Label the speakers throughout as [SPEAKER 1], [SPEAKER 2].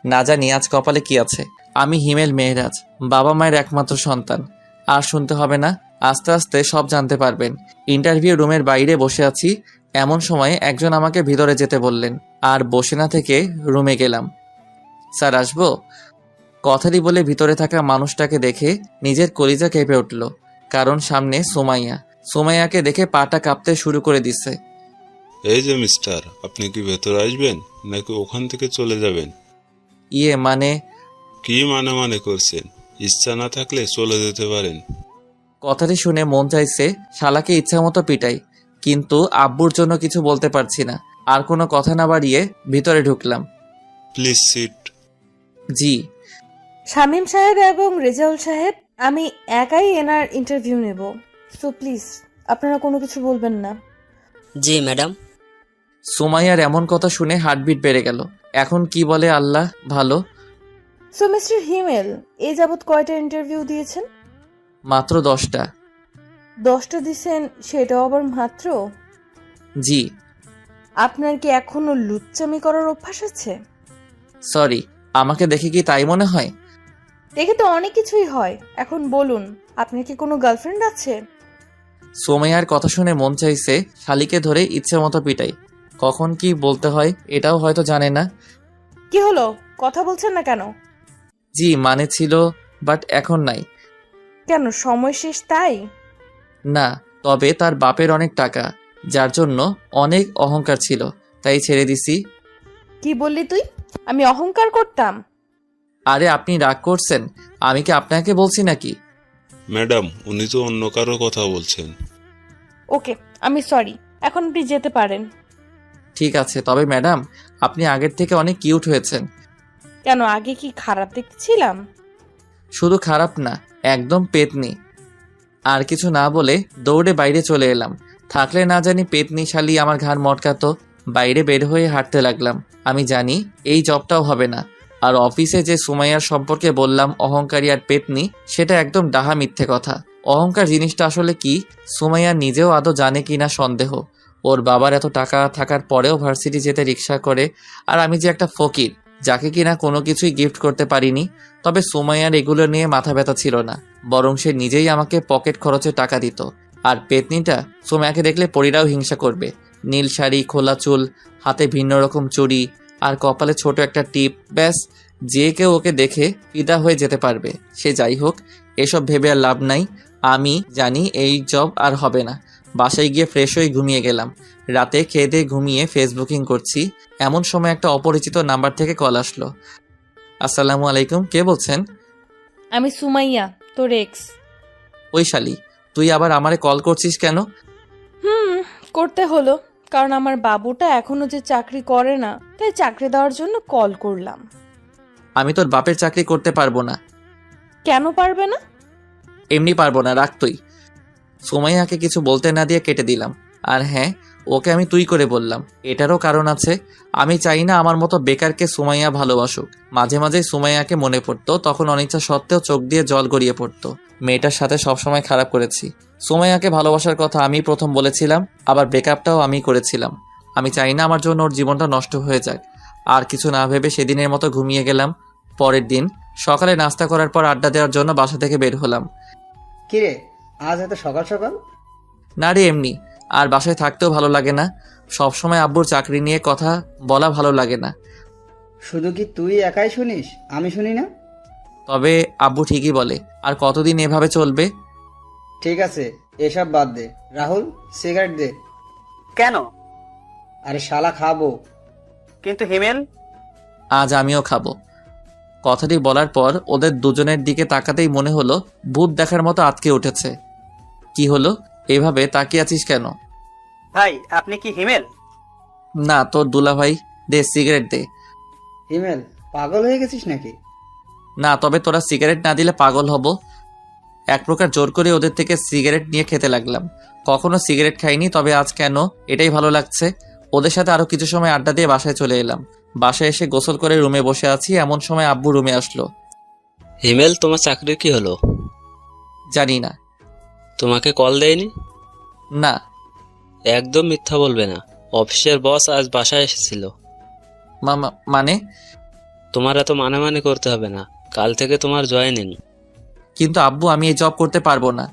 [SPEAKER 1] না জানি আজ কপালে কি আছে। আমি হিমেল মেহরাজ, বাবা মায়ের একমাত্র সন্তান। আর শুনতে হবে না, আস্তে আস্তে সব জানতে পারবেন। ইন্টারভিউ রুমের বাইরে বসে আছি, এমন সময় একজন আমাকে ভিতরে যেতে বললেন। আর বসে না থেকে রুমে গেলাম। স্যার আসবো? কথাটি বলে ভিতরে থাকা মানুষটাকে দেখে নিজের কলিজা কেঁপে উঠল, কারণ সামনে সুমাইয়া। সুমাইয়াকে দেখে পাটা কাঁপতে শুরু করে দিচ্ছে।
[SPEAKER 2] এই যে মিস্টার, আপনি কি ভেতরে আসবেন নাকি ওখান থেকে চলে যাবেন?
[SPEAKER 1] মানে?
[SPEAKER 2] কি মানে করছেন? ইচ্ছা না থাকলে চলে যেতে পারেন।
[SPEAKER 1] কথাটি শুনে মন চাইছে শালাকে ইচ্ছা মতো পিটাই, কিন্তু আব্বুর জন্য কিছু বলতে পারছি না। আর কোনো কথা না বাড়িয়ে ভিতরে ঢুকলাম।
[SPEAKER 2] Please sit.
[SPEAKER 1] জি।
[SPEAKER 3] শামীম সাহেব এবং রেজাউল সাহেব, আমি একাই এনার ইন্টারভিউ নেব, সো প্লিজ আপনারা কোনো কিছু বলবেন না।
[SPEAKER 4] জি ম্যাডাম।
[SPEAKER 1] সুমাইয়ার এমন কথা শুনে হার্টবিট বেড়ে গেল। এখন কি বলে আল্লাহ ভালো।
[SPEAKER 3] সো মিস্টার হিমেল, এই যাবৎ কয়টা ইন্টারভিউ দিয়েছেন?
[SPEAKER 1] মাত্র 10টা।
[SPEAKER 3] 10টা দিছেন, সেটাও আবার মাত্র?
[SPEAKER 1] জি।
[SPEAKER 3] আপনার কি এখনো লুচ্চামি করার অভ্যাস আছে?
[SPEAKER 1] সরি, আমাকে দেখে কি তাই মনে হয়?
[SPEAKER 3] দেখে তো অনেক কিছুই হয়। এখন বলুন, আপনার কি কোনো গার্লফ্রেন্ড আছে?
[SPEAKER 1] সুমাইয়ার কথা শুনে মন চাইছে শালিকে ধরে ইচ্ছে মতো পিটাই। কখন কি বলতে হয় এটাও হয়তো জানে না।
[SPEAKER 3] কি হলো, কথা বলছেন না কেন?
[SPEAKER 1] জি মানে ছিল, বাট এখন নাই।
[SPEAKER 3] কেন, সময় শেষ তাই?
[SPEAKER 1] না, তবে তার বাপের অনেক টাকা, যার জন্য অনেক অহংকার ছিল, তাই ছেড়ে দিছি।
[SPEAKER 3] কি বললি তুই? আমি অহংকার করতাম?
[SPEAKER 1] আরে আপনি রাগ করছেন? আমি কি আপনাকে বলছি নাকি?
[SPEAKER 2] ম্যাডাম, উনি তো অন্য কারো কথা বলছেন।
[SPEAKER 3] ওকে, আমি সরি, এখন আপনি যেতে পারেন।
[SPEAKER 1] ঠিক আছে, তবে ম্যাডাম আপনি আগের থেকে অনেক কিউট হয়েছেন।
[SPEAKER 3] কেন, আগে কি খারাপ দেখতেছিলাম?
[SPEAKER 1] শুধু খারাপ না, একদম পেতনি। আর কিছু না বলে দৌড়ে বাইরে চলে এলাম। থাকলে না জানি পেতনি শালি আমার ঘাড় মটকাতো। বাইরে বের হয়ে হাঁটতে লাগলাম। আমি জানি এই জবটাও হবে না। আর অফিসে যে সুমাইয়ার সম্পর্কে বললাম অহংকারী আর পেতনি, সেটা একদম ডাহা মিথ্যে কথা। অহংকার জিনিসটা আসলে কি সুমাইয়া নিজেও আদৌ জানে কিনা সন্দেহ। ওর বাবার এত টাকা থাকার পরেও ভার্সিটি যেতে রিক্সা করে, আর আমি যে একটা ফকির, যাকে কিনা কোনো কিছুই গিফট করতে পারিনি। তবে সুমাইয়ার এগুলো নিয়ে মাথা ব্যথা ছিল না, বরং সে নিজেই আমাকে পকেট খরচে টাকা দিত। আর পেতনিটা সুমাইয়াকে দেখলে পরীরাও হিংসা করবে। নীল শাড়ি, খোলা চুল, হাতে ভিন্ন রকম চুড়ি, আর কপালে ছোট একটা টিপ, ব্যাস যে কেউ ওকে দেখে ফিদা হয়ে যেতে পারবে। সে যাই হোক, এসব ভেবে আর লাভ নাই। আমি জানি এই জব আর হবে না। বাসায় গিয়ে ফ্রেশ হয়ে ঘুমিয়ে গেলাম। রাতে খেয়ে দিয়ে ঘুমিয়ে ফেসবুকিং করছি, এমন সময় একটা অপরিচিত নাম্বার থেকে কল আসলো। আসসালামু আলাইকুম, কে বলছেন?
[SPEAKER 3] আমি সুমাইয়া, তোর এক্স।
[SPEAKER 1] ওই শালি, তুই আবার আমারে কল করছিস কেন?
[SPEAKER 3] করতে হলো, কারণ আমার বাবুটা এখনো যে চাকরি করে না, তাই চাকরি দেওয়ার জন্য কল করলাম।
[SPEAKER 1] আমি তোর বাপের চাকরি করতে পারবো না।
[SPEAKER 3] কেন পারবে না?
[SPEAKER 1] এমনি পারবো না, রাখ তুই। সুমাইয়াকে কিছু বলতে না দিয়ে কেটে দিলাম। আর হ্যাঁ, ওকে আমি তুই করে বললাম, এটারও কারণ আছে। আমি চাই না আমার মতো বেকারকে সুমাইয়া ভালোবাসুক। মাঝে মাঝে সুমাইয়াকে মনে পড়তো, তখন অনিচ্ছা সত্ত্বেও চোখ দিয়ে জল গড়িয়ে পড়তো। মেয়েটার সাথে সবসময় খারাপ করেছি। সুমাইয়াকে ভালোবাসার কথা আমি প্রথম বলেছিলাম, আবার ব্রেকআপটাও আমি করেছিলাম। আমি চাই না আমার জন্য ওর জীবনটা নষ্ট হয়ে যাক। আর কিছু না ভেবে সেদিনের মতো ঘুমিয়ে গেলাম। পরের দিন সকালে নাস্তা করার পর আড্ডা দেওয়ার জন্য বাসা থেকে বের হলাম।
[SPEAKER 5] কিরে, আজ এত সকাল সকাল?
[SPEAKER 1] না রে, এমনি। আর বাসায় থাকতেও ভালো লাগে না। সবসময় আব্বুর চাকরি নিয়ে কথা বলা ভালো লাগে না।
[SPEAKER 5] শুধু কি তুই একাই শুনিস, আমি শুনি না?
[SPEAKER 1] তবে আব্বু ঠিকই বলে, আর কতদিন এভাবে চলবে?
[SPEAKER 5] ঠিক আছে, এসব বাদ দে। রাহুল, সিগারেট দে।
[SPEAKER 6] কেন?
[SPEAKER 5] আরে শালা, খাবো।
[SPEAKER 6] কিন্তু হিমেল?
[SPEAKER 1] আজ আমিও খাবো। কথাটি বলার পর ওদের দুজনের দিকে তাকাতেই মনে হলো ভূত দেখার মতো আটকে উঠেছে। কি হলো, এভাবে তাকিয়ে আছিস কেন?
[SPEAKER 6] ভাই, আপনি কি হিমেল?
[SPEAKER 1] না, তোর দুলা ভাই। দে সিগারেট দে।
[SPEAKER 5] হিমেল, পাগল হয়ে গেছিস নাকি?
[SPEAKER 1] না, তবে তোরা সিগারেট না দিলে পাগল হব। এক প্রকার জোর করে ওদের থেকে সিগারেট নিয়ে খেতে লাগলাম। কখনো সিগারেট খাইনি, তবে আজ কেন এটাই ভালো লাগছে। ওদের সাথে আরো কিছু সময় আড্ডা দিয়ে বাসায় চলে এলাম। বাসায় এসে গোসল করে রুমে বসে আছি, এমন সময় আব্বু রুমে আসলো।
[SPEAKER 4] হিমেল, তোমার চাকরির কি হলো?
[SPEAKER 1] জানি না।
[SPEAKER 4] তোমাকে কল দেয়নি?
[SPEAKER 1] না।
[SPEAKER 4] একদম মিথ্যা বলবে না। অফিসের বস আজ বাসায় এসেছিল।
[SPEAKER 1] মানে?
[SPEAKER 4] তোমার এত মানে করতে হবে না। কাল থেকে তোমার জয়েনিং।
[SPEAKER 1] কিন্তু আব্বু, আমি এই জব করতে পারবো না।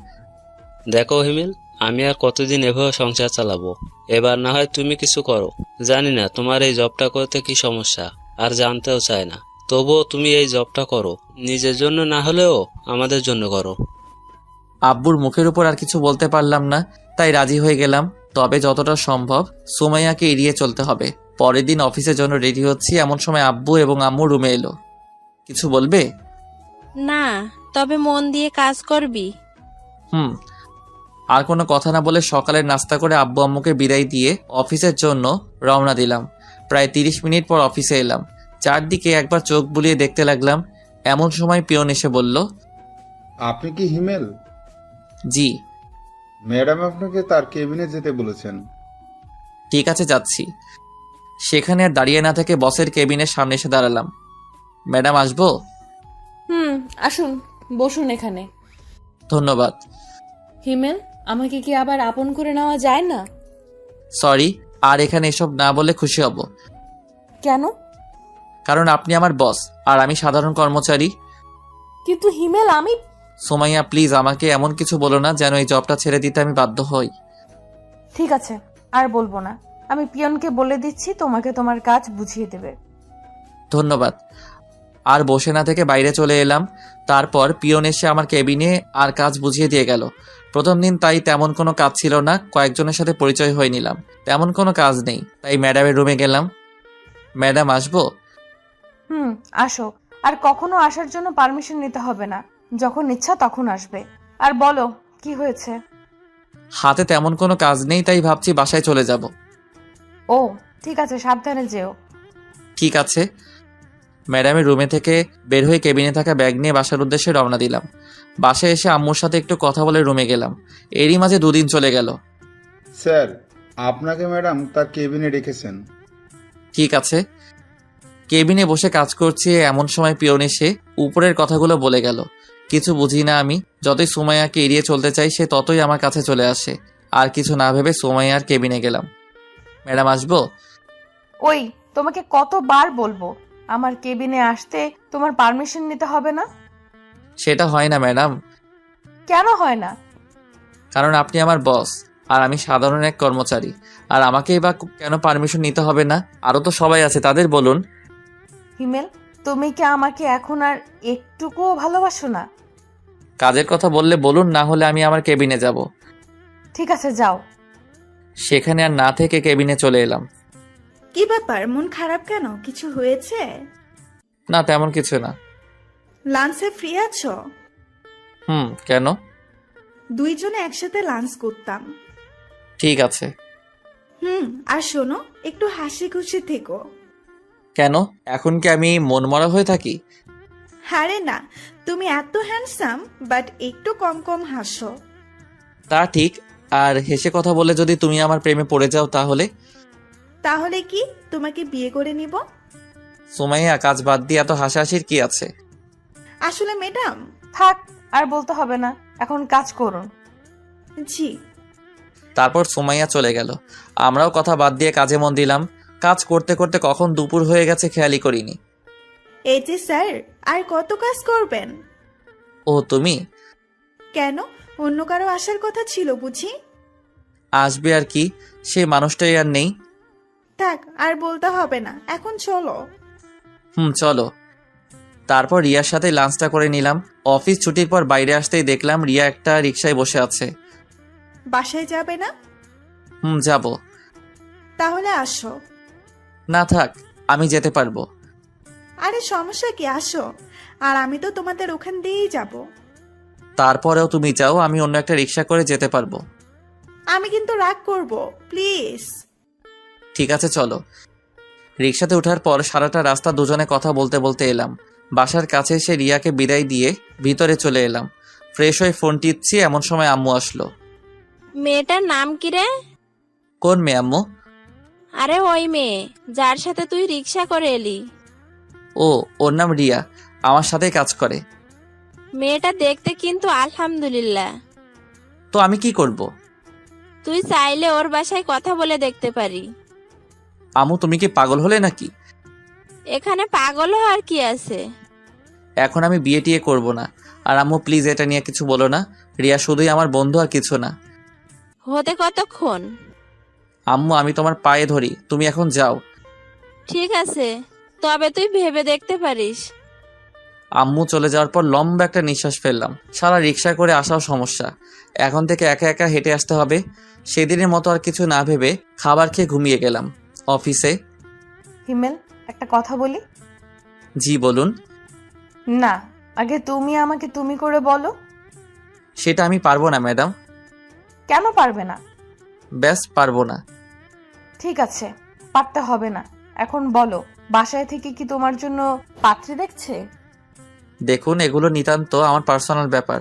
[SPEAKER 4] দেখো হিমেল, আমি আর কতদিন এভাবে সংসার চালাবো? এবার না হয় তুমি কিছু করো। জানি না তোমার এই জবটা করতে কি সমস্যা, আর জানতেও চাই না। তবুও তুমি এই জবটা করো, নিজের জন্য না হলেও আমাদের জন্য করো।
[SPEAKER 1] আব্বুর মুখের উপর আর কিছু বলতে পারলাম না, তাই রাজি হয়ে গেলাম। তবে যতটা সম্ভব সুমাইয়াকে এড়িয়ে চলতে হবে। পরের দিন অফিসের জন্য রেডি হচ্ছি, এমন সময় আব্বু এবং আম্মু রুমে এলো। কিছু বলবে?
[SPEAKER 7] না, তবে মন দিয়ে কাজ করবি।
[SPEAKER 1] আর কোনো কথা না বলে সকালের নাস্তা করে আব্বু আম্মুকে বিদায় দিয়ে অফিসের জন্য রওনা দিলাম। প্রায় 30 মিনিট পর অফিসে এলাম। চারদিকে একবার চোখ বুলিয়ে দেখতে লাগলাম। এমন সময় পিয়ন এসে বলল,
[SPEAKER 8] আপনি কি হিমেল?
[SPEAKER 1] জি।
[SPEAKER 8] ম্যাডাম আপনাকে তার কেবিনে যেতে বলেছেন।
[SPEAKER 1] ঠিক আছে, যাচ্ছি। সেখানে আর দাঁড়িয়ে না থেকে বসের কেবিনের সামনে এসে দাঁড়ালাম। ম্যাডাম, আসবো?
[SPEAKER 3] আসুন, বসুন এখানে।
[SPEAKER 1] ধন্যবাদ।
[SPEAKER 3] হিমেল, আমাকে কি আবার আপন করে নেওয়া যায় না?
[SPEAKER 1] সরি, আর এখানে এসব না বলে খুশি হব।
[SPEAKER 3] কেন?
[SPEAKER 1] কারণ আপনি আমার বস আর আমি সাধারণ কর্মচারী।
[SPEAKER 3] কিন্তু হিমেল, আমি...
[SPEAKER 1] সুমাইয়া, প্লিজ আমাকে এমন কিছু বলো না যেন এই জবটা ছেড়ে দিতে আমি বাধ্য হই।
[SPEAKER 3] ঠিক আছে, আর বলবো না। আমি পিয়নকে বলে দিচ্ছি, তোমাকে তোমার কাজ বুঝিয়ে দেবে।
[SPEAKER 1] ধন্যবাদ। আর বসে না থেকে বাইরে চলে এলাম। তারপর পিয়ন এসে আমার কেবিনে আর কাজ বুঝিয়ে দিয়ে গেল। প্রথম দিন তাই তেমন কোনো কাজ ছিল না, কয়েকজনের সাথে পরিচয় হয়ে নিলাম। তেমন কোনো কাজ নেই, তাই ম্যাডামের রুমে গেলাম। ম্যাডাম, আসবো?
[SPEAKER 3] আসো। আর কখনো আসার জন্য পারমিশন নিতে হবে না, যখন ইচ্ছা তখন আসবে। আর বলো, কি হয়েছে?
[SPEAKER 1] হাতে তেমন কোনো কাজ নেই, তাই ভাবছি বাসায় চলে যাব।
[SPEAKER 3] ও ঠিক আছে, সাবধানে যেও।
[SPEAKER 1] ঠিক আছে। ম্যাডামের রুমে থেকে বের হয়ে কেবিনে থাকা ব্যাগ নিয়ে বাসার উদ্দেশ্যে রওনা দিলাম। বাসায় এসে আম্মুর সাথে একটু কথা বলে রুমে গেলাম। এরই মাঝে 2 দিন চলে গেল।
[SPEAKER 8] স্যার, আপনাকে ম্যাডাম তার কেবিনে রেখেছেন।
[SPEAKER 1] ঠিক আছে। কেবিনে বসে কাজ করছি, এমন সময় পিয়ন এসে উপরের কথাগুলো বলে গেল। কিছু বুঝি না আমি। যতই সুমাইয়াকে এড়িয়ে চলতে চাই, সে ততই আমার কাছে চলে আসে। আর কিছু না ভেবে সুমাইয়ার কেবিনে গেলাম। ম্যাডাম, আসবো?
[SPEAKER 3] ওই, তোমাকে কতবার বলবো আমার কেবিনে আসতে তোমার পারমিশন নিতে হবে না?
[SPEAKER 1] সেটা হয় না ম্যাডাম।
[SPEAKER 3] কেন হয় না?
[SPEAKER 1] কারণ আপনি আমার বস আর আমি সাধারণ এক কর্মচারী। আর আমাকেই বা কেন পারমিশন নিতে হবে না? আরও তো সবাই আছে, তাদের বলুন।
[SPEAKER 3] হিমেল, তুমি কি আমাকে এখন আর একটুকুও ভালোবাসো না?
[SPEAKER 1] কাজের কথা বললে বলুন, না হলে আমি আমার কেবিনে যাব।
[SPEAKER 3] ঠিক আছে, যাও।
[SPEAKER 1] সেখানে আর না থেকে কেবিনে চলে এলাম।
[SPEAKER 9] কি ব্যাপার, মন খারাপ কেন? কিছু হয়েছে?
[SPEAKER 1] না, তেমন কিছু না।
[SPEAKER 9] লাঞ্চে ফ্রি আছো?
[SPEAKER 1] কেন?
[SPEAKER 9] দুইজনে একসাথে লাঞ্চ করতাম।
[SPEAKER 1] ঠিক আছে।
[SPEAKER 9] আর শোনো, একটু হাসি খুশি থেকো।
[SPEAKER 1] কেন, এখন কি আমি মনমরা হয়ে থাকি?
[SPEAKER 9] আরে না, তুমি এত হ্যান্ডসাম, বাট একটু কম কম হাসো।
[SPEAKER 1] তা ঠিক। আর হেসে কথা বলে যদি তুমি আমার প্রেমে পড়ে যাও তাহলে?
[SPEAKER 9] তাহলে কি তোমাকে বিয়ে করে নিব?
[SPEAKER 1] সুমাইয়া, কাজ বাদ দিয়ে এত হাসাহাসির কি আছে?
[SPEAKER 9] আসলে ম্যাডাম...
[SPEAKER 3] থাক, আর বলতে হবে না, এখন কাজ করুন।
[SPEAKER 9] জি।
[SPEAKER 1] তারপর সুমাইয়া চলে গেল। আমরাও কথা বাদ দিয়ে কাজে মন দিলাম। কাজ করতে করতে কখন দুপুর হয়ে গেছে খেয়ালই করিনি।
[SPEAKER 9] এই যে স্যার, আর কত কাজ করবেন?
[SPEAKER 1] ও, তুমি?
[SPEAKER 9] কেন, অন্য কারো আসার কথা ছিল বুঝি?
[SPEAKER 1] আসবে আর কি, সেই মানুষটাই আর নেই।
[SPEAKER 9] থাক, আর বলতে হবে না, এখন চলো।
[SPEAKER 1] চলো। তারপর রিয়ার সাথে লাঞ্চটা করে নিলাম। অফিস ছুটির পর বাইরে আসতেই দেখলাম রিয়া একটা রিকশায় বসে আছে।
[SPEAKER 9] বাসায় যাবে না?
[SPEAKER 1] যাব।
[SPEAKER 9] তাহলে আসো।
[SPEAKER 1] না থাক, আমি যেতে পারবো।
[SPEAKER 9] আরে সমস্যা কি, আসো। আর আমি তো তোমাদের ওখান দিয়েই যাব।
[SPEAKER 1] তারপরেও তুমি চাও, আমি অন্য একটা রিকশা করে যেতে পারবো।
[SPEAKER 9] আমি কিন্তু রাগ করব, প্লিজ।
[SPEAKER 1] ঠিক আছে, চলো। রিকশাতে ওঠার পর সারাটা রাস্তা দুজনে কথা বলতে বলতে এলাম। বাসার কাছে এসে রিয়াকে বিদায় দিয়ে ভিতরে চলে এলাম। ফ্রেশ হয়ে ফোন টিপছি, এমন সময় আম্মু আসলো।
[SPEAKER 7] মেয়েটার নাম কি রে?
[SPEAKER 1] কোন মেয়ে আম্মু?
[SPEAKER 7] আরে ওই মেয়ে যার সাথে তুই রিক্সা করে এলি।
[SPEAKER 1] ও, ওর নাম রিয়া, আমার সাথেই কাজ করে।
[SPEAKER 7] মেয়েটা দেখতে কিন্তু আলহামদুলিল্লাহ।
[SPEAKER 1] তো আমি কি করব?
[SPEAKER 7] তুই চাইলে ওর বাসায় কথা বলে দেখতে পারি।
[SPEAKER 1] আম্মু তুমি কি পাগল হলে নাকি?
[SPEAKER 7] এখানে পাগল হওয়ার কি আছে?
[SPEAKER 1] এখন আমি বিয়ে টিয়ে করবো না। আর আম্মু প্লিজ এটা নিয়ে কিছু বলো না। রিয়া শুধুই আমার বন্ধু আর কিছু না।
[SPEAKER 7] হতে কতক্ষণ?
[SPEAKER 1] আম্মু আমি তোমার পায়ে ধরি, তুমি এখন যাও।
[SPEAKER 7] ঠিক আছে, তবে তুই ভেবে দেখতে পারিস।
[SPEAKER 1] আম্মু চলে যাওয়ার পর লম্বা একটা নিঃশ্বাস ফেললাম। সারা রিক্সা করে আসাও সমস্যা, এখন থেকে একা একা হেঁটে আসতে হবে। সেদিনের মতো আর কিছু না ভেবে খাবার খেয়ে ঘুমিয়ে গেলাম। অফিসে।
[SPEAKER 3] হিমেল, একটা কথা বলি?
[SPEAKER 1] জি বলুন।
[SPEAKER 3] না, আগে তুমি আমাকে তুমি করে বলো।
[SPEAKER 1] সেটা আমি পারবো না ম্যাডাম।
[SPEAKER 3] কেন পারবে না?
[SPEAKER 1] ব্যাস পারবো না।
[SPEAKER 3] ঠিক আছে, পারতে হবে না। এখন বলো, বাসায় থেকে কি তোমার জন্য পাত্রী দেখছে?
[SPEAKER 1] দেখুন এগুলো নিতান্ত আমার পার্সোনাল ব্যাপার,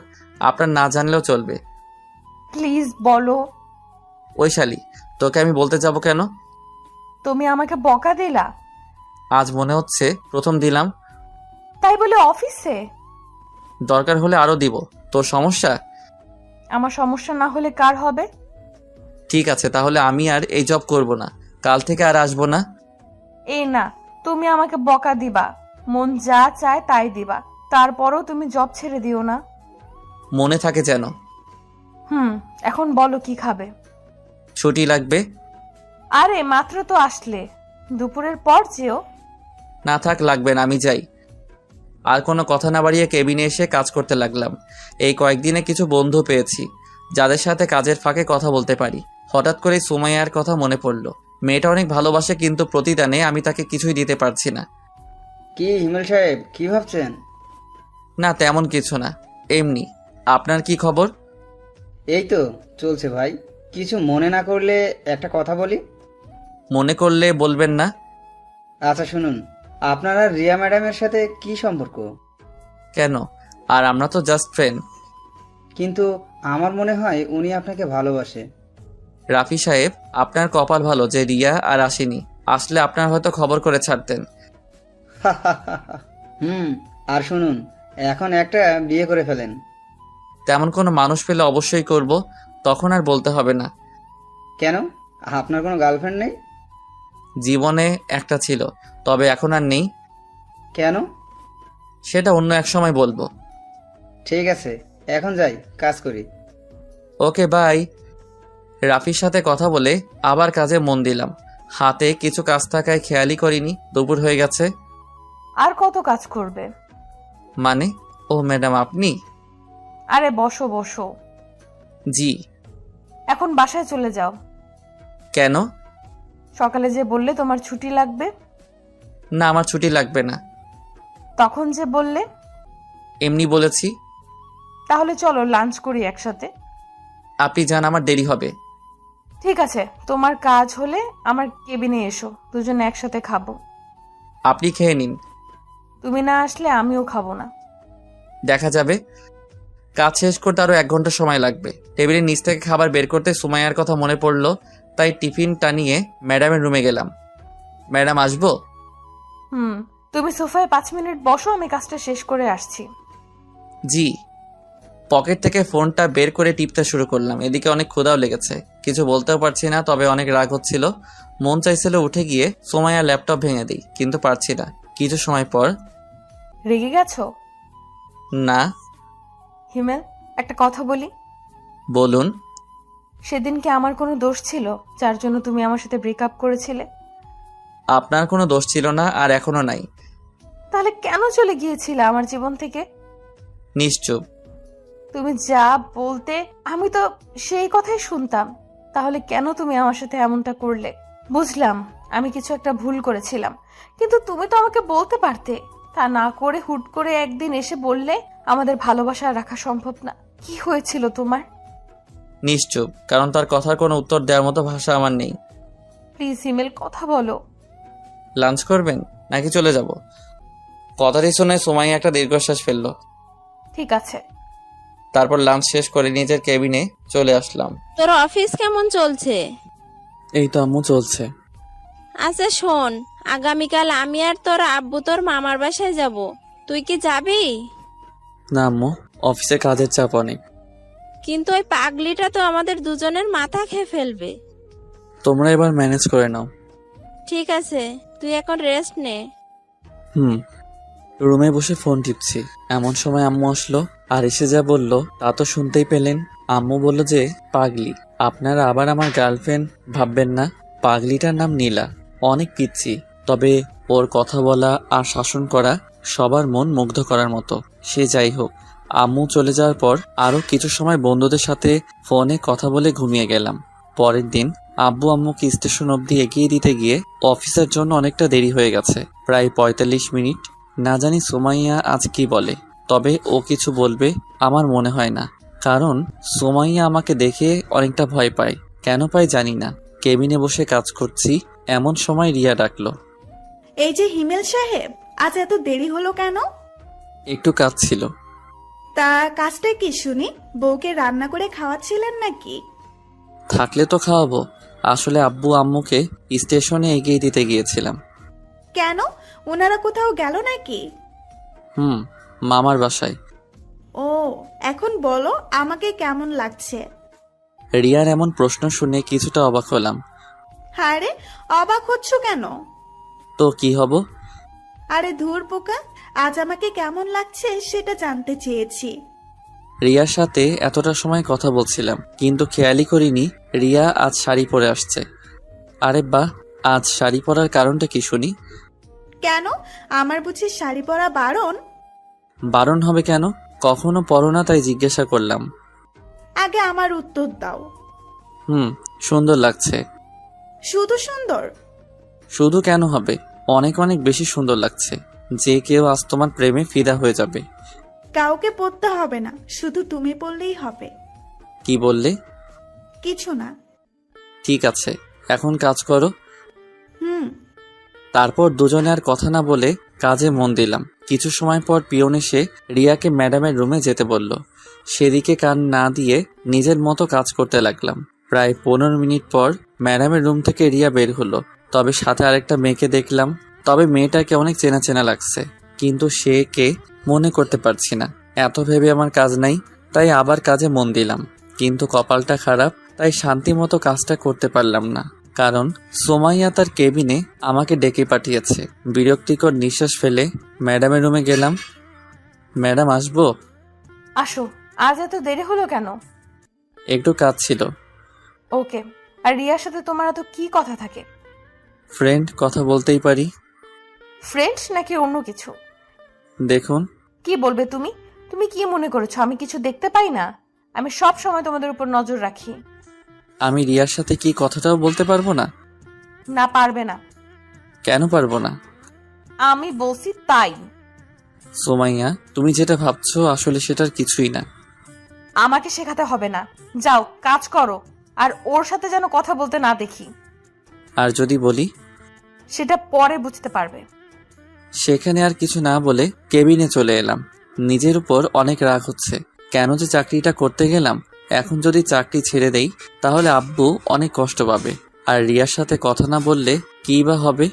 [SPEAKER 1] আপনার না জানলেও চলবে।
[SPEAKER 3] প্লিজ বলো।
[SPEAKER 1] ওই শালি, তোকে আমি বলতে যাব কেন?
[SPEAKER 3] তুমি আমাকে বকা দিলা?
[SPEAKER 1] আজ মনে হচ্ছে প্রথম দিলাম।
[SPEAKER 3] তাই বলে অফিসে?
[SPEAKER 1] দরকার হলে আরো দিব। তোর সমস্যা?
[SPEAKER 3] আমার সমস্যা না হলে কার হবে?
[SPEAKER 1] ঠিক আছে, তাহলে আমি আর এই জব করব না, কাল থেকে আর আসবো না।
[SPEAKER 3] এই না, তুমি আমাকে বকা দিবা, মন যা চায় তাই দিবা, তারপরও তুমি জব ছেড়ে দিও না।
[SPEAKER 1] মনে থাকে যেন।
[SPEAKER 3] এখন বলো কি খাবে?
[SPEAKER 1] ছুটি লাগবে।
[SPEAKER 3] আরে মাত্র তো আসলে, দুপুরের পর যেও।
[SPEAKER 1] না থাক, লাগবে না, আমি যাই। আর কোনো কথা না বাড়িয়ে কেবিনে এসে কাজ করতে লাগলাম। এই কয়েকদিনে কিছু বন্ধু পেয়েছি যাদের সাথে কাজের ফাঁকে কথা বলতে পারি। হঠাৎ করে সুমাইয়ার কথা মনে পড়লো। মেয়েটা অনেক ভালোবাসে, কিন্তু প্রতিদানে আমি তাকে কিছুই দিতে পারছি না।
[SPEAKER 5] কি হিমেল সাহেব, কি ভাবছেন?
[SPEAKER 1] না তেমন কিছু না, এমনি। আপনার কি খবর?
[SPEAKER 5] এই তো চলছে ভাই। কিছু মনে না করলে একটা কথা বলি?
[SPEAKER 1] মনে করলে বলবেন না।
[SPEAKER 5] আচ্ছা শুনুন, আপনার আর রিয়া ম্যাডামের সাথে কি সম্পর্ক?
[SPEAKER 1] কেন? আর আমরা তো জাস্ট ফ্রেন্ড।
[SPEAKER 5] কিন্তু আমার মনে হয় উনি আপনাকে ভালোবাসে।
[SPEAKER 1] রাফি সাহেব, আপনার কপাল ভালো যে রিয়া আর আসেনি, আসলে আপনার হয়তো খবর করে ছাড়তেন।
[SPEAKER 5] আর শুনুন, এখন একটা বিয়ে করে ফেলেন।
[SPEAKER 1] তেমন কোনো মানুষ পেলে অবশ্যই করব, তখন আর বলতে হবে না।
[SPEAKER 5] কেন, আপনার কোনো গার্লফ্রেন্ড নেই?
[SPEAKER 1] জীবনে একটা ছিল, তবে এখন আর নেই।
[SPEAKER 5] কেন?
[SPEAKER 1] সেটা অন্য এক সময় বলবো।
[SPEAKER 5] ঠিক আছে, এখন যাই, কাজ করি।
[SPEAKER 1] Okay bye. রাফির সাথে কথা বলে আবার কাজে মন দিলাম। হাতে কিছু কাজ থাকায় খেয়ালই করিনি দুপুর হয়ে গেছে।
[SPEAKER 3] আর কত কাজ করবে?
[SPEAKER 1] মানে? ও ম্যাডাম আপনি?
[SPEAKER 3] আরে বসো বসো।
[SPEAKER 1] জি।
[SPEAKER 3] এখন বাসায় চলে যাও।
[SPEAKER 1] কেন?
[SPEAKER 3] সকালে যে বললে তোমার ছুটি লাগবে।
[SPEAKER 1] না আমার ছুটি লাগবে না।
[SPEAKER 3] তখন যে বললে।
[SPEAKER 1] এমনি বলেছি।
[SPEAKER 3] তাহলে চলো লাঞ্চ করি একসাথে।
[SPEAKER 1] আপনি যান, আমার দেরি হবে।
[SPEAKER 3] ঠিক আছে, তোমার কাজ হলে আমার কেবিনে এসো, দুজনে একসাথে খাবো।
[SPEAKER 1] আপনি খেয়ে নিন।
[SPEAKER 3] তুমি না আসলে আমিও খাবো না।
[SPEAKER 1] দেখা যাবে। কাজ শেষ করতে আরো 1 ঘন্টা সময় লাগবে। টেবিলের নিচ থেকে খাবার বের করতে সুমাইয়ার কথা মনে পড়লো, তাই টিফিনটা নিয়ে ম্যাডামের রুমে গেলাম। ম্যাডাম আসবো?
[SPEAKER 3] তুমি সোফায় 5 মিনিট বসো, আমি কাজটা শেষ করে আসছি।
[SPEAKER 1] জি। পকেট থেকে ফোনটা বের করে টিপতে শুরু করলাম। এদিকে অনেক ক্ষুধাও লেগেছে, কিছু বলতেও পারছি না, তবে অনেক রাগ হচ্ছিল। মন চাইছিল উঠে গিয়ে সুমাইয়ার ল্যাপটপ ভেঙে দিই, কিন্তু পারছি না। কিছু সময় পর।
[SPEAKER 3] রেগে গেছো?
[SPEAKER 1] না।
[SPEAKER 3] হিমেল, একটা কথা বলি?
[SPEAKER 1] বলুন।
[SPEAKER 3] সেদিন কি আমার কোনো দোষ ছিল যার জন্য তুমি আমার সাথে ব্রেকআপ করেছিলে?
[SPEAKER 1] আপনার কোনো দোষ ছিল না, আর এখনো নাই।
[SPEAKER 3] তাহলে কেন চলে গিয়েছিলে আমার জীবন থেকে?
[SPEAKER 1] নিশ্চুপ।
[SPEAKER 3] তুমি যা বলতে আমি তো সেই কথাই শুনতাম। তাহলে কেন তুমি আমার সাথে এমনটা করলে? বুঝলাম আমি কিছু একটা ভুল করেছিলাম, কিন্তু তুমি তো আমাকে বলতে পারতে। তা না করে হুট করে একদিন এসে বললে আমাদের ভালোবাসা রাখা সম্ভব না। কি হয়েছিল তোমার?
[SPEAKER 1] নিশ্চুপ, কারণ তার কথার কোনো উত্তর দেওয়ার মতো ভাষা আমার নেই।
[SPEAKER 3] প্লিজ হিমেল, কথা বলো।
[SPEAKER 1] লাঞ্চ করবেন নাকি চলে যাব? কথাটি শুনে সুমাইয়া একটা দীর্ঘশ্বাস ফেললো।
[SPEAKER 3] ঠিক আছে।
[SPEAKER 1] তারপর লাঞ্চ শেষ করে নিজের কেবিনে চলে আসলাম।
[SPEAKER 7] তোর অফিস কেমন চলছে?
[SPEAKER 1] এই তো আম্মু চলছে।
[SPEAKER 7] আচ্ছা শোন, আগামীকাল আমি আর তোর আব্বু তোর মামার বাসায় যাব, তুই কি যাবি?
[SPEAKER 1] না আম্মু, অফিসে কাজের চাপ অনেক।
[SPEAKER 7] কিন্তু ওই পাগলিটা তো আমাদের দুজনের মাথা খেয়ে ফেলবে।
[SPEAKER 1] তোমরা এবার ম্যানেজ করে নাও।
[SPEAKER 7] ঠিক আছে, তুই এখন রেস্ট নে।
[SPEAKER 1] রুমে বসে ফোন টিপছি, এমন সময় আম্মু আসলো। আর এসে যা বলল তা তো শুনতেই পেলেন। আম্মু বলল যে পাগলি, আপনারা আবার আমার গার্লফ্রেন্ড ভাববেন না। পাগলিটার নাম নীলা, অনেক পিচ্ছি, তবে ওর কথা বলা আর শাসন করা সবার মন মুগ্ধ করার মতো। সে যাই হোক, আম্মু চলে যাওয়ার পর আরও কিছু সময় বন্ধুদের সাথে ফোনে কথা বলে ঘুমিয়ে গেলাম। পরের দিন আব্বু আম্মুকে স্টেশন অবধি এগিয়ে দিতে গিয়ে অফিসের জন্য অনেকটা দেরি হয়ে গেছে, প্রায় ৪৫ মিনিট। না জানি সুমাইয়া আজ কি বলে, তবে ও কিছু বলবে আমার মনে হয় না, কারণ সুমাইয়া আমাকে দেখে অনেকটা ভয় পায়। কেন পায় জানি না। কেবিনে বসে কাজ করছি, এমন সময় রিয়া ডাকলো।
[SPEAKER 9] এই যে হিমেল সাহেব, আজ এত দেরি হলো কেন?
[SPEAKER 1] একটু কাজ ছিল।
[SPEAKER 9] তা কাজটা কি শুনি? বউকে রান্না করে খাওয়াচ্ছিলেন নাকি?
[SPEAKER 1] থাকলে তো খাওয়াবো। আসলে আব্বু আম্মুকে স্টেশনে এগিয়ে দিতে গিয়েছিলাম।
[SPEAKER 9] কেন, ওনারা কোথাও গেল নাকি?
[SPEAKER 1] মামার বাসায়।
[SPEAKER 9] ও, এখন বলো আমাকে কেমন লাগছে?
[SPEAKER 1] রিয়ার এমন প্রশ্ন শুনে কিছুটা অবাক হলাম।
[SPEAKER 9] আরে অবাক হচ্ছ কেন?
[SPEAKER 1] তো কি হব?
[SPEAKER 9] আরে ধুর পোকা, আজ আমাকে কেমন লাগছে সেটা জানতে চেয়েছি।
[SPEAKER 1] রিয়ার সাথে এতটা সময় কথা বলছিলাম, কিন্তু খেয়ালই করিনি রিয়া আজ শাড়ি পরে আসছে। আরে বাহ, আজ শাড়ি পরার কারণটা কি শুনি?
[SPEAKER 9] কেন, আমার বুঝি শাড়ি পরা বারণ?
[SPEAKER 1] বারণ হবে কেন? কখনো পরো না, তাই জিজ্ঞাসা করলাম।
[SPEAKER 9] আগে আমার উত্তর দাও।
[SPEAKER 1] সুন্দর লাগছে।
[SPEAKER 9] শুধু সুন্দর?
[SPEAKER 1] শুধু কেন হবে, অনেক অনেক বেশি সুন্দর লাগছে। যে কেউ আজ তোমার প্রেমে ফিদা হয়ে যাবে।
[SPEAKER 9] কাউকে পড়তে হবে না, শুধু তুমি পড়লেই হবে।
[SPEAKER 1] কি বললে?
[SPEAKER 9] কিছু না।
[SPEAKER 1] ঠিক আছে, এখন কাজ করো।
[SPEAKER 9] হুম।
[SPEAKER 1] তারপর দুজনে আর কথা না বলে কাজে মন দিলাম। কিছু সময় পর পিয়ন এসে রিয়াকে ম্যাডামের রুমে যেতে বলল। সেদিকে কান না দিয়ে নিজের মতো কাজ করতে লাগলাম। প্রায় 15 মিনিট পর ম্যাডামের রুম থেকে রিয়া বের হলো, তবে সাথে আরেকটা মেয়েকে দেখলাম। তবে মেয়েটাকে অনেক চেনা চেনা লাগছে, কিন্তু সে কে মনে করতে পারছি না। এত ভেবে আমার কাজ নাই, তাই আবার কাজে মন দিলাম। কিন্তু কপালটা খারাপ, তাই শান্তি মতো কাজটা করতে পারলাম না, কারণ সোমাইয়া তার কেবিনে আমাকে ডেকে পাঠিয়েছে। বিরক্তিকর নিঃশ্বাস ফেলে ম্যাডামের রুমে গেলাম। ম্যাডাম, আসবো?
[SPEAKER 3] আসো। আজ এত দেরি হলো কেন?
[SPEAKER 1] একটু কাজ ছিল।
[SPEAKER 3] ওকে। আর রিয়ার সাথে তোমার এত কি কথা থাকে?
[SPEAKER 1] ফ্রেন্ড, কথা বলতেই পারি।
[SPEAKER 3] ফ্রেন্ড নাকি অন্য কিছু?
[SPEAKER 1] দেখুন।
[SPEAKER 3] কি বলবে তুমি? তুমি কি মনে করেছো আমি কিছু দেখতে পাই না? আমি সব সময় তোমাদের উপর নজর রাখি।
[SPEAKER 1] আমি রিয়ার সাথে কি কথাটাও বলতে পারবো না?
[SPEAKER 3] না, পারবে না।
[SPEAKER 1] কেন পারবো না?
[SPEAKER 3] আমি বলছি তাই।
[SPEAKER 1] সোমাইয়া, তুমি যেটা ভাবছো আসলে সেটার কিছুই না।
[SPEAKER 3] আমাকে শেখাতে হবে না, যাও কাজ করো। আর ওর সাথে যেন কথা বলতে না দেখি।
[SPEAKER 1] আর যদি বলি?
[SPEAKER 3] সেটা পরে বুঝতে পারবে।
[SPEAKER 1] সেখানে আর কিছু না বলে কেবিনে চলে এলাম। নিজের উপর অনেক রাগ হচ্ছে, কেন যে চাকরিটা করতে গেলাম। এখন যদি চাকরি ছেড়ে দেই তাহলে আব্বু অনেক কষ্ট পাবে, আর রিয়ার সাথে কথা না বললে কী বা হবে।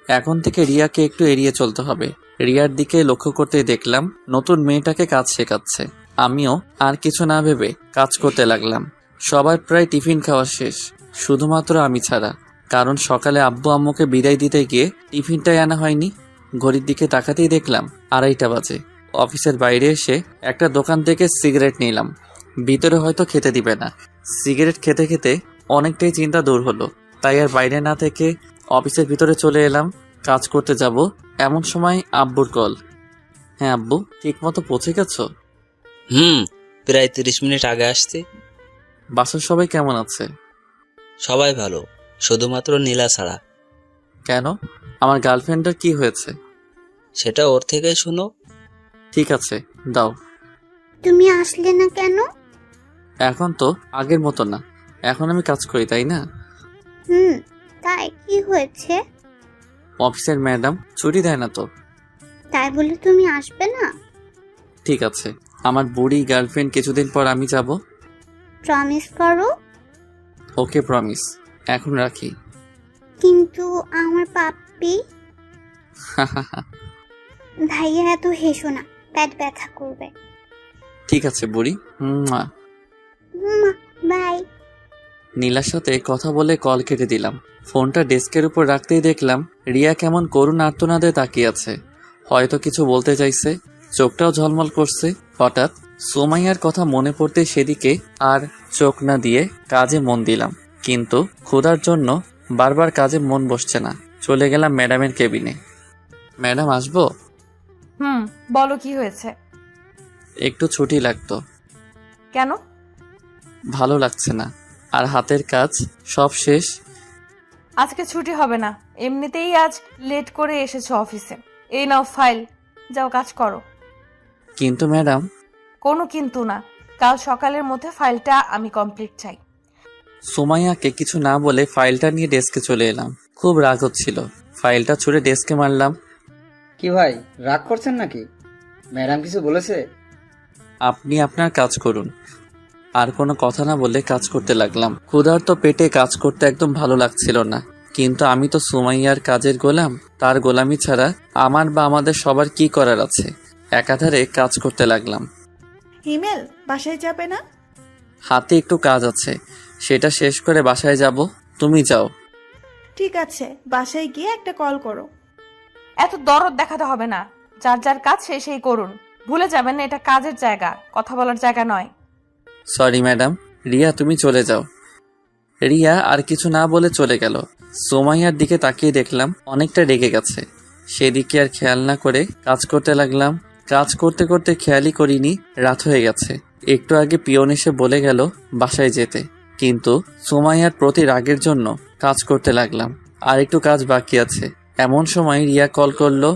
[SPEAKER 1] এখন থেকে রিয়াকে একটু এড়িয়ে চলতে হবে। রিয়ার দিকে লক্ষ্য করতেই দেখলাম নতুন মেয়েটাকে কাজ শেখাচ্ছে। আমিও আর কিছু না ভেবে কাজ করতে লাগলাম। সবার প্রায় টিফিন খাওয়া শেষ, শুধুমাত্র আমি ছাড়া, কারণ সকালে আব্বু আম্মুকে বিদায় দিতে গিয়ে টিফিনটাই আনা হয়নি। ঘড়ির দিকে তাকাতেই দেখলাম 2:30 বাজে। অফিসের বাইরে এসে একটা দোকান থেকে সিগারেট নিলাম। ভিতরে হয়তো খেতে দিবে না। সিগারেট খেতে খেতে অনেকটাই চিন্তা দূর হলো, তাই আর বাইরে না থেকে অফিসের ভিতরে চলে এলাম। কাজ করতে যাব এমন সময় আব্বুর কল। হ্যাঁ আব্বু, ঠিক মতো পৌঁছে গেছো?
[SPEAKER 4] প্রায় 30 মিনিট আগে আসছি।
[SPEAKER 1] বাসার সবাই কেমন আছে?
[SPEAKER 4] সবাই ভালো, শুধুমাত্র নীলা ছাড়া।
[SPEAKER 1] কেন, আমার গার্লফ্রেন্ডের কি হয়েছে?
[SPEAKER 4] সেটা ওর থেকে শুনো।
[SPEAKER 1] ঠিক আছে, দাও।
[SPEAKER 10] তুমি আসলে না কেন?
[SPEAKER 1] এখন তো আগের মতো না, এখন আমি কাজ করি, তাই না?
[SPEAKER 10] তাই কি হয়েছে?
[SPEAKER 1] অফিসের ম্যাডাম ছুটি দেয় না তো।
[SPEAKER 10] তাই বলে তুমি আসবে না?
[SPEAKER 1] ঠিক আছে, আমার বুড়ি গার্লফ্রেন্ড কিছুদিন পর আমি যাব।
[SPEAKER 10] প্রমিস করো।
[SPEAKER 1] ওকে, প্রমিস। এখন রাখি।
[SPEAKER 10] কিন্তু আমার পাপ্পি। ভাইয়া এত হেসো না, পেট ব্যথা করবে।
[SPEAKER 1] ঠিক আছে বুড়ি।
[SPEAKER 10] বাই।
[SPEAKER 1] নীলার সাথে কথা বলে কল কেটে দিলাম। ফোনটা ডেস্কের উপর রাখতেই দেখলাম রিয়া কেমন করুণ আর্তনাদে তাকিয়ে আছে। হয়তো কিছু বলতে চাইছে, চোখটাও ঝলমল করছে। হঠাৎ সুমাইয়ার কথা মনে পড়তে সেদিকে আর চোখ না দিয়ে কাজে মন দিলাম, কিন্তু ক্ষুধার জন্য বারবার কাজে মন বসছে না। চলে গেলাম ম্যাডামের কেবিনে। ম্যাডাম আসবো?
[SPEAKER 3] বলো কি হয়েছে?
[SPEAKER 1] একটু ছুটি লাগতো।
[SPEAKER 3] কেন?
[SPEAKER 1] ভালো লাগছে না, আর হাতের কাজ সব শেষ।
[SPEAKER 3] আজকে ছুটি হবে না, এমনিতেই আজ লেট করে এসেছো অফিসে। এই নাও ফাইল, যাও কাজ করো।
[SPEAKER 1] কিন্তু ম্যাডাম।
[SPEAKER 3] কোনো কিন্তু না, কাল সকালের মধ্যে ফাইলটা আমি কমপ্লিট চাই।
[SPEAKER 1] সুমাইয়াকে কিছু না বলে ফাইলটা নিয়ে ডেস্কে চলে এলাম। খুব রাগ হচ্ছিল, ফাইলটা ছুঁড়ে ডেস্কে মারলাম।
[SPEAKER 5] কি ভাই, রাগ করছেন নাকি? ম্যাডাম কিছু বলেছে?
[SPEAKER 1] আপনি আপনার কাজ করুন। আর কোনো কথা না বলে কাজ করতে লাগলাম। ক্ষুধার্ত পেটে কাজ করতে একদম ভালো লাগছিল না, কিন্তু আমি তো সুমাইয়ার কাজের গোলাম। তার গোলামি ছাড়া আমার বা আমাদের সবার কি করার আছে? একাধারে কাজ করতে লাগলাম।
[SPEAKER 9] হিমেল, বাসায় যাবে না?
[SPEAKER 1] হাতে একটু কাজ আছে, সেটা শেষ করে বাসায় যাব। তুমি যাও।
[SPEAKER 9] ঠিক আছে, বাসায় গিয়ে একটা কল করো।
[SPEAKER 3] এত দরদ দেখাতে হবে না, যার যার কাজ সে সেই করুন। ভুলে যাবেন না, এটা কাজের জায়গা, কথা বলার জায়গা নয়।
[SPEAKER 1] Sorry madam. রিয়া, তুমি চলে যাও। রিয়া আর কিছু না বলে চলে গেল। সুমাইয়ার দিকে তাকিয়ে দেখলাম অনেকটা রেগে গেছে। সেদিকে আর খেয়াল না করে কাজ করতে লাগলাম। কাজ করতে করতে খেয়ালই করিনি রাত হয়ে গেছে। একটু আগে পিয়ন এসে বলে গেল বাসায় যেতে, কিন্তু সুমাইয়ার প্রতি রাগের জন্য কাজ করতে লাগলাম। আর একটু কাজ বাকি আছে। এমন সময় রিয়া কল করলো।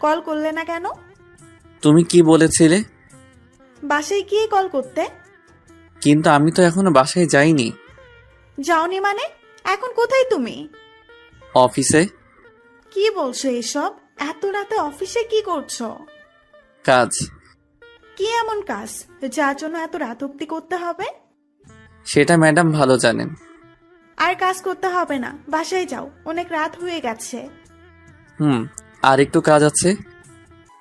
[SPEAKER 9] কল করলে না কেন?
[SPEAKER 1] তুমি কি বলেছিলে?
[SPEAKER 9] বাসায় গিয়ে কল করতে।
[SPEAKER 1] কিন্তু আমি তো এখনো বাসায় যাইনি।
[SPEAKER 9] যাওনি মানে? এখন কোথায় তুমি?
[SPEAKER 1] অফিসে।
[SPEAKER 9] কি বলছো এসব? এত রাতে অফিসে কি করছো?
[SPEAKER 1] কাজ।
[SPEAKER 9] কি এমন কাজ যার জন্য এত রাত অব্দি করতে হবে?
[SPEAKER 1] সেটা ম্যাডাম ভালো জানেন।
[SPEAKER 9] আর কাজ করতে হবে না, বাসায় যাও, অনেক রাত হয়ে গেছে।
[SPEAKER 1] আর একটু কাজ আছে।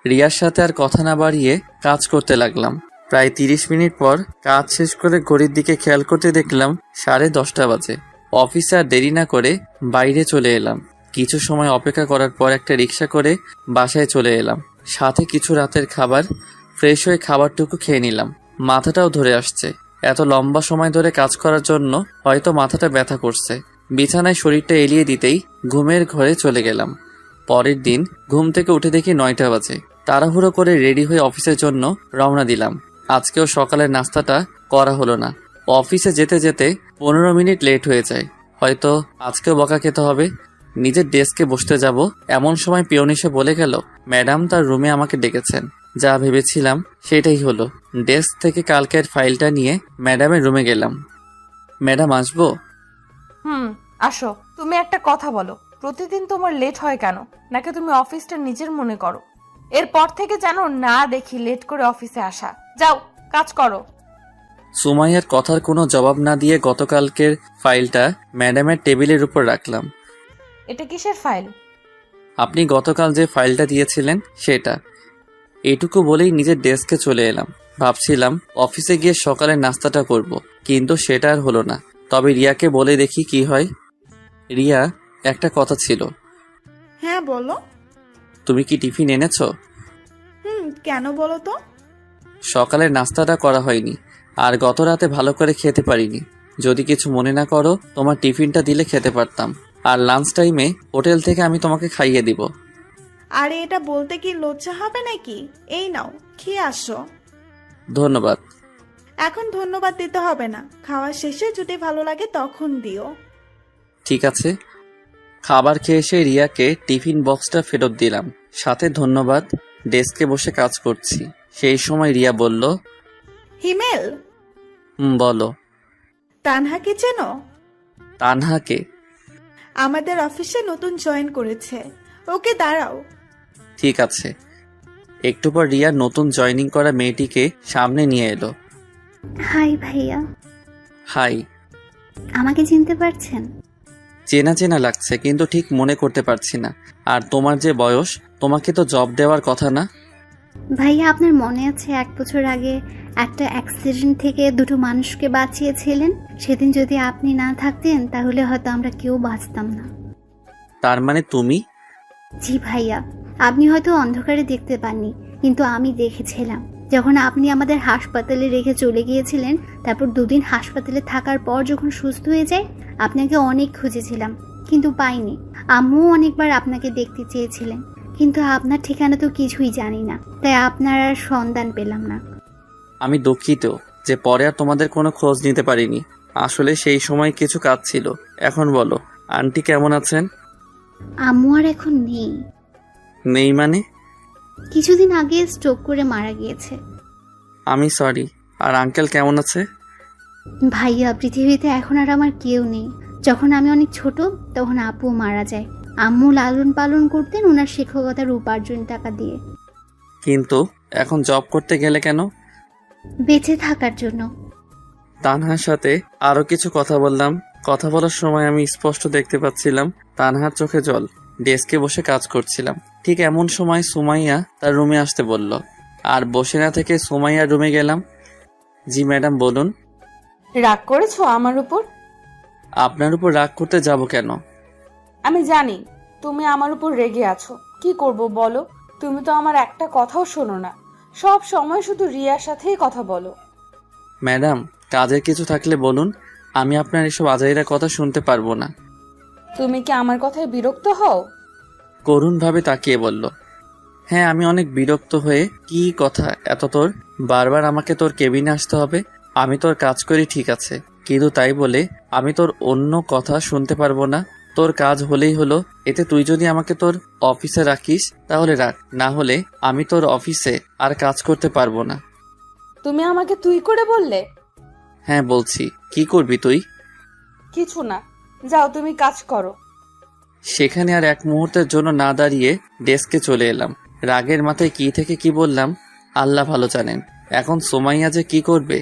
[SPEAKER 1] রিয়ার সাথে আর কথা না বাড়িয়ে কাজ করতে লাগলাম। প্রায় 30 মিনিট পর কাজ শেষ করে ঘড়ির দিকে খেয়াল করতে দেখলাম 10:30 বাজে। অফিসে আর দেরি না করে বাইরে চলে এলাম। কিছু সময় অপেক্ষা করার পর একটা রিক্সা করে বাসায় চলে এলাম। সাথে কিছু রাতের খাবার। ফ্রেশ হয়ে খাবারটুকু খেয়ে নিলাম। মাথাটাও ধরে আসছে, এত লম্বা সময় ধরে কাজ করার জন্য হয়তো মাথাটা ব্যথা করছে। বিছানায় শরীরটা এলিয়ে দিতেই ঘুমের ঘরে চলে গেলাম। পরের দিন ঘুম থেকে উঠে দেখি 9টা বাজে। তাড়াহুড়ো করে রেডি হয়ে অফিসের জন্য রওনা দিলাম। আজকেও সকালের নাস্তাটা করা হলো না। অফিসে যেতে যেতে 15 মিনিট লেট হয়ে যায়। হয়তো আজকেও বকা খেতে হবে। নিজের ডেস্কে বসতে যাব, এমন সময় পিয়ন এসে বলে গেল ম্যাডাম তার রুমে আমাকে ডেকেছেন। যা ভেবেছিলাম সেটাই হলো। ডেস্ক থেকে কালকের ফাইলটা নিয়ে ম্যাডামের রুমে গেলাম। ম্যাডাম আসবো?
[SPEAKER 3] আসো। তুমি একটা কথা বলো, প্রতিদিন তোমার লেট হয় কেন? নাকি তুমি অফিসটা নিজের মনে করো? এরপর থেকে যেন না দেখি লেট করে অফিসে আসা। যাও কাজ করো।
[SPEAKER 1] সুমাইয়ার কথার কোনো জবাব না দিয়ে গতকালকের ফাইলটা ম্যাডামের টেবিলের উপর রাখলাম।
[SPEAKER 3] এটা কিসের ফাইল?
[SPEAKER 1] আপনি গতকাল যে ফাইলটা দিয়েছিলেন সেটা। এটুকু বলেই নিজের ডেস্কে চলে এলাম। ভাবছিলাম অফিসে গিয়ে সকালের নাস্তাটা করব, কিন্তু সেটা আর হলো না। তবে রিয়াকে বলে দেখি কি হয়। রিয়া, একটা কথা ছিল।
[SPEAKER 9] হ্যাঁ বলো।
[SPEAKER 1] তুমি কি টিফিন এনেছো?
[SPEAKER 9] কেন বলো তো?
[SPEAKER 1] সকালের নাস্তাটা করা হয়নি, আর গত রাতে ভালো করে খেতে পারিনি। যদি কিছু মনে না করো, তোমার টিফিনটা দিলে খেতে পারতাম। আর লাঞ্চ টাইমে হোটেল থেকে আমি তোমাকে খাইয়ে দিব।
[SPEAKER 9] আরে এটা বলতে কি লজ্জা হবে নাকি? এই নাও, খেয়ে আসো।
[SPEAKER 1] ধন্যবাদ।
[SPEAKER 9] এখন ধন্যবাদ দিতে হবে না, খাওয়া শেষে যদি ভালো লাগে তখন দিও।
[SPEAKER 1] ঠিক আছে। খাবার খেয়ে এসে রিয়াকে টিফিন বক্সটা ফেরত দিলাম, সাথে ধন্যবাদ। ডেস্কে বসে কাজ করছি। সেই সময় রিয়া বলল,
[SPEAKER 9] হিমেল,
[SPEAKER 1] বলো।
[SPEAKER 9] তানহাকে চেনো?
[SPEAKER 1] তানহাকে?
[SPEAKER 9] আমাদের অফিসে নতুন জয়েন করেছে। ওকে দাঁড়াও।
[SPEAKER 1] ঠিক আছে। একটু পর রিয়া নতুন জয়েনিং করা মেয়েটিকে সামনে নিয়ে এলো।
[SPEAKER 10] হাই ভাইয়া।
[SPEAKER 1] হাই।
[SPEAKER 10] আমাকে চিনতে পারছেন?
[SPEAKER 1] চেনা চেনা লাগছে, কিন্তু ঠিক মনে করতে পারছি না। আর তোমার যে বয়স, তোমাকে তো জব দেওয়ার কথা না?
[SPEAKER 10] ভাইয়া আপনার মনে আছে 1 বছর আগে একটা অ্যাক্সিডেন্ট থেকে 2টো মানুষকে বাঁচিয়েছিলেন? সেদিন যদি আপনি না থাকতেন তাহলে হয়তো আমরা কেউ বাঁচতাম না।
[SPEAKER 1] তার মানে তুমি?
[SPEAKER 10] জি ভাইয়া, আপনি হয়তো অন্ধকারে দেখতে পাননি, কিন্তু আমি দেখেছিলাম। যখন আপনি আমাদের হাসপাতালে রেখে চলে গিয়েছিলেন, তারপর 2 দিন হাসপাতালে থাকার পর যখন সুস্থ হয়ে যায়, আপনাকে অনেক খুঁজেছিলাম কিন্তু পাইনি। আম্মুও অনেকবার আপনাকে দেখতে চেয়েছিলেন, কিন্তু আপনার ঠিকানা তো কিছুই জানি না, তাই আপনার আর সন্ধান পেলাম না।
[SPEAKER 1] আমি দুঃখিত যে পরে আর তোমাদের কোনো খোঁজ নিতে পারিনি। আসলে সেই সময় কিছু কাজ ছিল। এখন বলো, আন্টি কেমন আছেন?
[SPEAKER 10] আম্মু আর এখন নেই।
[SPEAKER 1] নেই মানে?
[SPEAKER 10] কিছুদিন আগে স্ট্রোক করে মারা গিয়েছে।
[SPEAKER 1] আমি সরি। আর আঙ্কেল কেমন আছে?
[SPEAKER 10] ভাইয়া, পৃথিবীতে এখন আর আমার কেউ নেই। যখন আমি অনেক ছোট তখন আপু মারা যায়। আম্মু লালন পালন করতেন ওনার শিক্ষকতার উপার্জন টাকা দিয়ে।
[SPEAKER 1] কিন্তু এখন জব করতে গেলে কেন?
[SPEAKER 10] বেঁচে থাকার জন্য।
[SPEAKER 1] তানহার সাথে আরো কিছু কথা বললাম। কথা বলার সময় আমি স্পষ্ট দেখতে পাচ্ছিলাম তানহার চোখে জল। ডেস্কে বসে কাজ করছিলাম। ঠিক এমন সময় সুমাইয়া তার রুমে আসতে বলল, আর বসে না থেকে সুমাইয়ার রুমে গেলাম। জি ম্যাডাম, বলুন।
[SPEAKER 3] রাগ করেছো আমার উপর?
[SPEAKER 1] আপনার উপর রাগ করতে যাব কেন?
[SPEAKER 3] আমি জানি তুমি আমার উপর রেগে আছো। কি করব বলো? তুমি তো আমার একটা কথাও শোনো না, সব সময় শুধু রিয়ার সাথেই কথা বলো।
[SPEAKER 1] ম্যাডাম, কাজের কিছু থাকলে বলুন। আমি আপনার এসব আজাইরা কথা শুনতে পারবো না।
[SPEAKER 3] তুমি কি আমার কথায় বিরক্ত হও?
[SPEAKER 1] করুণভাবে তাকিয়ে বলল, হ্যাঁ আমি অনেক বিরক্ত হয়ে। কি কথা এত তোর? বারবার আমাকে তোর কেবিনে আসতে হবে? আমি তোর কাজ করি ঠিক আছে, কিন্তু তাই বলে আমি তোর অন্য কথা শুনতে পারবো না? তোর কাজ হলেই হলো। এতে তুই যদি আমাকে তোর অফিসে রাখিস তাহলে রাখ, না হলে আমি তোর অফিসে আর কাজ করতে পারবো না।
[SPEAKER 3] তুমি আমাকে তুই করে বললে?
[SPEAKER 1] হ্যাঁ বলছি। কি করবি তুই?
[SPEAKER 3] কিছু না, যাও তুমি কাজ করো।
[SPEAKER 1] সেখানে আর এক মুহূর্তের জন্য না দাঁড়িয়ে ডেস্কে চলে এলাম। রাগের মাথায় কি থেকে কি বললাম আল্লাহ ভালো জানেন। এখন সোমাইয়া যে কি করবে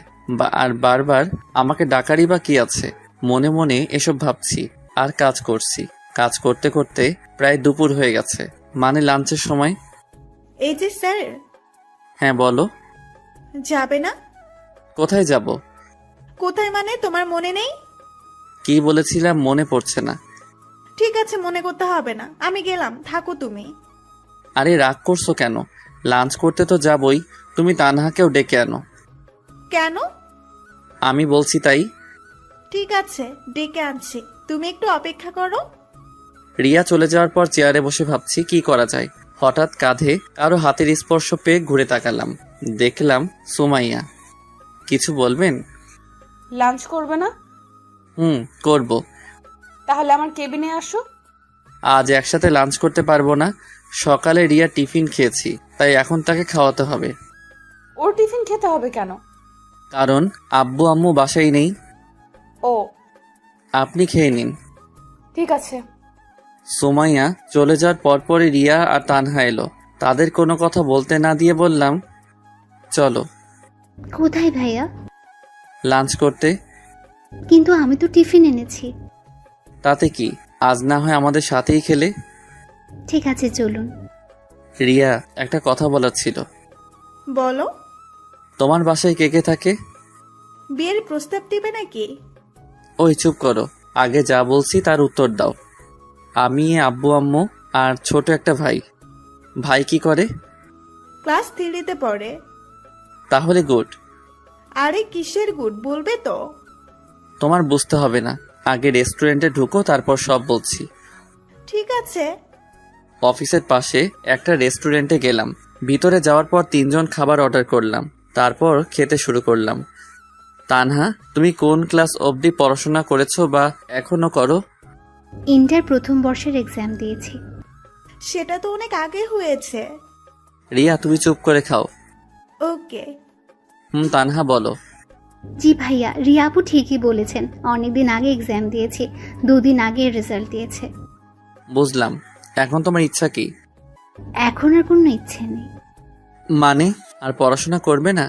[SPEAKER 1] আর বারবার আমাকে ডাকারই বা কি আছে? মনে মনে এসব ভাবছি আর কাজ করছি। কাজ করতে করতে প্রায় দুপুর হয়ে গেছে, মানে লাঞ্চের সময়।
[SPEAKER 9] এই যে স্যার।
[SPEAKER 1] হ্যাঁ বলো।
[SPEAKER 9] যাবে না?
[SPEAKER 1] কোথায় যাব?
[SPEAKER 9] কোথায় মানে তোমার মনে নেই?
[SPEAKER 1] কি বলেছিলাম মনে পড়ছে না।
[SPEAKER 9] ঠিক আছে, মনে করতে হবে না, আমি গেলাম, থাকো তুমি।
[SPEAKER 1] আরে রাগ করছো কেন? লাঞ্চ করতে তো যাবই, তুমি তানহাকেও ডেকে আনো।
[SPEAKER 9] কেন?
[SPEAKER 1] আমি বলছি তাই।
[SPEAKER 9] ঠিক আছে, ডেকে আনছি, তুমি একটু অপেক্ষা করো।
[SPEAKER 1] রিয়া চলে যাওয়ার পর চেয়ারে বসে ভাবছি কি করা যায়। হঠাৎ কাঁধে কারো হাতের স্পর্শ পেয়ে ঘুরে তাকালাম। দেখলাম সুমাইয়া। কিছু বলবেন?
[SPEAKER 3] লাঞ্চ করবে না?
[SPEAKER 1] করব।
[SPEAKER 3] তাহলে আমার কেবিনে আসো।
[SPEAKER 1] আজ একসাথে লাঞ্চ করতে পারবো না। সকালে রিয়া টিফিন খেয়েছি, তাই এখন তাকে খাওয়াতে হবে।
[SPEAKER 3] ওর টিফিন খেতে হবে কেন?
[SPEAKER 1] কারণ আব্বু আম্মু বাসায় নেই।
[SPEAKER 3] ও,
[SPEAKER 1] আপনি খেয়ে নিন।
[SPEAKER 3] ঠিক আছে।
[SPEAKER 1] সুমাইয়া চলে যাওয়ার পরপরই রিয়া আর তানহা এলো। তাদের কোনো কথা বলতে না দিয়ে বললাম, চলো।
[SPEAKER 10] কোথায় ভাইয়া?
[SPEAKER 1] লাঞ্চ করতে।
[SPEAKER 10] কিন্তু আমি তো টিফিন এনেছি।
[SPEAKER 1] তাতে কি, আজ না হয় আমাদের সাথেই খেলে।
[SPEAKER 10] ঠিক আছে, চলুন।
[SPEAKER 1] রিয়া, একটা কথা বলার ছিল।
[SPEAKER 9] বলো।
[SPEAKER 1] তোমার বাসায় কে কে থাকে?
[SPEAKER 9] বিয়ের প্রস্তাব দিবে নাকি?
[SPEAKER 1] ওই চুপ করো, আগে যা বলছি তার উত্তর দাও। আমি, আব্বু আম্মু আর ছোট একটা ভাই। ভাই কি করে?
[SPEAKER 9] ক্লাস 3-তে পড়ে।
[SPEAKER 1] তাহলে গুড।
[SPEAKER 9] আরে কিসের গুড, বলবে তো?
[SPEAKER 1] তোমার বুঝতে হবে না, আগে রেস্টুরেন্টে ঢুকো, তারপর সব বলছি।
[SPEAKER 9] ঠিক আছে।
[SPEAKER 1] অফিসের পাশে একটা রেস্টুরেন্টে গেলাম। ভিতরে যাওয়ার পর 3 জন খাবার অর্ডার করলাম, তারপর খেতে শুরু করলাম। তানহা, তুমি কোন ক্লাস অবধি পড়াশোনা করেছো বা এখনো করো?
[SPEAKER 10] ইন্টার প্রথম বর্ষের এক্সাম দিয়েছি।
[SPEAKER 9] সেটা তো অনেক আগে হয়েছে।
[SPEAKER 1] রিয়া, তুমি চুপ করে খাও।
[SPEAKER 9] ওকে।
[SPEAKER 1] তানহা বলো।
[SPEAKER 10] জি ভাইয়া, রিয়া আপু ঠিকই বলেছেন, অনেকদিন আগে এক্সাম দিয়েছি, 2 দিন আগে রেজাল্ট দিয়েছে।
[SPEAKER 1] বুঝলাম। এখন তোমার ইচ্ছা কি?
[SPEAKER 10] এখন আর কোনো ইচ্ছে নেই।
[SPEAKER 1] মানে আর পড়াশোনা করবে না?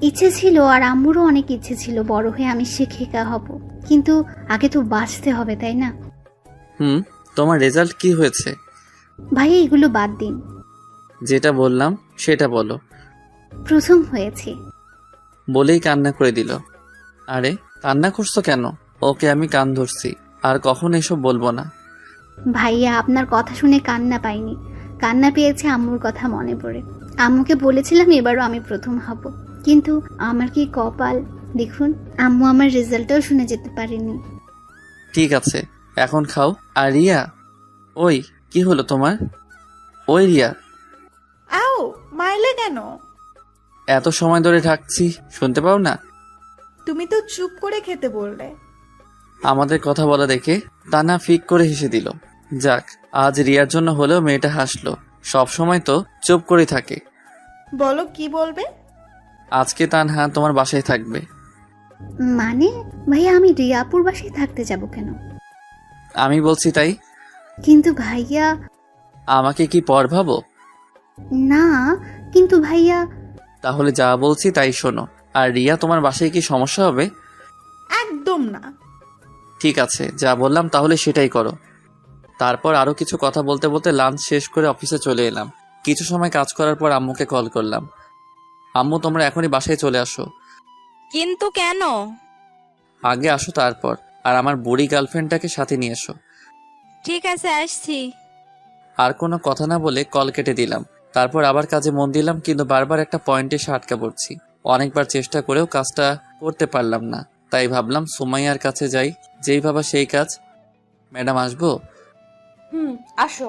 [SPEAKER 10] ইচ্ছে ছিল, আর আম্মুরও অনেক ইচ্ছে ছিল বড় হয়ে আমি শিক্ষিকা হব, কিন্তু আগে তো বাঁচতে হবে, তাই না?
[SPEAKER 1] তোমার রেজাল্ট কি হয়েছে?
[SPEAKER 10] ভাইয়া এগুলো বাদ দিন।
[SPEAKER 1] যেটা বললাম সেটা বলো।
[SPEAKER 10] প্রথম হয়েছি।
[SPEAKER 1] বলেই কান্না করে দিল। আরে কান্না করছো কেন? ওকে আমি কান ধরছি, আর কখন এসব বলবো না।
[SPEAKER 10] ভাইয়া আপনার কথা শুনে কান্না পাইনি, কান্না পেয়েছে আম্মুর কথা মনে পড়ে। আম্মুকে বলেছিলাম এবারও আমি প্রথম হব, কিন্তু আমার কি কপাল দেখুন, আম্মু আমার রেজাল্টটাও শুনে যেতে পারেনি।
[SPEAKER 1] ঠিক আছে এখন খাও। আর রিয়া, ওই কি হলো তোমার? ওই রিয়া,
[SPEAKER 9] আও মাইলে কেন?
[SPEAKER 1] এত সময় ধরে ডাকছি শুনতে পাও না?
[SPEAKER 9] তুমি তো চুপ করে খেতে বললে।
[SPEAKER 1] আমাদের কথা বলা দেখে তানা ফিক করে হেসে দিল। যাক, আজ রিয়ার জন্য হলেও মেয়েটা হাসলো। সব সময় তো চুপ করে থাকে।
[SPEAKER 9] বলো কি বলবে?
[SPEAKER 1] আজকে তানহা তোমার বাসায় থাকবে।
[SPEAKER 10] মানে ভাইয়া আমি রিয়াপুর বাসায় থাকতে যাব কেন?
[SPEAKER 1] আমি বলছি তাই।
[SPEAKER 10] কিন্তু ভাইয়া।
[SPEAKER 1] আমাকে কি পর ভাবো?
[SPEAKER 10] না কিন্তু ভাইয়া।
[SPEAKER 1] তাহলে যা বলছি তাই শোনো। আর রিয়া তোমার বাসায় কি সমস্যা হবে?
[SPEAKER 9] একদম না।
[SPEAKER 1] ঠিক আছে, যা বললাম তাহলে সেটাই করো। তারপর আরো কিছু কথা বলতে বলতে লাঞ্চ শেষ করে অফিসে চলে এলাম। কিছু সময় কাজ করার পর আম্মুকে কল করলাম। আম্মু তোমরা এখনই বাসায় চলে আসো।
[SPEAKER 7] কিন্তু কেন?
[SPEAKER 1] আগে আসো তারপর। আর আমার বুড়ি গার্লফ্রেন্ডটাকে সাথে নিয়ে এসো।
[SPEAKER 7] ঠিক আছে আসছি।
[SPEAKER 1] আর কোনো কথা না বলে কল কেটে দিলাম। তারপর আবার কাজে মন দিলাম, কিন্তু বারবার একটা পয়েন্টে এসে আটকা পড়ছি। অনেকবার চেষ্টা করেও কাজটা করতে পারলাম না। তাই ভাবলাম সুমাইয়ার কাছে যাই, যেই ভাবা সেই কাজ। ম্যাডাম আসবো?
[SPEAKER 3] আসো।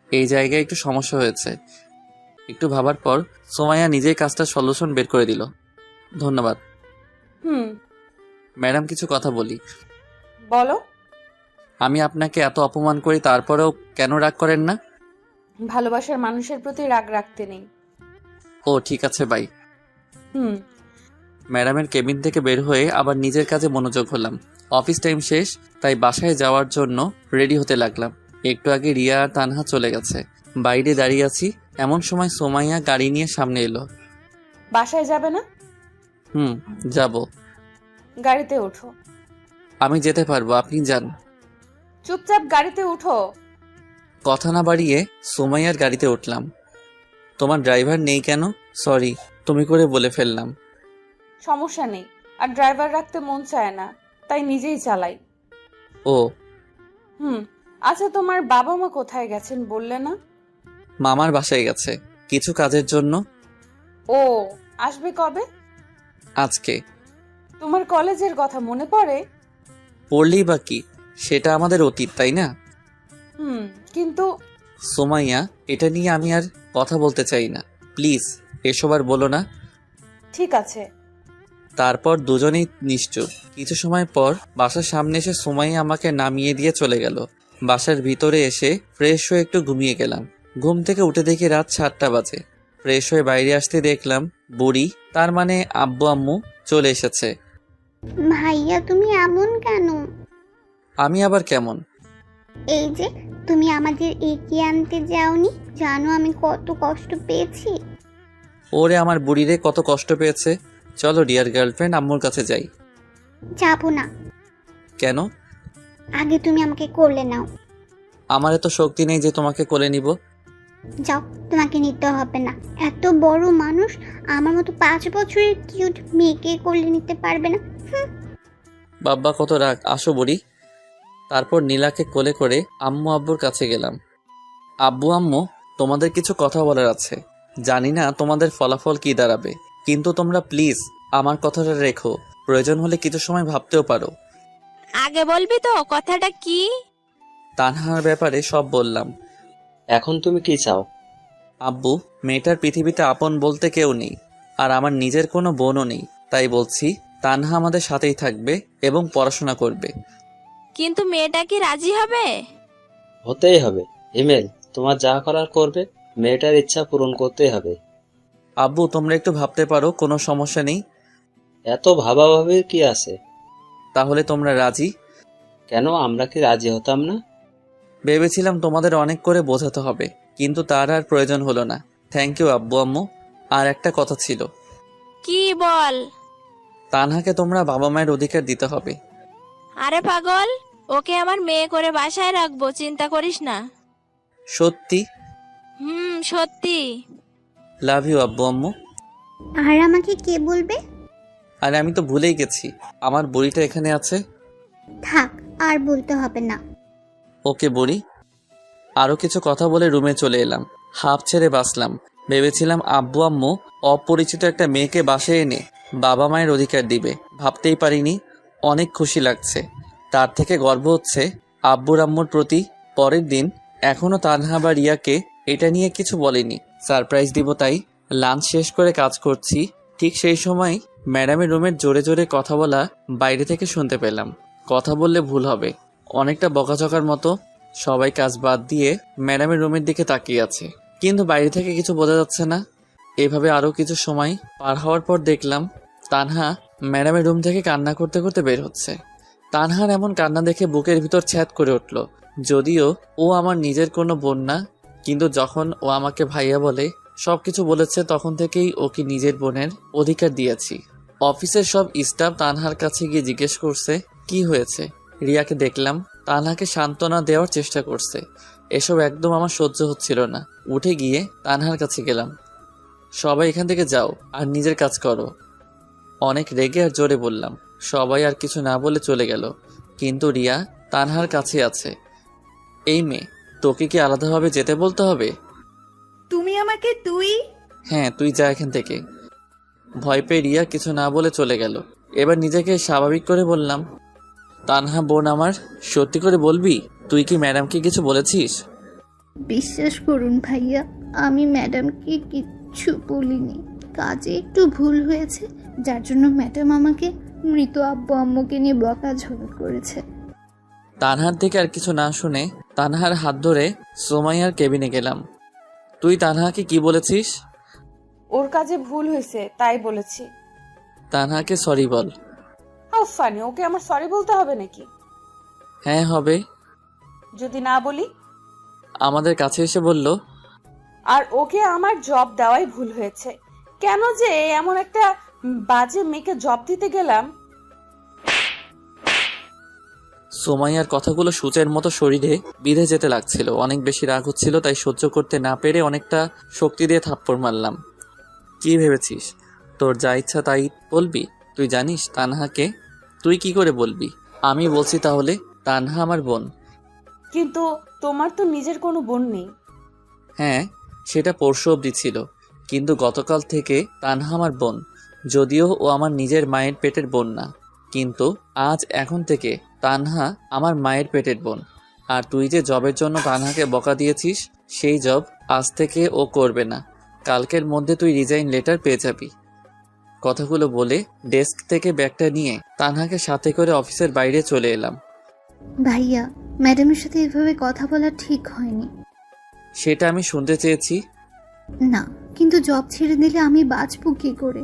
[SPEAKER 1] এই জায়গায় একটু সমস্যা হয়েছে। একটু ভাবার পর সুমাইয়া নিজেই কাজটার সলিউশন বের করে দিল। ধন্যবাদ। ম্যাডাম কিছু কথা বলি।
[SPEAKER 3] বলো।
[SPEAKER 1] আমি আপনাকে এত অপমান করি, তারপরেও কেন রাগ করেন না?
[SPEAKER 3] ভালোবাসার মানুষের প্রতি রাগ রাখতে নেই।
[SPEAKER 1] ও ঠিক আছে বাই। ম্যাডামের কেবিন থেকে বের হয়ে আবার নিজের কাজে মনোযোগ হলাম। অফিস টাইম শেষ, তাই বাসায় যাওয়ার জন্য রেডি হতে লাগলাম। একটু আগে রিয়া আর তানহা চলে গেছে। বাইরে দাঁড়িয়ে আছি, এমন সময় সোমাইয়া গাড়ি নিয়ে সামনে এলো।
[SPEAKER 3] বাসায় যাবে না?
[SPEAKER 1] যাব।
[SPEAKER 3] গাড়িতে ওঠো।
[SPEAKER 1] আমি যেতে পারবো, আপনি যান।
[SPEAKER 3] চুপচাপ গাড়িতে উঠো।
[SPEAKER 1] কথা না বাড়িয়ে সোমাইয়ার গাড়িতে উঠলাম। তোমার ড্রাইভার নেই কেন? সরি, তুমি করে বলে ফেললাম।
[SPEAKER 3] সমস্যা নেই, আর ড্রাইভার রাখতে মন চায় না, তাই নিজেই চালাই।
[SPEAKER 1] ও
[SPEAKER 3] আচ্ছা, তোমার বাবা মা কোথায় গেছেন বললে না?
[SPEAKER 1] মামার বাসায় গেছে কিছু কাজের জন্য।
[SPEAKER 3] ও আসবে কবে?
[SPEAKER 1] আজকে।
[SPEAKER 3] তোমার কলেজের কথা মনে পড়ে?
[SPEAKER 1] পড়লেই বা কি, সেটা আমাদের অতীত, তাই না?
[SPEAKER 3] কিন্তু
[SPEAKER 1] সোমাইয়া, এটা নিয়ে আমি আর কথা বলতে চাই না, প্লিজ এসব আর বলো না।
[SPEAKER 3] ঠিক আছে।
[SPEAKER 1] তারপর দুজনেই নিশ্চুপ। কিছু সময় পর বাসার সামনে এসে সোমাইয়া আমাকে নামিয়ে দিয়ে চলে গেল। বাসার ভিতরে এসে ফ্রেশ হয়ে একটু ঘুমিয়ে গেলাম। ঘুম থেকে উঠে দেখি রাত 7টা বাজে। ফ্রেশ হয়ে বাইরে আসতে দেখলাম বুড়ি, তার মানে আব্বু আম্মু চলে এসেছে।
[SPEAKER 10] ভাইয়া তুমি এমন কেন?
[SPEAKER 1] আমি আবার কেমন?
[SPEAKER 10] এই যে তুমি আমাদের এগিয়ে আনতে যাওনি, জানো আমি কত কষ্ট পেয়েছি।
[SPEAKER 1] ওরে আমার বুড়িরে কত কষ্ট পেয়েছে। চলো ডিয়ার গার্লফ্রেন্ড, আম্মুর কাছে যাই।
[SPEAKER 10] যাবো না।
[SPEAKER 1] কেন?
[SPEAKER 10] আগে তুমি আমাকে কোলে নাও।
[SPEAKER 1] আমার এত শক্তি নেই যে তোমাকে কোলে নিব।
[SPEAKER 10] যাও, তোমাকে নিতে হবে না। এত বড় মানুষ আমার মতো 5 বছরের কিউট মেয়েকে কোলে নিতে পারবে না।
[SPEAKER 1] বাব্বা কত রাগ, আসো বুড়ি। তারপর নীলাকে কোলে করে আম্মু আব্বুর কাছে গেলাম। আব্বু আম্মু, তোমাদের কিছু কথা বলার আছে। জানি না তোমাদের ফলাফল কি দাঁড়াবে, কিন্তু তোমরা প্লিজ আমার কথাটা রেখো। প্রয়োজন হলে কিছু সময় ভাবতেও পারো।
[SPEAKER 7] আগে বলবি তো কথাটা কি?
[SPEAKER 1] তানহার ব্যাপারে সব বললাম।
[SPEAKER 4] এখন তুমি কি চাও?
[SPEAKER 1] আব্বু, মেয়েটার পৃথিবীতে আপন বলতে কেউ নেই, আর আমার নিজের কোনো বোনও নেই। তাই বলছি তানহা আমাদের সাথেই থাকবে এবং পড়াশোনা করবে।
[SPEAKER 7] কিন্তু মেয়েটা কি রাজি হবে?
[SPEAKER 4] হতেই হবে। হিমেল, তোমার যা করার করবে, মেয়েটার ইচ্ছা পূরণ করতেই হবে।
[SPEAKER 1] আব্বু, তোমরা একটু ভাবতে পারো, কোনো সমস্যা নেই।
[SPEAKER 4] এত ভাবাভাবির কি আছে?
[SPEAKER 1] তাহলে তোমরা রাজি?
[SPEAKER 4] কেন, আমরা কি রাজি হতাম না?
[SPEAKER 1] ভেবেছিলাম তোমাদের অনেক করে বোঝাতে হবে, কিন্তু তার আর প্রয়োজন হলো না। থ্যাংক ইউ আব্বু আম্মু। আর একটা কথা ছিল।
[SPEAKER 7] কি বল?
[SPEAKER 1] তানহাকে তোমরা বাবা মায়ের অধিকার দিতে হবে।
[SPEAKER 7] আরে পাগল, ওকে আমার মেয়ে করে বাসায় রাখবো, চিন্তা করিস না।
[SPEAKER 1] সত্যি?
[SPEAKER 7] সত্যি।
[SPEAKER 1] লাভ ইউ আব্বু আম্মু।
[SPEAKER 10] আর আমাকে কে বলবে?
[SPEAKER 1] আরে আমি তো ভুলেই গেছি, আমার বুড়িটা এখানে আছে।
[SPEAKER 10] থাক, আর বলতে হবে না।
[SPEAKER 1] ওকে বুড়ি। আরও কিছু কথা বলে রুমে চলে এলাম। হাফ ছেড়ে বাঁচলাম। ভেবেছিলাম আব্বু আম্মু অপরিচিত একটা মেয়েকে বাসায় এনে বাবা মায়ের অধিকার দিবে, ভাবতেই পারিনি। অনেক খুশি লাগছে। তার থেকে গর্ব হচ্ছে আব্বুর আম্মুর প্রতি। পরের দিন এখনও তানহা বা রিয়াকে এটা নিয়ে কিছু বলেনি, সারপ্রাইজ দিব তাই। লাঞ্চ শেষ করে কাজ করছি, ঠিক সেই সময় ম্যাডামের রুমের জোরে জোরে কথা বলা বাইরে থেকে শুনতে পেলাম। কথা বললে ভুল হবে, অনেকটা বকাঝকার মতো। সবাই কাজ বাদ দিয়ে ম্যাডামের রুমের দিকে তাকিয়ে আছে, কিন্তু বাইরে থেকে কিছু বোঝা যাচ্ছে না। এভাবে আরও কিছু সময় পার হওয়ার পর দেখলাম তানহা ম্যাডামের রুম থেকে কান্না করতে করতে বের হচ্ছে। তানহার এমন কান্না দেখে বুকের ভিতর ছ্যাদ করে উঠল। যদিও ও আমার নিজের কোনো বোন না, কিন্তু যখন ও আমাকে ভাইয়া বলে, সব কিছু বলেছে, তখন থেকেই ওকে নিজের বোনের অধিকার দিয়েছি। অফিসের সব স্টাফ তানহার কাছে গিয়ে জিজ্ঞেস করছে কি হয়েছে। রিয়াকে দেখলাম তানহাকে সান্ত্বনা দেওয়ার চেষ্টা করছে। এসব একদম আমার সহ্য হচ্ছিল না। উঠে গিয়ে তানহার কাছে গেলাম। সবাই এখান থেকে যাও আর নিজের কাজ করো। অনেক রেগে আর জোরে বললাম। সবাই আর কিছু না বলে চলে গেল, কিন্তু রিয়া তানহার কাছে আছে। এই মেয়ে, তোকে কি আলাদাভাবে যেতে বলতে হবে?
[SPEAKER 9] তুমি আমাকে তুই?
[SPEAKER 1] হ্যাঁ, তুই যা এখান থেকে। ভয় পেয়ে রিয়া কিছু না বলে চলে গেল। এবার নিজেকে স্বাভাবিক করে বললাম, তানহা বোন আমার, সত্যি করে বলবি তুই কি ম্যাডামকে কিছু বলেছিস?
[SPEAKER 10] বিশ্বাস করুন ভাইয়া, আমি ম্যাডামকে কিচ্ছু বলিনি। কাজে একটু ভুল হয়েছে, যার জন্য ম্যাডাম আমাকে মৃত আব্বু আম্মুকে নিয়ে বকাঝকা করেছে।
[SPEAKER 1] তানহার থেকে আর কিছু না শুনে তানহার হাত ধরে সোমাইয়ার কেবিনে গেলাম। তুই তানহাকে কি বলেছিস?
[SPEAKER 3] ওর কাজে ভুল হয়েছে তাই বলেছি।
[SPEAKER 1] তানহাকে সরি বল।
[SPEAKER 3] হাউ ফানি, ওকে আমার সরি বলতে হবে নাকি?
[SPEAKER 1] হ্যাঁ হবে।
[SPEAKER 3] যদি না বলি?
[SPEAKER 1] আমাদের কাছে এসে বলল,
[SPEAKER 3] আর ওকে আমার জব দেওয়াই ভুল হয়েছে। কেন যে এমন একটা বাজে মেয়েকে জব দিতে গেলাম।
[SPEAKER 1] সোমাইয়ার কথাগুলো সূচের মতো শরীরে বিঁধে যেতে লাগছিল। অনেক বেশি রাগ হচ্ছিল, তাই সহ্য করতে না পেরে অনেকটা শক্তি দিয়ে থাপ্পড় মারলাম। কি ভেবেছিস তোর যা ইচ্ছা তাই বলবি? তুই জানিস তানহাকে? তুই কি করে বলবি? আমি বলছি তাহলে, তানহা আমার বোন।
[SPEAKER 3] কিন্তু তোমার তো নিজের কোনো বোন নেই।
[SPEAKER 1] হ্যাঁ, সেটা পরশু অবধি ছিল, কিন্তু গতকাল থেকে তানহা আমার বোন। যদিও ও আমার নিজের মায়ের পেটের বোন না, কিন্তু আজ এখন থেকে তানহা আমার মায়ের পেটের বোন। আর তুই যে জবের জন্য তানহাকে বকা দিয়েছিস, সেই জব আজ থেকে ও করবে না। কালকের মধ্যে তুই রিজাইন লেটার পেয়ে যাবি। কথাগুলো বলে ডেস্ক থেকে ব্যাগটা নিয়ে তানহাকে সাথে করে অফিসের বাইরে চলে এলাম।
[SPEAKER 10] ভাইয়া, ম্যাডামের সাথে এভাবে কথা বলা ঠিক হয়নি।
[SPEAKER 1] সেটা আমি শুনতে চেয়েছি।
[SPEAKER 10] না, কিন্তু জব ছেড়ে দিলে আমি বাঁচবো কি করে?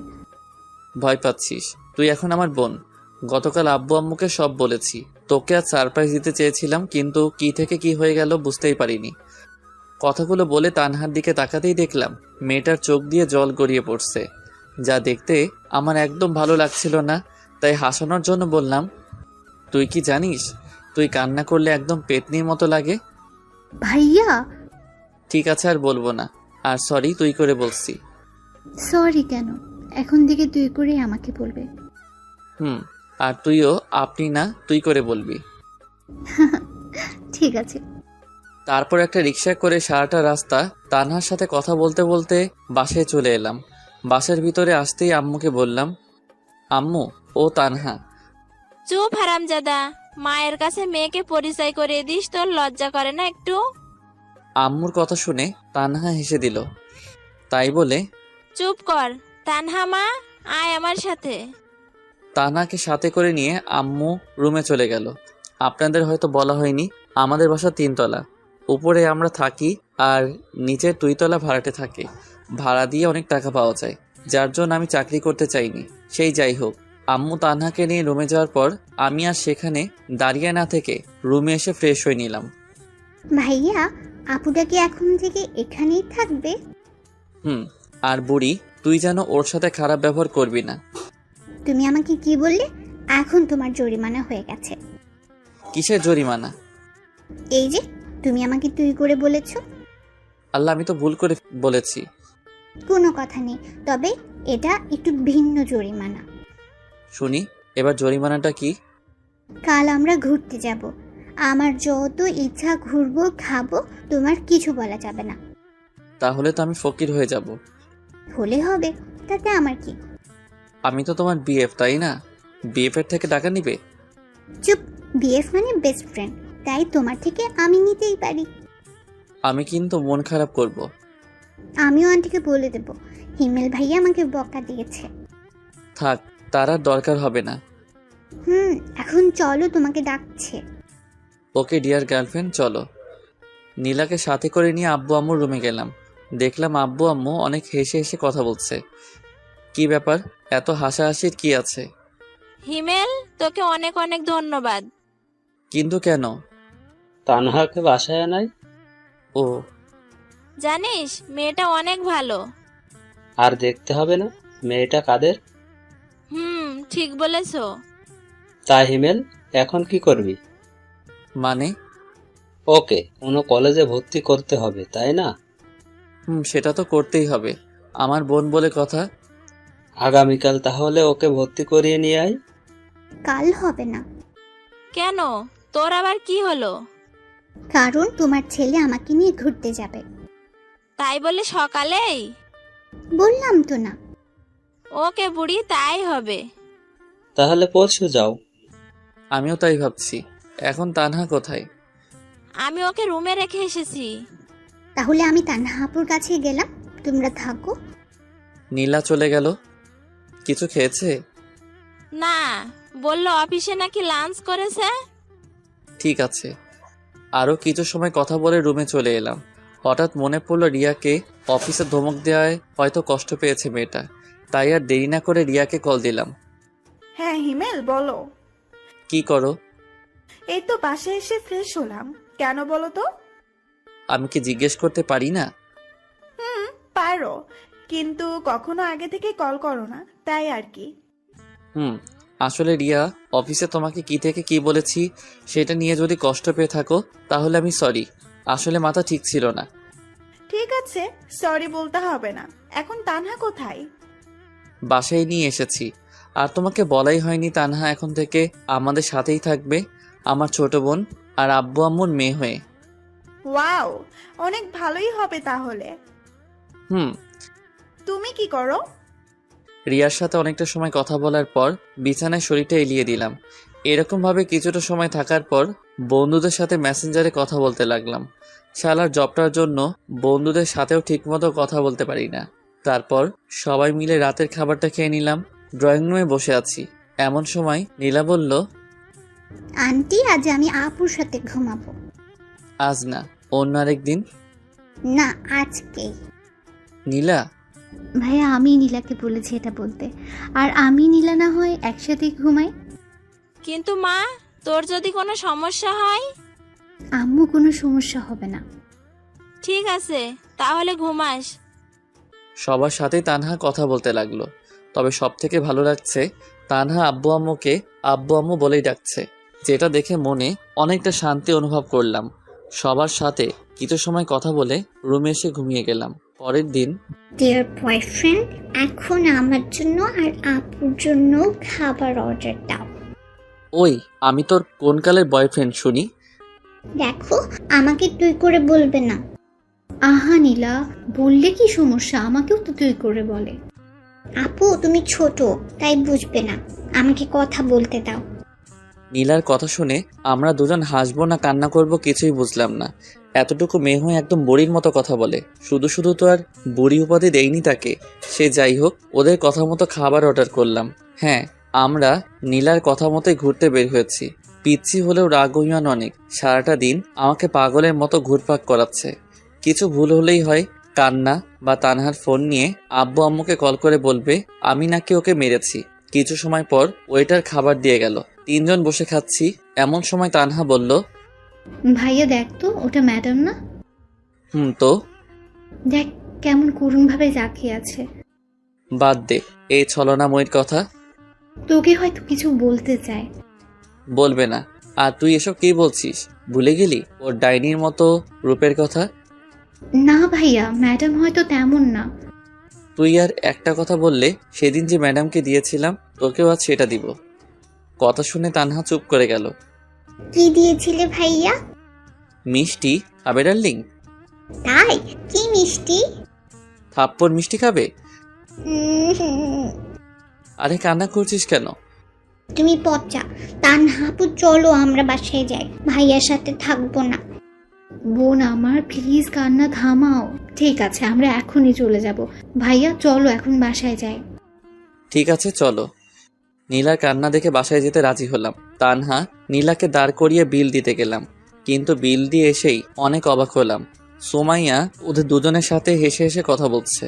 [SPEAKER 1] ভয় পাচ্ছিস? তুই এখন আমার বোন। গতকাল আব্বু আম্মুকে সব বলেছি। তোকে আজ সারপ্রাইজ দিতে চেয়েছিলাম, কিন্তু কি থেকে কি হয়ে গেল বুঝতেই পারিনি। কথাগুলো বলে তানহার দিকে তাকাতেই দেখলাম মেয়েটার চোখ দিয়ে জল গড়িয়ে পড়ছে, যা দেখতে আমার একদম ভালো লাগছিল না। তাই হাসানোর জন্য বললাম, তুই কি জানিস তুই কান্না করলে একদম পেতনির মতো লাগে।
[SPEAKER 10] ভাইয়া!
[SPEAKER 1] ঠিক আছে, আর বলবো না। আর সরি তুই করে বলছি।
[SPEAKER 10] সরি কেন? এখন থেকে তুই করেই আমাকে বলবে।
[SPEAKER 1] আর তুইও আপনি না তুই করে বলবি।
[SPEAKER 10] ঠিক আছে।
[SPEAKER 1] তারপর একটা রিক্সা করে সারাটা রাস্তা তানহার সাথে কথা বলতে বলতে বাসায় চলে এলাম। বাসার ভিতরে আসতেই আম্মুকে বললাম, আম্মু, ও তানহা।
[SPEAKER 7] চুপ হারামজাদা, মায়ের কাছে মেয়েকে পরিচয় করিয়ে দিস, তোর লজ্জা করে না একটু?
[SPEAKER 1] আম্মুর কথা শুনে তানহা হেসে দিল। তাই বলে,
[SPEAKER 7] চুপ কর তানহা মা, আয় আমার সাথে।
[SPEAKER 1] তানহাকে সাথে করে নিয়ে আম্মু রুমে চলে গেল। আপনাদের হয়তো বলা হয়নি, আমাদের বাসা 3 তলা। উপরে আমরা থাকি আর নিচে 2 তলা ভাড়াটে থাকে। ভাড়া দিয়ে অনেক টাকা পাওয়া যায়, যার জন্য আমি চাকরি করতে চাইনি। সেই যাই হোক, আম্মু তানহাকে নিয়ে রুমে যাওয়ার পর আমি আর সেখানে দাঁড়িয়ে না থেকে রুমে এসে ফ্রেশ হয়ে নিলাম।
[SPEAKER 10] ভাইয়া, আপুটা কি এখন থেকে এখানেই থাকবে?
[SPEAKER 1] আর বুড়ি, তুই যেন ওর সাথে খারাপ ব্যবহার করবি না।
[SPEAKER 10] তুমি আমাকে কি বললে? এখন তোমার জরিমানা হয়ে গেছে।
[SPEAKER 1] কিসের জরিমানা?
[SPEAKER 10] এই যে তুমি আমাকে তুই করে বলেছো।
[SPEAKER 1] আল্লাহ, আমি তো ভুল করে বলেছি।
[SPEAKER 10] কোনো কথা নেই, তবে এটা একটু ভিন্ন জরিমানা।
[SPEAKER 1] শুনি, এবার জরিমানাটা কি?
[SPEAKER 10] কাল আমরা ঘুরতে যাব। আমার যত ইচ্ছা ঘুরবো, খাবো, তোমার কিছু বলা যাবে না।
[SPEAKER 1] তাহলে তো আমি ফকির হয়ে যাব।
[SPEAKER 10] হলে হবে, তাতে আমার কি?
[SPEAKER 1] আমি তো তোমার বিএফ, তাই না? বিএফ এর থেকে টাকা নিবে?
[SPEAKER 10] চুপ, বিএফ মানে বেস্ট ফ্রেন্ড, তাই তোমার থেকে আমি নিতেই পারি।
[SPEAKER 1] আমি কিন্তু মন খারাপ করব।
[SPEAKER 10] আমিও আন্টিকে বলে দেব হিমেল ভাইয়া আমাকে বকা দিয়েছে।
[SPEAKER 1] থাক, তার আর দরকার হবে না।
[SPEAKER 10] এখন চলো, তোমাকে ডাকছে।
[SPEAKER 1] ওকে ডিয়ার গার্লফ্রেন্ড, চলো। নীলাকে সাথে করে নিয়ে আব্বু আম্মুর রুমে গেলাম। দেখলাম আব্বু আম্মু অনেক হেসে হেসে কথা বলছে। কি ব্যাপার, এত হাসাহাসির কি আছে?
[SPEAKER 7] হিমেল, তোকে অনেক অনেক ধন্যবাদ।
[SPEAKER 1] কিন্তু কেন?
[SPEAKER 4] তানহাকে বাসায় নাই?
[SPEAKER 1] ও,
[SPEAKER 7] জানিস মেয়েটা অনেক ভালো।
[SPEAKER 4] আর দেখতে হবে না? মেয়েটা কাদের?
[SPEAKER 7] ঠিক বলেছো।
[SPEAKER 4] তা হিমেল, এখন কি করবি?
[SPEAKER 1] মানে?
[SPEAKER 4] ওকে কোনো কলেজে ভর্তি করতে হবে, তাই না?
[SPEAKER 1] সেটা তো করতেই হবে, আমার বোন বলে কথা।
[SPEAKER 4] আগামীকাল তাহলে ওকে ভর্তি করিয়ে নিয়ে আয়।
[SPEAKER 10] কাল হবে না।
[SPEAKER 7] কেন, তোর আবার কি হলো?
[SPEAKER 10] কারণ তোমার ছেলে আমাকে নিয়ে ঘুরতে যাবে।
[SPEAKER 7] তাই বলে সকালেই?
[SPEAKER 10] বললাম তো না।
[SPEAKER 7] ওকে বুড়ি, তাই হবে।
[SPEAKER 4] তাহলে পরশু যাও।
[SPEAKER 1] আমিও তাই ভাবছি। এখন তানহা কোথায়?
[SPEAKER 7] আমি ওকে রুমে রেখে এসেছি।
[SPEAKER 10] তাহলে আমি তানহাপুর কাছে গেলাম, তোমরা থাকো।
[SPEAKER 1] নীলা চলে গেল। কিছু খেয়েছে?
[SPEAKER 7] না, বললো অফিসে নাকি লাঞ্চ করেছে।
[SPEAKER 1] ঠিক আছে। আরও কিছু সময় কথা বলে রুমে চলে এলাম। হঠাৎ মনে পড়লো রিয়াকে অফিসে ধমক দেওয়ায় হয়তো কষ্ট পেয়েছে মেয়েটা, তাই আর দেরি না করে রিয়াকে কল দিলাম।
[SPEAKER 9] হ্যাঁ হিমেল, বলো।
[SPEAKER 1] কি করো?
[SPEAKER 9] এই তো বাসায় এসে ফ্রেশ হলাম। কেন বলো তো?
[SPEAKER 1] আমি কি জিজ্ঞেস করতে পারি না?
[SPEAKER 9] পারো, কিন্তু কখনো আগে থেকে কল করো না, তাই আর কি।
[SPEAKER 1] আসলে রিয়া, অফিসে তোমাকে কি থেকে কি বলেছি সেটা নিয়ে যদি কষ্ট পেয়ে থাকো তাহলে আমি সরি। আসলে মাথা ঠিক ছিল না।
[SPEAKER 9] ঠিক আছে, সরি বলতে হবে না। এখন তানহা কোথায়?
[SPEAKER 1] বাসায় নিয়ে এসেছি। আর তোমাকে বলাই হয়নি তানহা এখন থেকে আমাদের সাথেই থাকবে, আমার ছোট বোন আর আব্বু আম্মুর মেয়ে হয়ে।
[SPEAKER 9] ওয়াও, অনেক ভালোই হবে তাহলে। তুমি কি করো?
[SPEAKER 1] রিয়ার সাথে অনেকটা সময় কথা বলার পর বিছানায় শরীরটা এলিয়ে দিলাম। এরকমভাবে কিছুটা সময় থাকার পর বন্ধুদের সাথে মেসেঞ্জারে কথা বলতে লাগলাম। শালার জবটার জন্য বন্ধুদের সাথেও ঠিকমতো কথা বলতে পারি না। তারপর সবাই মিলে রাতের খাবারটা খেয়ে নিলাম। ড্রয়িং রুমে বসে আছি, এমন সময় নীলা বলল,
[SPEAKER 10] আন্টি, আজ আমি আপুর সাথে ঘুমাবো।
[SPEAKER 1] আজ না, অন্য আরেকদিন।
[SPEAKER 10] না, আজকেই।
[SPEAKER 1] নীলা,
[SPEAKER 10] ভাইয়া আমি নীলাকে বলেছি এটা বলতে, আর আমি নীলা না হয় একসাথে ঘুমাই।
[SPEAKER 7] কিন্তু মা, তোর যদি কোনো সমস্যা হয়?
[SPEAKER 10] আম্মু, কোনো সমস্যা হবে না।
[SPEAKER 7] ঠিক আছে, তাহলে ঘুমাস।
[SPEAKER 1] সবার সাথেই তানহা কথা বলতে লাগলো। তবে সব থেকে ভালো লাগছে তানহা আব্বু আম্মুকে আব্বু আম্মু বলেই ডাকছে, যেটা দেখে মনে অনেকটা শান্তি অনুভব করলাম। সবার সাথে কিছু সময় কথা বলে রুমে এসে ঘুমিয়ে গেলাম। পরের দিন,
[SPEAKER 10] ডিয়ার বয়ফ্রেন্ড, এখন আমার জন্য আর আপুর জন্য খাবার অর্ডার দাও।
[SPEAKER 1] ওই, আমি তোর কোন কালের বয়ফ্রেন্ড শুনি?
[SPEAKER 10] দেখো, আমাকে তুই করে বলবে না। আহা নীলা, বললে কি সমস্যা? আমাকেও তো তুই করে বলে। আপু, তুমি ছোট, তাই বুঝবে না, আমাকে কথা বলতে দাও।
[SPEAKER 1] নীলার কথা শুনে আমরা দুজন হাসবো না কান্না করব কিছুই বুঝলাম না। এতটুকু মেয়ে হয়ে একদম বুড়ির মতো কথা বলে। শুধু শুধু তো আর বুড়ি উপাধি দেয়নি তাকে। সে যাই হোক, ওদের কথা মতো খাবার অর্ডার করলাম। হ্যাঁ, আমরা নীলার কথা মতোই ঘুরতে বের হয়েছি। পিচ্ছি হলেও রাগইমান অনেক। সারাটা দিন আমাকে পাগলের মতো ঘুরপাক করাচ্ছে। কিছু ভুল হলেই হয় কান্না বা তানহার ফোন নিয়ে আব্বু আম্মুকে কল করে বলবে আমি নাকি ওকে মেরেছি। কিছু সময় পর ওয়েটার খাবার দিয়ে গেল। 3 জন বসে খাচ্ছি, এমন সময় তানহা বলল,
[SPEAKER 10] ভাইয়া দেখ তো, ওটা ম্যাডাম না?
[SPEAKER 1] তো
[SPEAKER 10] দেখ কেমন করুণ ভাবে জাকিয়ে আছে।
[SPEAKER 1] বাদ দে এই ছলনাময়ীর কথা।
[SPEAKER 10] তোকে হয়তো কিছু বলতে চায়।
[SPEAKER 1] বলবে না। আর তুই এসব কি বলছিস? ভুলে গেলি ওর ডাইনির মতো রূপের কথা?
[SPEAKER 10] না ভাইয়া, ম্যাডাম হয়তো তেমন না।
[SPEAKER 1] তুই আর একটা কথা বললে, সেদিন যে ম্যাডামকে দিয়েছিলাম তোকেও আজ সেটা দিব। কথা শুনে তানহা চুপ করে গেল।
[SPEAKER 10] কি দিয়েছিলে ভাইয়া?
[SPEAKER 1] মিষ্টি খাবে ডার্লিং?
[SPEAKER 10] তাই? কি মিষ্টি?
[SPEAKER 1] থাপ্পড় মিষ্টি খাবে? আরে কান্না করছিস কেন?
[SPEAKER 10] তুমি পচা। তানহাপু চলো আমরা বাসায় যাই, ভাইয়ার সাথে থাকবো না। বোন আমার, প্লিজ কান্না থামাও। ঠিক আছে, আমরা এখনই চলে যাব। ভাইয়া চলো এখন বাসায় যাই।
[SPEAKER 1] ঠিক আছে চলো। নীলার কান্না দেখে বাসায় যেতে রাজি হলাম। তানহা নীলাকে দাঁড় করিয়ে বিল দিতে গেলাম, কিন্তু বিল দিয়ে এসেই অনেক অবাক হলাম। সুমাইয়া ওদের দুজনের সাথে হেসে হেসে কথা বলছে।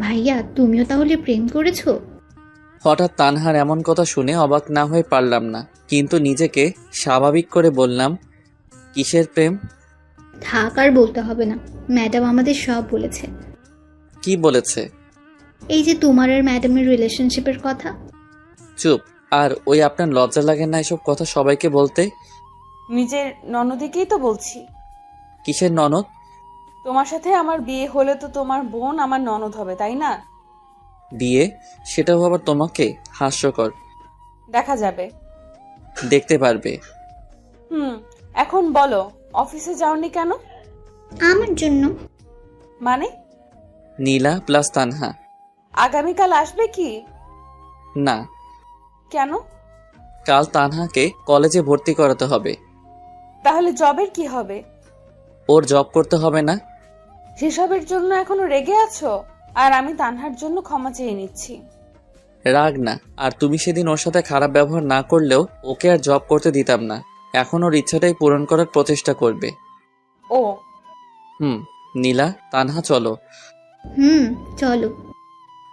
[SPEAKER 10] ভাইয়া তুমিও তাহলে প্রেম করেছো?
[SPEAKER 1] হঠাৎ তানহার এমন কথা শুনে অবাক না হয়ে পারলাম না, কিন্তু নিজেকে স্বাভাবিক করে বললাম, কিসের প্রেম?
[SPEAKER 10] থাক আর বলতে হবে না, ম্যাডাম আমাদের সব বলেছে।
[SPEAKER 1] কি বলেছে?
[SPEAKER 10] এই যে তোমার আর ম্যাডামের রিলেশনশিপের কথা।
[SPEAKER 1] চুপ। আর ওই আপনার লজ্জা লাগে না এসব কথা সবাইকে বলতে?
[SPEAKER 3] নিজের ননদিকেই তো বলছি।
[SPEAKER 1] কিসের ননদ?
[SPEAKER 3] তোমার সাথে আমার বিয়ে হলে তো তোমার বোন আমার ননদ হবে, তাই না?
[SPEAKER 1] বিয়ে? সেটাও আবার তোমাকে? হাস্যকর।
[SPEAKER 3] দেখা যাবে।
[SPEAKER 1] দেখতে পারবে।
[SPEAKER 3] এখন বলো, অফিসে যাওনি কেন?
[SPEAKER 10] আমার জন্য।
[SPEAKER 3] মানে?
[SPEAKER 1] নীলা প্লাস তানহা।
[SPEAKER 3] আগামীকাল আসবে কি?
[SPEAKER 1] না।
[SPEAKER 3] কেন?
[SPEAKER 1] কাল তানহাকে কলেজে ভর্তি করাতে হবে।
[SPEAKER 3] তাহলে জবের কি হবে?
[SPEAKER 1] ওর জব করতে হবে না?
[SPEAKER 3] সেসবের জন্য এখনো রেগে আছো? আর আমি তানহার জন্য ক্ষমা চেয়ে নিচ্ছি।
[SPEAKER 1] রাগ না। আর তুমি সেদিন ওর সাথে খারাপ ব্যবহার না করলেও ওকে আর জব করতে দিতাম না। এখন ওর ইচ্ছাটাই পূরণ করার প্রচেষ্টা করবে।
[SPEAKER 3] ও
[SPEAKER 1] নীলা, তানহা চলো।
[SPEAKER 10] চলো।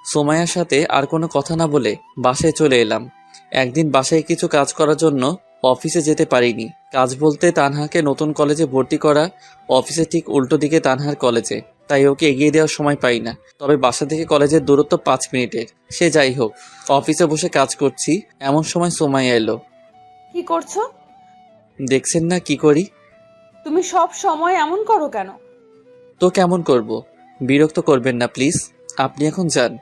[SPEAKER 1] সুমাইয়ার সাথে আর কোনো কথা না বলে বাসায় চলে এলাম। একদিন বাসায় কিছু কাজ করার জন্য অফিসে যেতে পারিনি। কাজ বলতে তানহাকে নতুন কলেজে ভর্তি করা, অফিসে ঠিক উল্টো দিকে তানহার কলেজে, তাই ওকে এগিয়ে দেওয়ার সময় পাই না। তবে বাসা থেকে কলেজের দূরত্ব 5 মিনিটের। সে যাই হোক, অফিসে বসে কাজ করছি, এমন সময় সুমাইয়া এলো।
[SPEAKER 3] কি করছো?
[SPEAKER 1] দেখছেন না কি করি?
[SPEAKER 3] তুমি সব সময় এমন করো কেন?
[SPEAKER 1] তো কেমন করব? বিরক্ত করবেন না প্লিজ, আপনি এখন যান।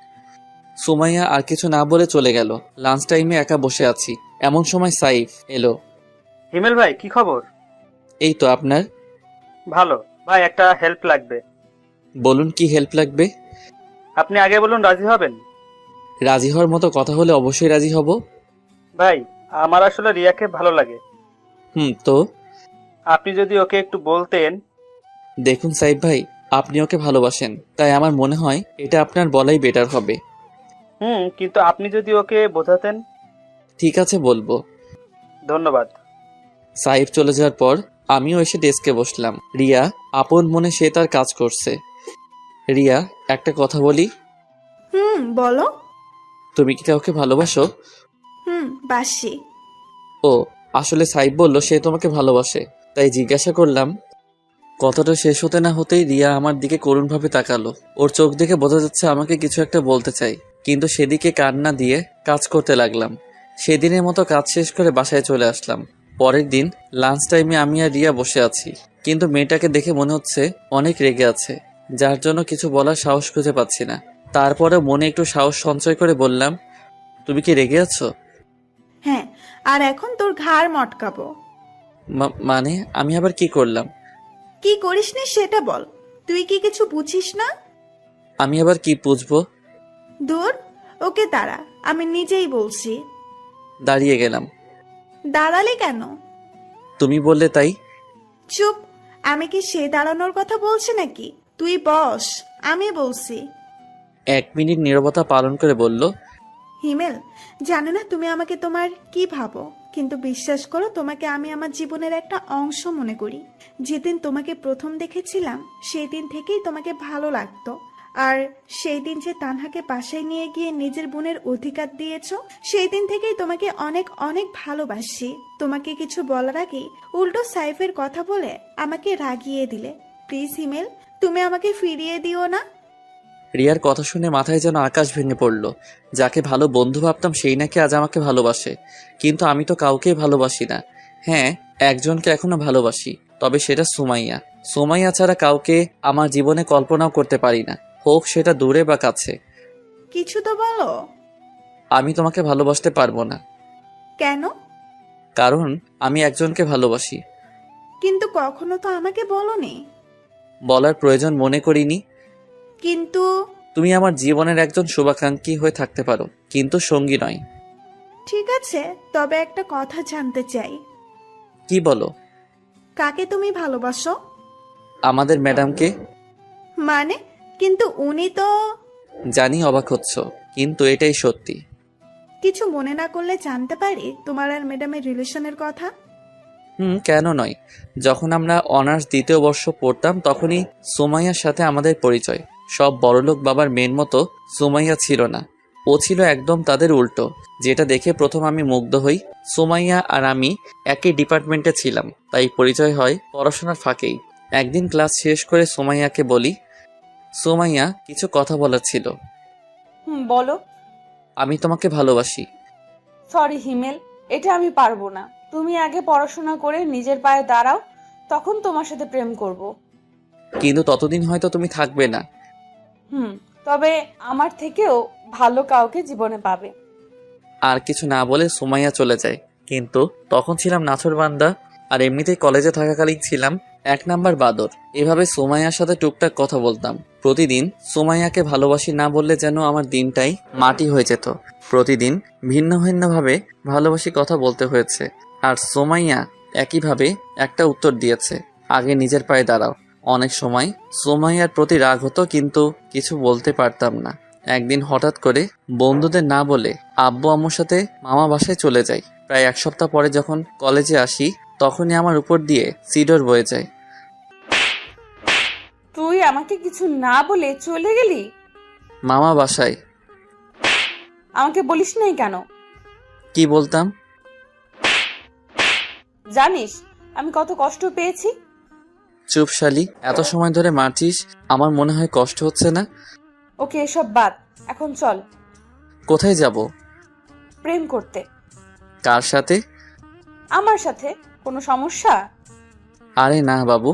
[SPEAKER 1] সুমাইয়া আর কিছু না বলে চলে গেল। লাঞ্চ টাইমে একা বসে আছি, এমন সময় সাইফ এলো।
[SPEAKER 6] হিমেল ভাই, কি খবর?
[SPEAKER 1] এই তো আপনার।
[SPEAKER 6] ভালো ভাই, একটা হেল্প লাগবে।
[SPEAKER 1] বলুন কি হেল্প লাগবে?
[SPEAKER 6] আপনি আগে বলুন, রাজি হবেন?
[SPEAKER 1] রাজি হওয়ার মতো কথা হলে অবশ্যই রাজি হব।
[SPEAKER 6] ভাই, আমার আসলে রিয়াকে ভালো লাগে।
[SPEAKER 1] তো
[SPEAKER 6] আপনি যদি ওকে একটু বলতেন।
[SPEAKER 1] দেখুন সাইফ ভাই, আপনি ওকে ভালোবাসেন, তাই আমার মনে হয় এটা আপনার বলাই বেটার হবে।
[SPEAKER 6] কিন্তু আপনি যদি ওকে বোঝাতেন।
[SPEAKER 1] ঠিক আছে, বলবো।
[SPEAKER 6] ধন্যবাদ।
[SPEAKER 1] সাইফ চলে যাওয়ার পর আমিও এসে ডেস্কে বসলাম। রিয়া আপন মনে সে তার কাজ করছে। রিয়া, একটা কথা বলি।
[SPEAKER 9] বলো।
[SPEAKER 1] তুমি কি কাউকে ভালোবাসো?
[SPEAKER 9] বাসি।
[SPEAKER 1] ও, আসলে সাইফ বলল সে তোমাকে ভালোবাসে, তাই জিজ্ঞাসা করলাম। কথাটা শেষ হতে না হতেই রিয়া আমার দিকে করুণভাবে তাকালো। ওর চোখ দেখে বোঝা যাচ্ছে আমাকে কিছু একটা বলতে চাই, কিন্তু সেদিকে কান না দিয়ে কাজ করতে লাগলাম। সেদিনের মতো কাজ শেষ করে বাসায় চলে আসলাম। পরের দিন লাঞ্চ টাইমে আমি আর রিয়া বসে আছি, কিন্তু মেয়েটাকে দেখে মনে হচ্ছে অনেক রেগে আছে, যার জন্য কিছু বলার সাহস খুঁজে পাচ্ছি না। তারপরে মনে একটু সাহস সঞ্চয় করে বললাম, তুমি কি রেগে আছো?
[SPEAKER 9] হ্যাঁ, আর এখন তোর ঘাড় মটকাবো।
[SPEAKER 1] মানে আমি আবার কি করলাম?
[SPEAKER 9] কি করিস নি সেটা বল। তুই কি কিছু বুঝিস না?
[SPEAKER 1] আমি আবার কি বুঝবো?
[SPEAKER 9] দূর, ওকে দাঁড়া, আমি নিজেই বলছি।
[SPEAKER 1] দাঁড়িয়ে গেলাম।
[SPEAKER 9] দাঁড়ালে কেন?
[SPEAKER 1] তুমি বললে তাই।
[SPEAKER 9] চুপ, আমি কি সে দাঁড়ানোর কথা বলছি নাকি? তুই বস, আমি বলছি।
[SPEAKER 1] 1 মিনিট নীরবতা পালন করে বলল,
[SPEAKER 9] হিমেল, জানো না তুমি আমাকে তোমার কি ভাবো, কিন্তু বিশ্বাস করো তোমাকে আমি আমার জীবনের একটা অংশ মনে করি। যেদিন তোমাকে প্রথম দেখেছিলাম সেই দিন থেকেই তোমাকে ভালো লাগতো। আর সেই দিন যে তানহাকে বাসায় নিয়ে গিয়ে নিজের বোনের অধিকার দিয়েছো, সেই দিন থেকেই তোমাকে অনেক অনেক ভালোবাসি। তোমাকে কিছু বলার আগেই উল্টো সাইফের কথা বলে আমাকে রাগিয়ে দিলে। প্লিজ হিমেল, তুমি আমাকে ফিরিয়ে দিও না।
[SPEAKER 1] রিয়ার কথা শুনে মাথায় যেন আকাশ ভেঙে পড়ল। যাকে ভালো বন্ধু ভাবতাম সেই নাকি আজ আমাকে ভালোবাসে, কিন্তু আমি তো কাউকেই ভালোবাসি না। হ্যাঁ, একজনকে এখনো ভালোবাসি, তবে সেটা সুমাইয়া। সুমাইয়া ছাড়া কাউকে আমার জীবনে কল্পনাও করতে পারি না। হোক সেটা দূরে বা কাছে।
[SPEAKER 9] কিছু তো বলো।
[SPEAKER 1] আমি তোমাকে ভালোবাসতে পারবো না,
[SPEAKER 9] কেন?
[SPEAKER 1] কারণ আমি একজনকে ভালোবাসি।
[SPEAKER 9] কিন্তু কখনো তো আমাকে বলোনি।
[SPEAKER 1] বলার প্রয়োজন মনে করিনি।
[SPEAKER 9] কিন্তু
[SPEAKER 1] তুমি আমার জীবনের একজন শুভাকাঙ্ক্ষী হয়ে থাকতে পারো, কিন্তু সঙ্গী নয়।
[SPEAKER 9] ঠিক আছে, তবে একটা কথা জানতে চাই।
[SPEAKER 1] কি বলো?
[SPEAKER 9] কাকে তুমি ভালোবাসো?
[SPEAKER 1] আমাদের ম্যাডামকে।
[SPEAKER 9] মানে? কিন্তু উনি তো।
[SPEAKER 1] জানি অবাক হচ্ছ, কিন্তু এটাই সত্যি।
[SPEAKER 9] কিছু মনে না করলে জানতে পারি তোমার আর ম্যাডামের রিলেশনের কথা?
[SPEAKER 1] কেন নয়। যখন আমরা অনার্স দ্বিতীয় বর্ষ পড়তাম তখনই সুমাইয়ার সাথে আমাদের পরিচয়। সব বড়লোক বাবার মেয়ের মতো সুমাইয়া ছিল না, ও ছিল একদম তাদের উল্টো। যেটা দেখে প্রথম আমি মুগ্ধ হই। সুমাইয়া আর আমি একই ডিপার্টমেন্টে ছিলাম, তাই পরিচয় হয় পড়াশোনার ফাঁকেই। একদিন ক্লাস শেষ করে সুমাইয়াকে বলি, সুমাইয়া কিছু কথা বলার ছিল।
[SPEAKER 3] বলো।
[SPEAKER 1] আমি তোমাকে ভালোবাসি।
[SPEAKER 3] সরি হিমেল, এটা আমি পারবো না। তুমি আগে পড়াশোনা করে নিজের পায়ে দাঁড়াও, তখন তোমার সাথে প্রেম করব।
[SPEAKER 1] কিন্তু ততদিন হয়তো তুমি থাকবে না।
[SPEAKER 3] তবে আমার থেকেও ভালো কাউকে জীবনে পাবে।
[SPEAKER 1] আর কিছু না বলে সুমাইয়া চলে যায়। কিন্তু তখন ছিলাম নাছোড়বান্দা, আর এমনিতেই কলেজে থাকাকালীন ছিলাম 1 নাম্বার বাদর। এভাবে সুমাইয়ার সাথে টুকটাক কথা বলতাম প্রতিদিন। সুমাইয়াকে ভালোবাসি না বললে যেন আমার দিনটাই মাটি হয়ে যেত। প্রতিদিন ভিন্ন ভিন্নভাবে ভালোবাসি কথা বলতে হয়েছে, আর সুমাইয়া একইভাবে একটা উত্তর দিয়েছে, আগে নিজের পায়ে দাঁড়াও। অনেক সময় সুমাইয়ার প্রতি রাগ হতো, কিন্তু কিছু বলতে পারতাম না। একদিন হঠাৎ করে বন্ধুদের না বলে আব্বু আম্মুর সাথে মামা বাসায় চলে যাই। প্রায় 1 সপ্তাহ পরে যখন কলেজে আসি তখনই আমার উপর দিয়ে সিডর বয়ে যায়।
[SPEAKER 3] তুই আমাকে কিছু না বলে চলে গেলি
[SPEAKER 1] মামা বাসায়।
[SPEAKER 3] আমাকে বলিস নাই কেন?
[SPEAKER 1] কি বলতাম?
[SPEAKER 3] জানিস আমি কত কষ্ট পেয়েছি?
[SPEAKER 1] চুপ শালি, এত সময় ধরে মারছিস, আমার মনে হয় কষ্ট হচ্ছে না।
[SPEAKER 3] ওকে এসব বাদ, এখন চল।
[SPEAKER 1] কোথায় যাব?
[SPEAKER 3] প্রেম করতে।
[SPEAKER 1] কার সাথে?
[SPEAKER 3] আমার সাথে। কোনো সমস্যা?
[SPEAKER 1] আরে না বাবু।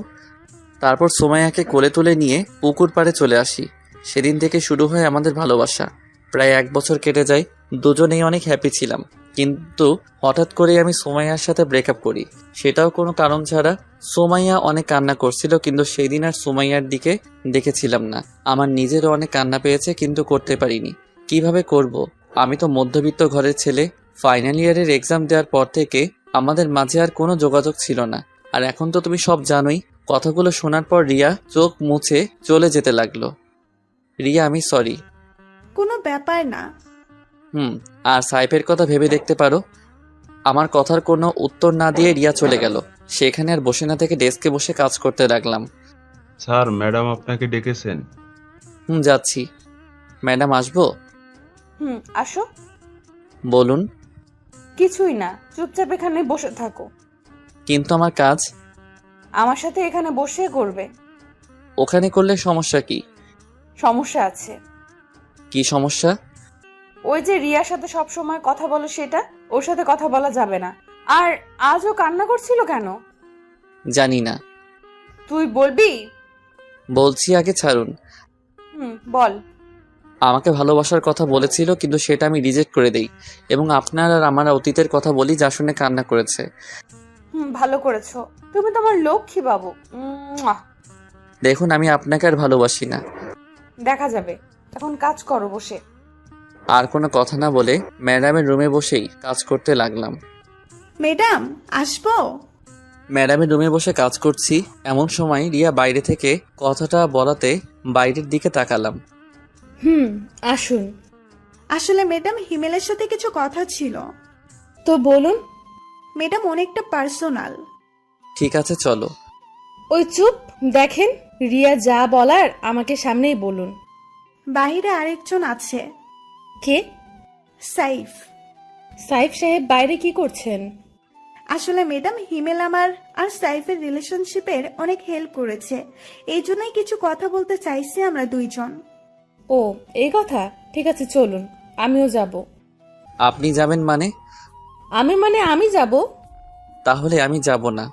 [SPEAKER 1] তারপর সুমাইয়াকে কোলে তুলে নিয়ে পুকুর পাড়ে চলে আসি। সেদিন থেকে শুরু হয় আমাদের ভালোবাসা। প্রায় 1 বছর কেটে যায়, দুজনেই অনেক হ্যাপি ছিলাম। কিন্তু হঠাৎ করেই আমি সুমাইয়ার সাথে ব্রেকআপ করি, সেটাও কোনো কারণ ছাড়া। সুমাইয়া অনেক কান্না করছিল, কিন্তু সেই দিন আর সুমাইয়ার দিকে দেখেছিলাম না। আমার নিজেরও অনেক কান্না পেয়েছে, কিন্তু করতে পারিনি। কিভাবে করব? আমি তো মধ্যবিত্ত ঘরের ছেলে। ফাইনাল ইয়ারের এক্সাম দেওয়ার পর থেকে আমাদের মাঝে আর কোনো যোগাযোগ ছিল না। আর এখন তো তুমি সব জানোই। কথাগুলো শোনার পর রিয়া চোখ মুছে চলে যেতে লাগলো। রিয়া, আমি সরি।
[SPEAKER 9] কোনো ব্যাপার না।
[SPEAKER 1] আর সাইফের কথা ভেবে দেখতে পারো। আমার কথার কোনো উত্তর না দিয়ে রিয়া চলে গেল। সেখানে আর বসে না থেকে ডেস্কে বসে কাজ করতে লাগলাম।
[SPEAKER 2] স্যার, ম্যাডাম আপনাকে ডেকেছেন।
[SPEAKER 1] যাচ্ছি। ম্যাডাম আসবো?
[SPEAKER 3] আসো।
[SPEAKER 1] বলুন।
[SPEAKER 3] কিছুই না, চুপচাপ এখানে বসে থাকো।
[SPEAKER 1] কিন্তু আমার কাজ?
[SPEAKER 3] আমার সাথে এখানে বসে করবে।
[SPEAKER 1] ওখানে করলে সমস্যা কি?
[SPEAKER 3] সমস্যা আছে।
[SPEAKER 1] কি সমস্যা?
[SPEAKER 3] ওই যে রিয়ার সাথে সব সময় কথা বলো, সেটা ওর সাথে কথা বলা যাবে না। আর আজও কান্না করছিল কেন?
[SPEAKER 1] জানি না।
[SPEAKER 3] তুই বলবি?
[SPEAKER 1] বলছি, আগে ছাড়ুন।
[SPEAKER 3] বল।
[SPEAKER 1] আমাকে ভালোবাসার কথা বলেছিল, কিন্তু সেটা আমি রিজেক্ট করে দেই এবং আপনার আর আমার অতীতের কথা বলি, যা শুনে কান্না করেছে।
[SPEAKER 3] ভালো করেছো। তুমি তো আমার লক্ষ্মী বাবু।
[SPEAKER 1] দেখুন, আমি আপনাকে আর ভালোবাসি না।
[SPEAKER 3] দেখা যাবে। এখন কাজ করো বসে।
[SPEAKER 1] আর কোনো কথা না বলে ম্যাডামের রুমে বসেই কাজ করতে লাগলাম।
[SPEAKER 9] ম্যাডাম আসবো?
[SPEAKER 1] ম্যাডামের রুমে বসে কাজ করছি, এমন সময় রিয়া বাইরে থেকে কথাটা বলাতে বাইরের দিকে তাকালাম।
[SPEAKER 3] আসুন।
[SPEAKER 9] আসলে ম্যাডাম, হিমেলের সাথে কিছু কথা ছিল।
[SPEAKER 3] তো বলুন।
[SPEAKER 9] ম্যাডাম, অনেকটা পার্সোনাল।
[SPEAKER 1] ঠিক আছে, চলো।
[SPEAKER 3] ওই চুপ, দেখেন রিয়া যা বলার আমাকে সামনেই বলুন।
[SPEAKER 9] বাইরে আরেকজন আছে।
[SPEAKER 3] কে?
[SPEAKER 9] সাইফ।
[SPEAKER 3] সাইফ সাহেব বাইরে কি করছেন?
[SPEAKER 9] আসলে ম্যাডাম, হিমেল আমার আর সাইফের রিলেশনশিপের অনেক হেল্প করেছে, এই জন্যই কিছু কথা বলতে চাইছি আমরা দুইজন।
[SPEAKER 3] ও, এই কথা। ঠিক আছে, চলুন, আমিও যাব।
[SPEAKER 1] আপনি যাবেন মানে?
[SPEAKER 3] আমি যাব।
[SPEAKER 1] তাহলে আমি যাব না।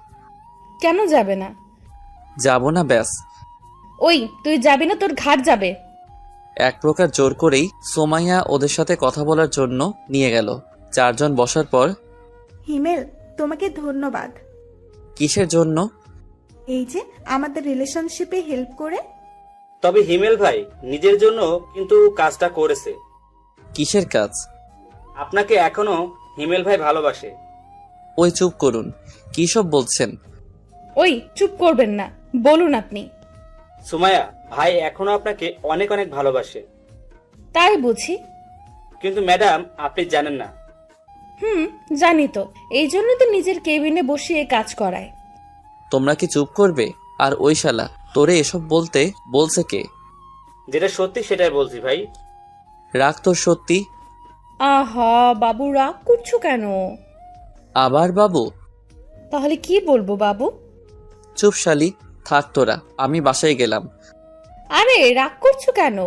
[SPEAKER 3] কেন যাবে না?
[SPEAKER 1] যাব না, ব্যাস।
[SPEAKER 3] ওই, তুই যাবি না, তোর ঘাট যাবে।
[SPEAKER 1] এক প্রকার জোর করেই সোমাইয়া ওদের সাথে কথা বলার জন্য নিয়ে গেল। 4 জন বসার পর,
[SPEAKER 9] হিমেল, তোমাকে ধন্যবাদ।
[SPEAKER 1] কিসের জন্য?
[SPEAKER 9] এই যে আমাদের রিলেশনশিপে হেল্প করে।
[SPEAKER 6] তবে হিমেল ভাই নিজের জন্য কিন্তু কাজটা করেছে।
[SPEAKER 1] কিসের কাজ?
[SPEAKER 6] আপনাকে এখনো হিমেল ভাই ভালোবাসে।
[SPEAKER 1] ওই চুপ করুন, কি সব বলছেন?
[SPEAKER 3] ওই চুপ করবেন না, বলুন আপনি।
[SPEAKER 6] সুমাইয়া, ভাই এখনো আপনাকে অনেক অনেক ভালোবাসে।
[SPEAKER 3] তাই বুঝি?
[SPEAKER 6] কিন্তু ম্যাডাম আপনি জানেন না।
[SPEAKER 3] জানি তো, এই জন্য তো নিজের কেবিনে বসিয়ে কাজ করায়।
[SPEAKER 1] তোমরা কি চুপ করবে? আর ওই শালা তোরে এসব বলতে বলছে কে?
[SPEAKER 6] যেটা সত্যি সেটাই বলছি ভাই।
[SPEAKER 1] রাগ তোর সত্যি?
[SPEAKER 3] আহা বাবু, রাগ করছো কেন?
[SPEAKER 1] আবার বাবু?
[SPEAKER 3] তাহলে কি বলবো বাবু?
[SPEAKER 1] চুপ শালি, থাক তোরা, আমি বাসায় গেলাম।
[SPEAKER 3] আরে রাগ করছো কেন?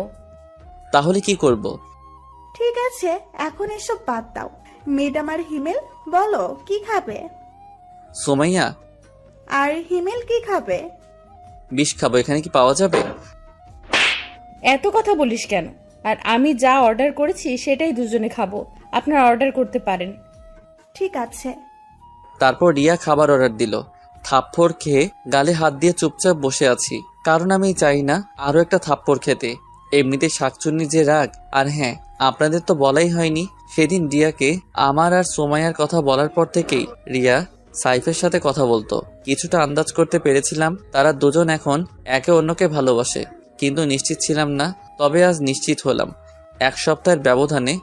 [SPEAKER 1] তাহলে কি করব?
[SPEAKER 9] ঠিক আছে, এখন এসব বাদ দাও। ম্যাডাম আর হিমেল, বলো কি খাবে?
[SPEAKER 1] সোমাইয়া,
[SPEAKER 9] আর হিমেল কি খাবে?
[SPEAKER 1] বিষ খাবো, এখানে কি পাওয়া যাবে?
[SPEAKER 3] এত কথা বলিস কেন? আর আমি যা অর্ডার করেছি সেটাই দুজনে খাবো, আপনারা অর্ডার করতে পারেন।
[SPEAKER 9] ঠিক আছে।
[SPEAKER 1] তারপর রিয়া খাবার অর্ডার দিল। থাপ্পড় খেয়ে গালে হাত দিয়ে চুপচাপ বসে আছি, কারণ আমি চাই না আরো একটা থাপ্পড় খেতে। এমনিতে শাকচুন্নি যে রাগ। আর হ্যাঁ, আপনাদের তো বলাই হয়নি, সেদিন রিয়াকে আমার আর সোমাইয়ার কথা বলার পর থেকেই রিয়া সাইফের সাথে কথা বলতো। কিছুটা আন্দাজ করতে পেরেছিলাম তারা দুজন এখন একে অন্যকে ভালোবাসে, কিন্তু নিশ্চিত ছিলাম না। তবে আজ নিশ্চিত হলাম। 1 সপ্তাহের ব্যবধানে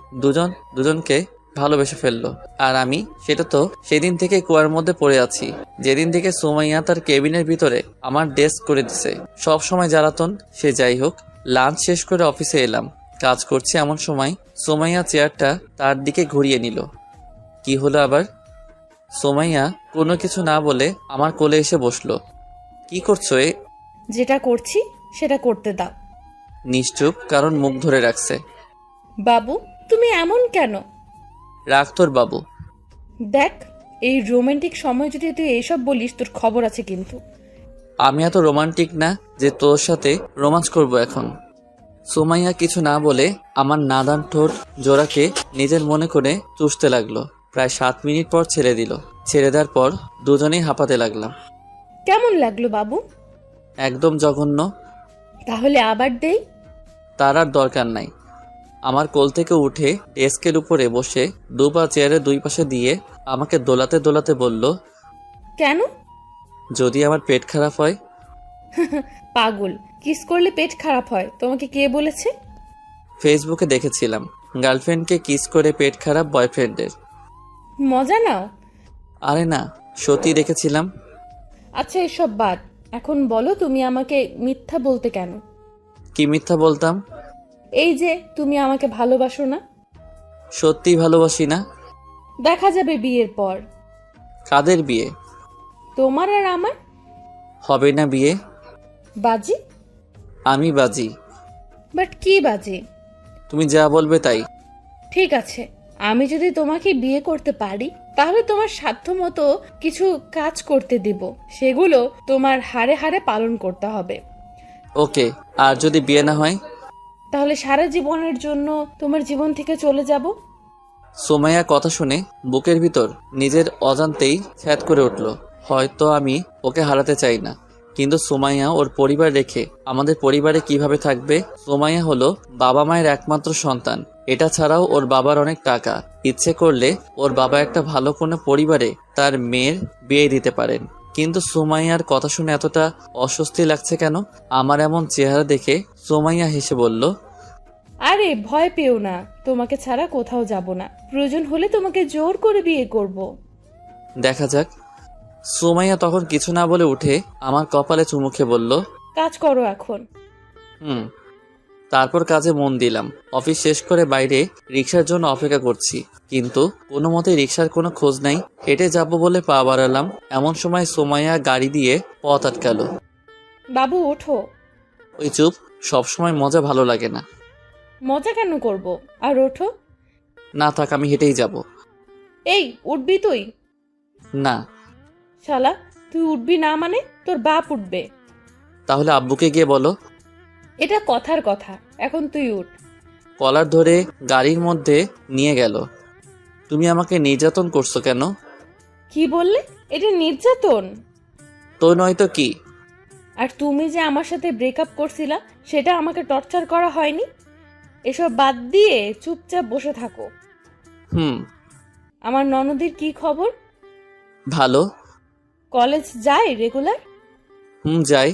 [SPEAKER 1] দুজনকে ভালোবেসে ফেললো। আর আমি সেটা তো সেদিন থেকে কুয়ার মধ্যে পড়ে আছি, যেদিন থেকে সোমাইয়া তার কেবিনের ভিতরে আমার ডেস্ক করে দিছে। সব সময় জ্বালাতন, সে যাই হোক। লাঞ্চ শেষ করে অফিসে এলাম। কাজ করছি এমন সময় সোমাইয়া চেয়ারটা তার দিকে ঘুরিয়ে নিল। কি হলো আবার? সোমাইয়া কোনো কিছু না বলে আমার কোলে এসে বসলো। কি করছো এ?
[SPEAKER 3] যেটা করছি সেটা করতে দাও।
[SPEAKER 1] নিশ্চুপ, কারণ মুখ ধরে রাখছে।
[SPEAKER 3] বাবু তুমি এমন কেন?
[SPEAKER 1] রাখ তোর বাবু।
[SPEAKER 3] দেখ, এই রোমান্টিক সময় যদি তুই এইসব বলিস তোর খবর আছে কিন্তু।
[SPEAKER 1] আমি এত রোমান্টিক না যে তোর সাথে রোমান্স করব এখন। সোমাইয়া কিছু না বলে আমার নাদান ঠোঁট জোড়াকে নিজের মনে করে চুষতে লাগলো। প্রায় 7 মিনিট পর ছেড়ে দিল। ছেড়ে দেওয়ার পর দুজনেই হাঁপাতে লাগলাম।
[SPEAKER 3] কেমন লাগলো বাবু?
[SPEAKER 1] একদম জঘন্য।
[SPEAKER 3] তাহলে আবার দেই?
[SPEAKER 1] তার আর দরকার নাই। আমার কোল থেকে উঠে ডেস্কের উপরে বসে 2 পা চেয়ারের 2 পাশে দিয়ে আমাকে দোলাতে দোলাতে বলল,
[SPEAKER 3] কেন?
[SPEAKER 1] যদি আমার পেট খারাপ হয়।
[SPEAKER 3] পাগল, কিস করলে পেট খারাপ হয় তোমাকে কে বলেছে?
[SPEAKER 1] ফেসবুকে দেখেছিলাম গার্লফ্রেন্ডকে কিস করে পেট খারাপ বয়ফ্রেন্ডের।
[SPEAKER 3] মজা নাও।
[SPEAKER 1] আরে না, সত্যি দেখেছিলাম।
[SPEAKER 3] আচ্ছা এসব বাদ, এখন বলো তুমি আমাকে মিথ্যা বলতে কেন?
[SPEAKER 1] কি মিথ্যা বলতাম?
[SPEAKER 3] এই যে তুমি আমাকে ভালোবাসো না।
[SPEAKER 1] সত্যি ভালোবাসি না।
[SPEAKER 3] দেখা যাবে বিয়ের পর।
[SPEAKER 1] কাদের বিয়ে?
[SPEAKER 3] তোমার আর আমার।
[SPEAKER 1] হবে না বিয়ে।
[SPEAKER 3] বাজি?
[SPEAKER 1] আমি বাজি।
[SPEAKER 3] বাট কি বাজি?
[SPEAKER 1] তুমি যা বলবে তাই।
[SPEAKER 3] ঠিক আছে, আমি যদি তোমাকে বিয়ে করতে পারি তাহলে তোমার সাধ্যমতো কিছু কাজ করতে দিব, সেগুলো তোমার হাড়ে হাড়ে পালন করতে হবে।
[SPEAKER 1] ওকে, আর যদি বিয়ে না হয়?
[SPEAKER 3] তাহলে সারা জীবনের জন্য তোমার জীবন থেকে চলে যাব।
[SPEAKER 1] সোমাইয়া কথা শুনে বুকের ভিতর নিজের অজান্তেই ছ্যাদ করে উঠল। হয়তো আমি ওকে হারাতে চাই না, কিন্তু সোমাইয়া ওর পরিবার রেখে আমাদের পরিবারে কিভাবে থাকবে? সোমাইয়া হলো বাবা মায়ের একমাত্র সন্তান। এটা ছাড়াও ওর বাবার অনেক টাকা। ইচ্ছে করলে ওর বাবা একটা ভালো কোনো পরিবারে তার মেয়ের বিয়ে দিতে পারেন। কিন্তু সোমাইয়ার কথা শুনে এতটা অস্বস্তি লাগছে কেন? আমার এমন চেহারা দেখে সোমাইয়া হেসে বলল,
[SPEAKER 3] আরে ভয় পেও না, তোমাকে ছাড়া কোথাও যাব না। প্রয়োজন হলে তোমাকে জোর করে বিয়ে করব।
[SPEAKER 1] দেখা যাক। সোমাইয়া তখন কিছু না বলে উঠে আমার কপালে চুমু খেয়ে বলল,
[SPEAKER 3] কাজ করো এখন।
[SPEAKER 1] তারপর কাজে মন দিলাম। অফিস শেষ করে বাইরে রিক্সার জন্য অপেক্ষা করছি, কিন্তু কোনো মতে রিক্সার কোনো খোঁজ নাই। হেঁটে যাব বলে পা বাড়ালাম, এমন সময় সোমাইয়া গাড়ি দিয়ে পথ আটকালো।
[SPEAKER 3] বাবু ওঠো।
[SPEAKER 1] ওই চুপ, সবসময় মজা ভালো লাগে না।
[SPEAKER 3] মজা কেন করব? আর ওঠো।
[SPEAKER 1] না থাক, আমি হেঁটেই যাব।
[SPEAKER 3] এই উঠবি তুই?
[SPEAKER 1] না।
[SPEAKER 3] শালা, তুই উঠবি না মানে তোর বাপ উঠবে।
[SPEAKER 1] তাহলে আব্বুকে গিয়ে বলো।
[SPEAKER 3] এটা কথার কথা, এখন তুই উঠ।
[SPEAKER 1] কলার ধরে গাড়ির মধ্যে নিয়ে গেল। তুমি আমাকে নির্যাতন করছো কেন?
[SPEAKER 3] কি বললে? এটা নির্যাতন?
[SPEAKER 1] তো নয়তো কি?
[SPEAKER 3] আর তুমি যে আমার সাথে ব্রেকআপ করছিলা, সেটা আমাকে টর্চার করা হয়নি? এসব বাদ দিয়ে চুপচাপ বসে থাকো।
[SPEAKER 1] হুম।
[SPEAKER 3] আমার ননদির কি খবর?
[SPEAKER 1] ভালো।
[SPEAKER 3] কলেজ যায় রেগুলার?
[SPEAKER 1] যাই।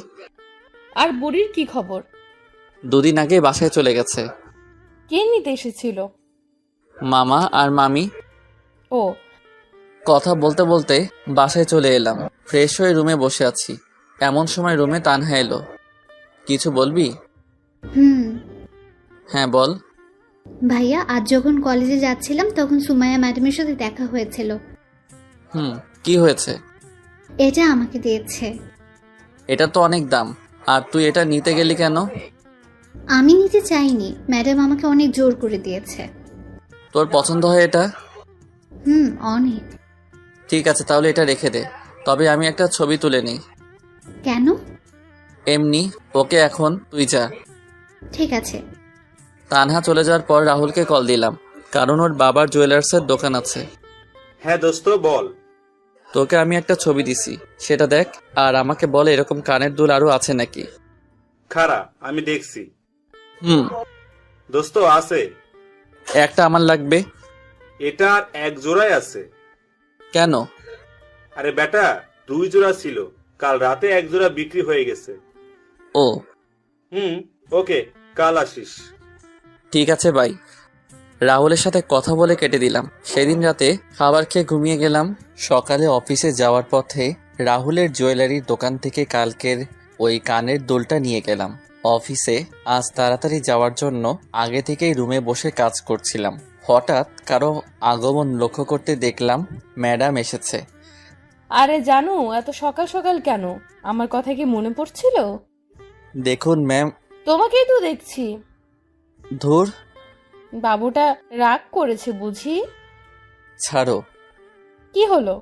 [SPEAKER 3] আর বুড়ির কি খবর?
[SPEAKER 1] 2 দিন আগে বাসায় চলে গেছে।
[SPEAKER 3] কে নিতে এসেছিল?
[SPEAKER 1] মামা আর মামি।
[SPEAKER 3] ও,
[SPEAKER 1] কথা বলতে বলতে বাসায় চলে এলাম। ফ্রেশ হয়ে রুমে বসে আছি, এমন সময় রুমে তানহা এলো। কিছু বলবি?
[SPEAKER 10] হুম।
[SPEAKER 1] হ্যাঁ বল।
[SPEAKER 10] ভাইয়া, আজ যখন কলেজে যাচ্ছিলাম তখন সুমাইয়া ম্যাডামের সাথে দেখা হয়েছিল।
[SPEAKER 1] কি হয়েছে?
[SPEAKER 10] এটা আমাকে দিয়েছে।
[SPEAKER 1] এটা তো অনেক দাম, আর তুই এটা নিতে গেলি কেন?
[SPEAKER 10] আমি নিতে চাইনি, ম্যাডাম আমাকে অনেক জোর করে দিয়েছে।
[SPEAKER 1] তোর পছন্দ হয় এটা?
[SPEAKER 10] অনেক।
[SPEAKER 1] ঠিক আছে, তাহলে এটা রেখে দে। তবে আমি একটা ছবি তুলে নিই।
[SPEAKER 10] কেন?
[SPEAKER 1] এমনি। ওকে, এখন তুই যা।
[SPEAKER 10] ঠিক আছে।
[SPEAKER 1] তানহা চলে যাওয়ার পর রাহুলকে কল দিলাম, কারণ ওর বাবার জুয়েলার্সের দোকান আছে।
[SPEAKER 6] হ্যাঁ দোস্ত বল।
[SPEAKER 1] তোকে আমি একটা ছবি দিছি, সেটা দেখ, আর আমাকে বলে এরকম কানের দুল আরো আছে নাকি।
[SPEAKER 6] খারা, আমি দেখছি। দোস্ত আছে।
[SPEAKER 1] একটা আমার লাগবে।
[SPEAKER 6] এটা আর 1 জোড়াই আছে।
[SPEAKER 1] কেন?
[SPEAKER 6] আরে বেটা, 2 জোড়া ছিল, কাল রাতে 1 জোড়া বিক্রি হয়ে গেছে।
[SPEAKER 1] ও।
[SPEAKER 6] ওকে, কাল আসিস।
[SPEAKER 1] ঠিক আছে ভাই। রাহুলের সাথে কথা বলে কেটে দিলাম। সেদিন রাতে খাবার খেয়ে ঘুমিয়ে গেলাম। সকালে অফিসে যাওয়ার পথে রাহুলের জুয়েলারির দোকান থেকে কালকের ওই কানের দুলটা নিয়ে গেলাম। অফিসে আজ তাড়াতাড়ি যাওয়ার জন্য আগে থেকেই রুমে বসে কাজ করছিলাম। হঠাৎ কারো আগমন লক্ষ্য করতে দেখলাম ম্যাডাম এসেছে।
[SPEAKER 3] আরে জানু, এত সকাল সকাল কেন? আমার কথা কি মনে পড়ছিল?
[SPEAKER 1] দেখুন ম্যাম।
[SPEAKER 3] তোমাকেই তো দেখছি।
[SPEAKER 1] ধুর।
[SPEAKER 3] বাবুটা রাগ করেছে বুঝি?
[SPEAKER 1] ছাড়ো।
[SPEAKER 3] কি হলো?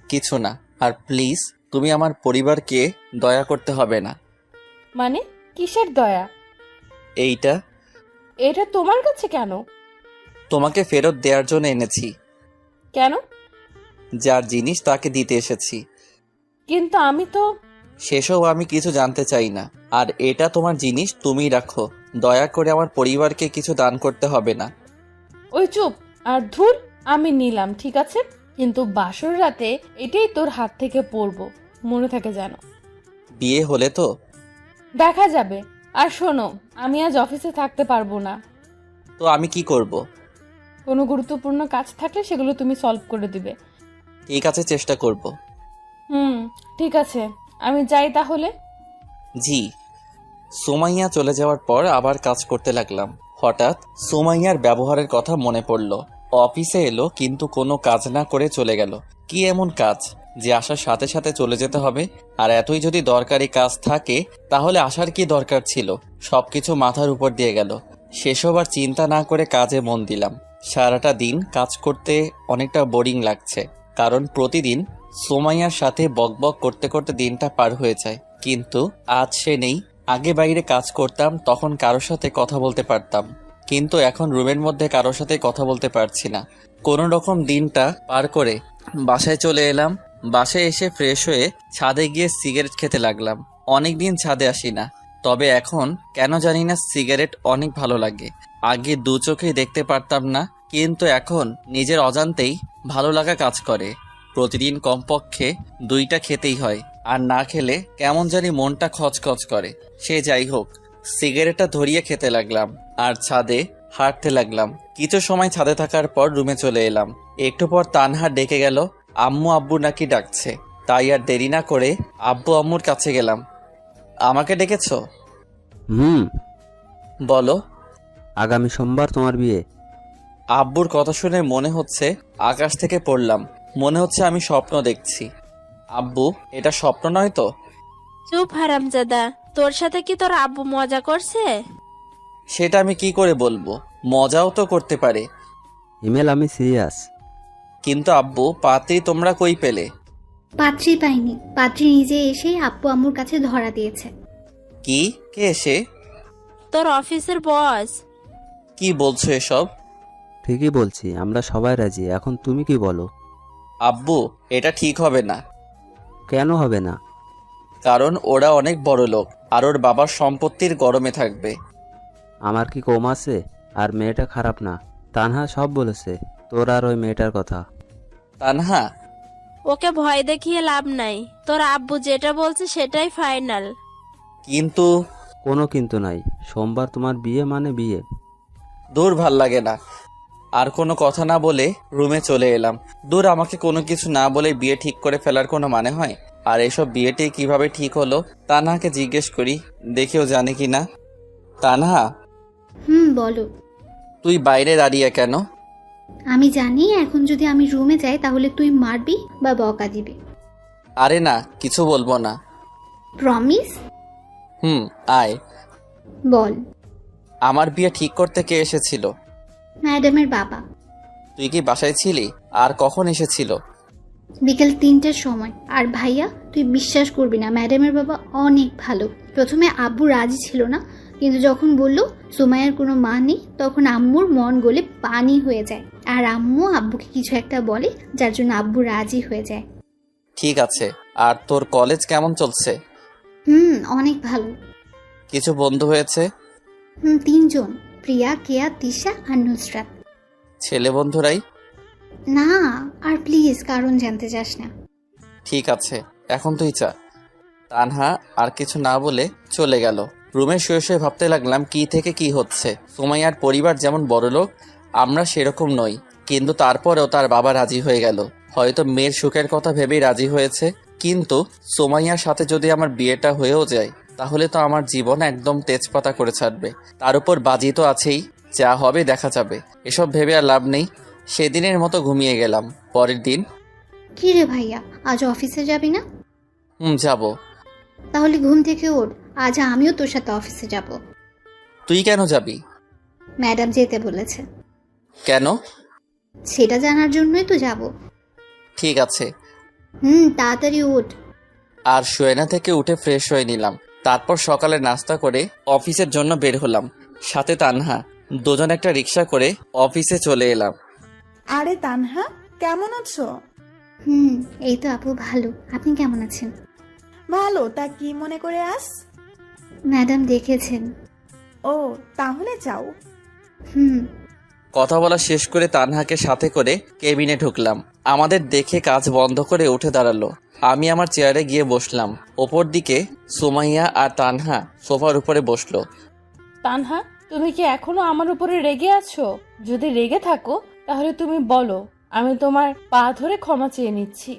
[SPEAKER 1] কিছু না। আর প্লিজ, তুমি আমার পরিবারকে দয়া করতে হবে না।
[SPEAKER 3] মানে কিসের দয়া?
[SPEAKER 1] এইটা।
[SPEAKER 3] এটা তোমার কাছে কেন?
[SPEAKER 1] তোমাকে ফেরত দেওয়ার জন্য এনেছি।
[SPEAKER 3] কেন?
[SPEAKER 1] যার জিনিস তাকে দিতে এসেছি।
[SPEAKER 3] কিন্তু আমি তো।
[SPEAKER 1] সেসব আমি কিছু জানতে চাই না। আর এটা তোমার জিনিস, তুমিই রাখো। দয়া করে আমার পরিবারকে কিছু দান করতে হবে না।
[SPEAKER 3] ওই চুপ। আর ধুর, আমি নিলাম ঠিক আছে, কিন্তু বাসর রাতে এটাই তোর হাত থেকে পড়বো, মনে থাকে যেন।
[SPEAKER 1] বিয়ে হলে তো
[SPEAKER 3] দেখা যাবে। আর শোনো, আমি আজ অফিসে থাকতে পারবো না।
[SPEAKER 1] তো আমি কি করব?
[SPEAKER 3] কোনো গুরুত্বপূর্ণ কাজ থাকলে সেগুলো তুমি সলভ করে দিবে।
[SPEAKER 1] ঠিক আছে, চেষ্টা করব।
[SPEAKER 3] ঠিক আছে, আমি যাই তাহলে।
[SPEAKER 1] জি। সুমাইয়া চলে যাওয়ার পর আবার কাজ করতে লাগলাম। হঠাৎ সুমাইয়ার ব্যবহারের কথা মনে পড়ল। অফিসে এলো কিন্তু কোনো কাজ না করে চলে গেল। কি এমন কাজ যে আসার সাথে সাথে চলে যেতে হবে? আর এতই যদি দরকারি কাজ থাকে তাহলে আসার কি দরকার ছিল? সবকিছু মাথার উপর দিয়ে গেল। সেসব আর চিন্তা না করে কাজে মন দিলাম। সারাটা দিন কাজ করতে অনেকটা বোরিং লাগছে, কারণ প্রতিদিন সুমাইয়ার সাথে বকবক করতে করতে দিনটা পার হয়ে যায়। কিন্তু আজ সে নেই। আগে বাইরে কাজ করতাম, তখন কারোর সাথে কথা বলতে পারতাম, কিন্তু এখন রুমের মধ্যে কারোর সাথে কথা বলতে পারছি না। কোনো রকম দিনটা পার করে বাসায় চলে এলাম। বাসায় এসে ফ্রেশ হয়ে ছাদে গিয়ে সিগারেট খেতে লাগলাম। অনেক দিন ছাদে আসি না, তবে এখন কেন জানি না সিগারেট অনেক ভালো লাগে। আগে 2 চোখেই দেখতে পারতাম না, কিন্তু এখন নিজের অজান্তেই ভালো লাগা কাজ করে। প্রতিদিন কমপক্ষে 2টা খেতেই হয়, আর না খেলে কেমন জানি মনটা খচখচ করে। সে যাই হোক, সিগারেটটা ধরিয়ে খেতে লাগলাম আর ছাদে হাঁটতে লাগলাম। কিছু সময় ছাদে থাকার পর রুমে চলে এলাম। একটু পর তানহা ডেকে গেল। আম্মু আব্বু নাকি ডাকছে, তাই আর দেরি না করে আব্বু আম্মুর কাছে গেলাম। আমাকে ডেকেছো? বলো।
[SPEAKER 11] আগামী সোমবার তোমার বিয়ে।
[SPEAKER 1] আব্বুর কথা শুনে মনে হচ্ছে আকাশ থেকে পড়লাম। মনে হচ্ছে আমি স্বপ্ন দেখছি। আব্বু, এটা স্বপ্ন নয় তো?
[SPEAKER 7] চুপ হারামজাদা, তোর সাথে কি তোর আব্বু মজা করছে?
[SPEAKER 1] সেটা আমি কি করে বলবো? মজাও তো করতে পারে।
[SPEAKER 11] হিমেল, আমি সিরিয়াস।
[SPEAKER 1] কিন্তু আব্বু, পাত্রী তোমরা কই পেলে?
[SPEAKER 10] পাত্রী পাইনি, পাত্রী নিজে এসে আব্বু আম্মুর কাছে ধরা দিয়েছে।
[SPEAKER 1] কি? কে এসে?
[SPEAKER 7] তোর অফিসের বস।
[SPEAKER 1] কি বলছো এসব?
[SPEAKER 11] ঠিকই বলছি, আমরা সবাই রাজি। এখন তুমি কি বলো?
[SPEAKER 1] আব্বু, এটা ঠিক হবে না।
[SPEAKER 11] কেন হবে না?
[SPEAKER 1] কারণ ওরা অনেক বড় লোক, আর ওর বাবার সম্পত্তির গরমে থাকবে।
[SPEAKER 11] আমার কি কম আছে? আর মেয়েটা খারাপ না। তানহা সব বলেছে তোর আর ওই মেয়েটার কথা।
[SPEAKER 1] তানহা,
[SPEAKER 7] ওকে ভয় দেখিয়ে লাভ নাই, তোর আব্বু যেটা বলছে সেটাই ফাইনাল।
[SPEAKER 1] কিন্তু
[SPEAKER 11] কোনো কিন্তু নাই। সোমবার তোমার বিয়ে মানে বিয়ে।
[SPEAKER 1] দূর, ভাল লাগে না। আর কোনো কথা না বলে রুমে চলে এলাম। দূর, আমাকে কোনো কিছু না বলে বিয়ে ঠিক করে ফেলার কোনো মানে হয়? আর এসব বিয়েটি কিভাবে ঠিক হলো? তানহাকে জিজ্ঞেস করি, দেখেও জানে কি না। তানহা,
[SPEAKER 10] বলো।
[SPEAKER 1] তুই বাইরে দাঁড়িয়ে কেন?
[SPEAKER 10] আমি জানি এখন যদি আমি রুমে যাই তাহলে তুই মারবি বা বকা দিবি।
[SPEAKER 1] আরে না, কিছু বলবো না।
[SPEAKER 10] প্রমিস?
[SPEAKER 1] আয়।
[SPEAKER 10] বল।
[SPEAKER 1] আমার বিয়ে ঠিক করতে কে এসেছিল?
[SPEAKER 10] ম্যাডামের বাবা।
[SPEAKER 1] তুই কি বাসায় ছিলি? আর কখন এসেছিল?
[SPEAKER 10] বিকেল 3টার সময়। আর ভাইয়া, তুই বিশ্বাস করবি না, ম্যাডামের বাবা অনেক ভালো। প্রথমে আব্বু রাজি ছিল না, কিন্তু যখন বলল সুমাইয়ার কোনো মা নেই, তখন আম্মুর মন গলে পানি হয়ে যায়। আর আম্মু আব্বুকে কিছু একটা বলে, যার জন্য আব্বু রাজি হয়ে যায়।
[SPEAKER 1] ঠিক আছে। আর তোর কলেজ কেমন চলছে?
[SPEAKER 10] অনেক ভালো।
[SPEAKER 1] কিছু বন্ধু হয়েছে?
[SPEAKER 10] 3জন, প্রিয়া, কেয়া, তিশা আর নুসরাত।
[SPEAKER 1] ছেলে বন্ধুরাই?
[SPEAKER 10] না, আর প্লিজ কারণ জানতে চাস না।
[SPEAKER 1] ঠিক আছে, এখন তুই চা। তানহা আর কিছু না বলে চলে গেল। রুমে শুয়ে শুয়ে ভাবতে লাগলাম কি থেকে কি হচ্ছে। সুমাইয়ার পরিবার যেমন বড়লোক, আমরা সেরকম নই, কিন্তু তারপরেও তার বাবা রাজি হয়ে গেল। হয়তো মেয়ের সুখের কথা ভেবেই রাজি হয়েছে। কিন্তু সুমাইয়ার সাথে যদি আমার বিয়েটা হয়েও যায়, তাহলে তো আমার জীবন একদম তেজপাতা করে ছাড়বে। তার উপর বাজি তো আছেই, যা হবে দেখা যাবে। এসব ভেবে আর লাভ নেই। সেদিনের মতো ঘুমিয়ে গেলাম। পরের দিন।
[SPEAKER 10] কি রে ভাইয়া, আজ অফিসে যাবি না?
[SPEAKER 1] যাব।
[SPEAKER 10] তাহলে ঘুম থেকে ওঠ, আজ আমিও তোর সাথে অফিসে যাব।
[SPEAKER 1] তুই কেন যাবি?
[SPEAKER 10] ম্যাডাম যেতে বলেছে।
[SPEAKER 1] কেন?
[SPEAKER 10] সেটা জানার জন্যই তো যাব।
[SPEAKER 1] ঠিক আছে।
[SPEAKER 10] তাড়াতাড়ি ওঠ।
[SPEAKER 1] আর শোয়না থেকে উঠে ফ্রেশ হয়ে নিলাম। তারপর সকালে নাস্তা করে অফিসের জন্য বের হলাম। সাথে তানহা। দুজন একটা রিক্সা করে অফিসে চলে এলাম।
[SPEAKER 9] আরে তানহা, কেমন আছো?
[SPEAKER 10] এই তো আপু ভালো। আপনি কেমন আছেন?
[SPEAKER 9] ভালো। তা কি মনে করে আস?
[SPEAKER 10] ম্যাডাম দেখেছেন।
[SPEAKER 9] ও, তাহলে যাও।
[SPEAKER 1] কথা বলা শেষ করে তানহাকে সাথে করে কেবিনে ঢুকলাম। আমাদের দেখে কাজ বন্ধ করে উঠে দাঁড়ালো। আমি আমার চেয়ারে গিয়ে বসলাম। ওপর দিকে সুমাইয়া আর তানহা সোফার উপরে বসলো।
[SPEAKER 3] তানহা, তুমি কি এখনো আমার উপরে রেগে আছো? যদি রেগে থাকো তাহলে তুমি বলো, আমি তোমার পা ধরে ক্ষমা চেয়ে নিচ্ছি।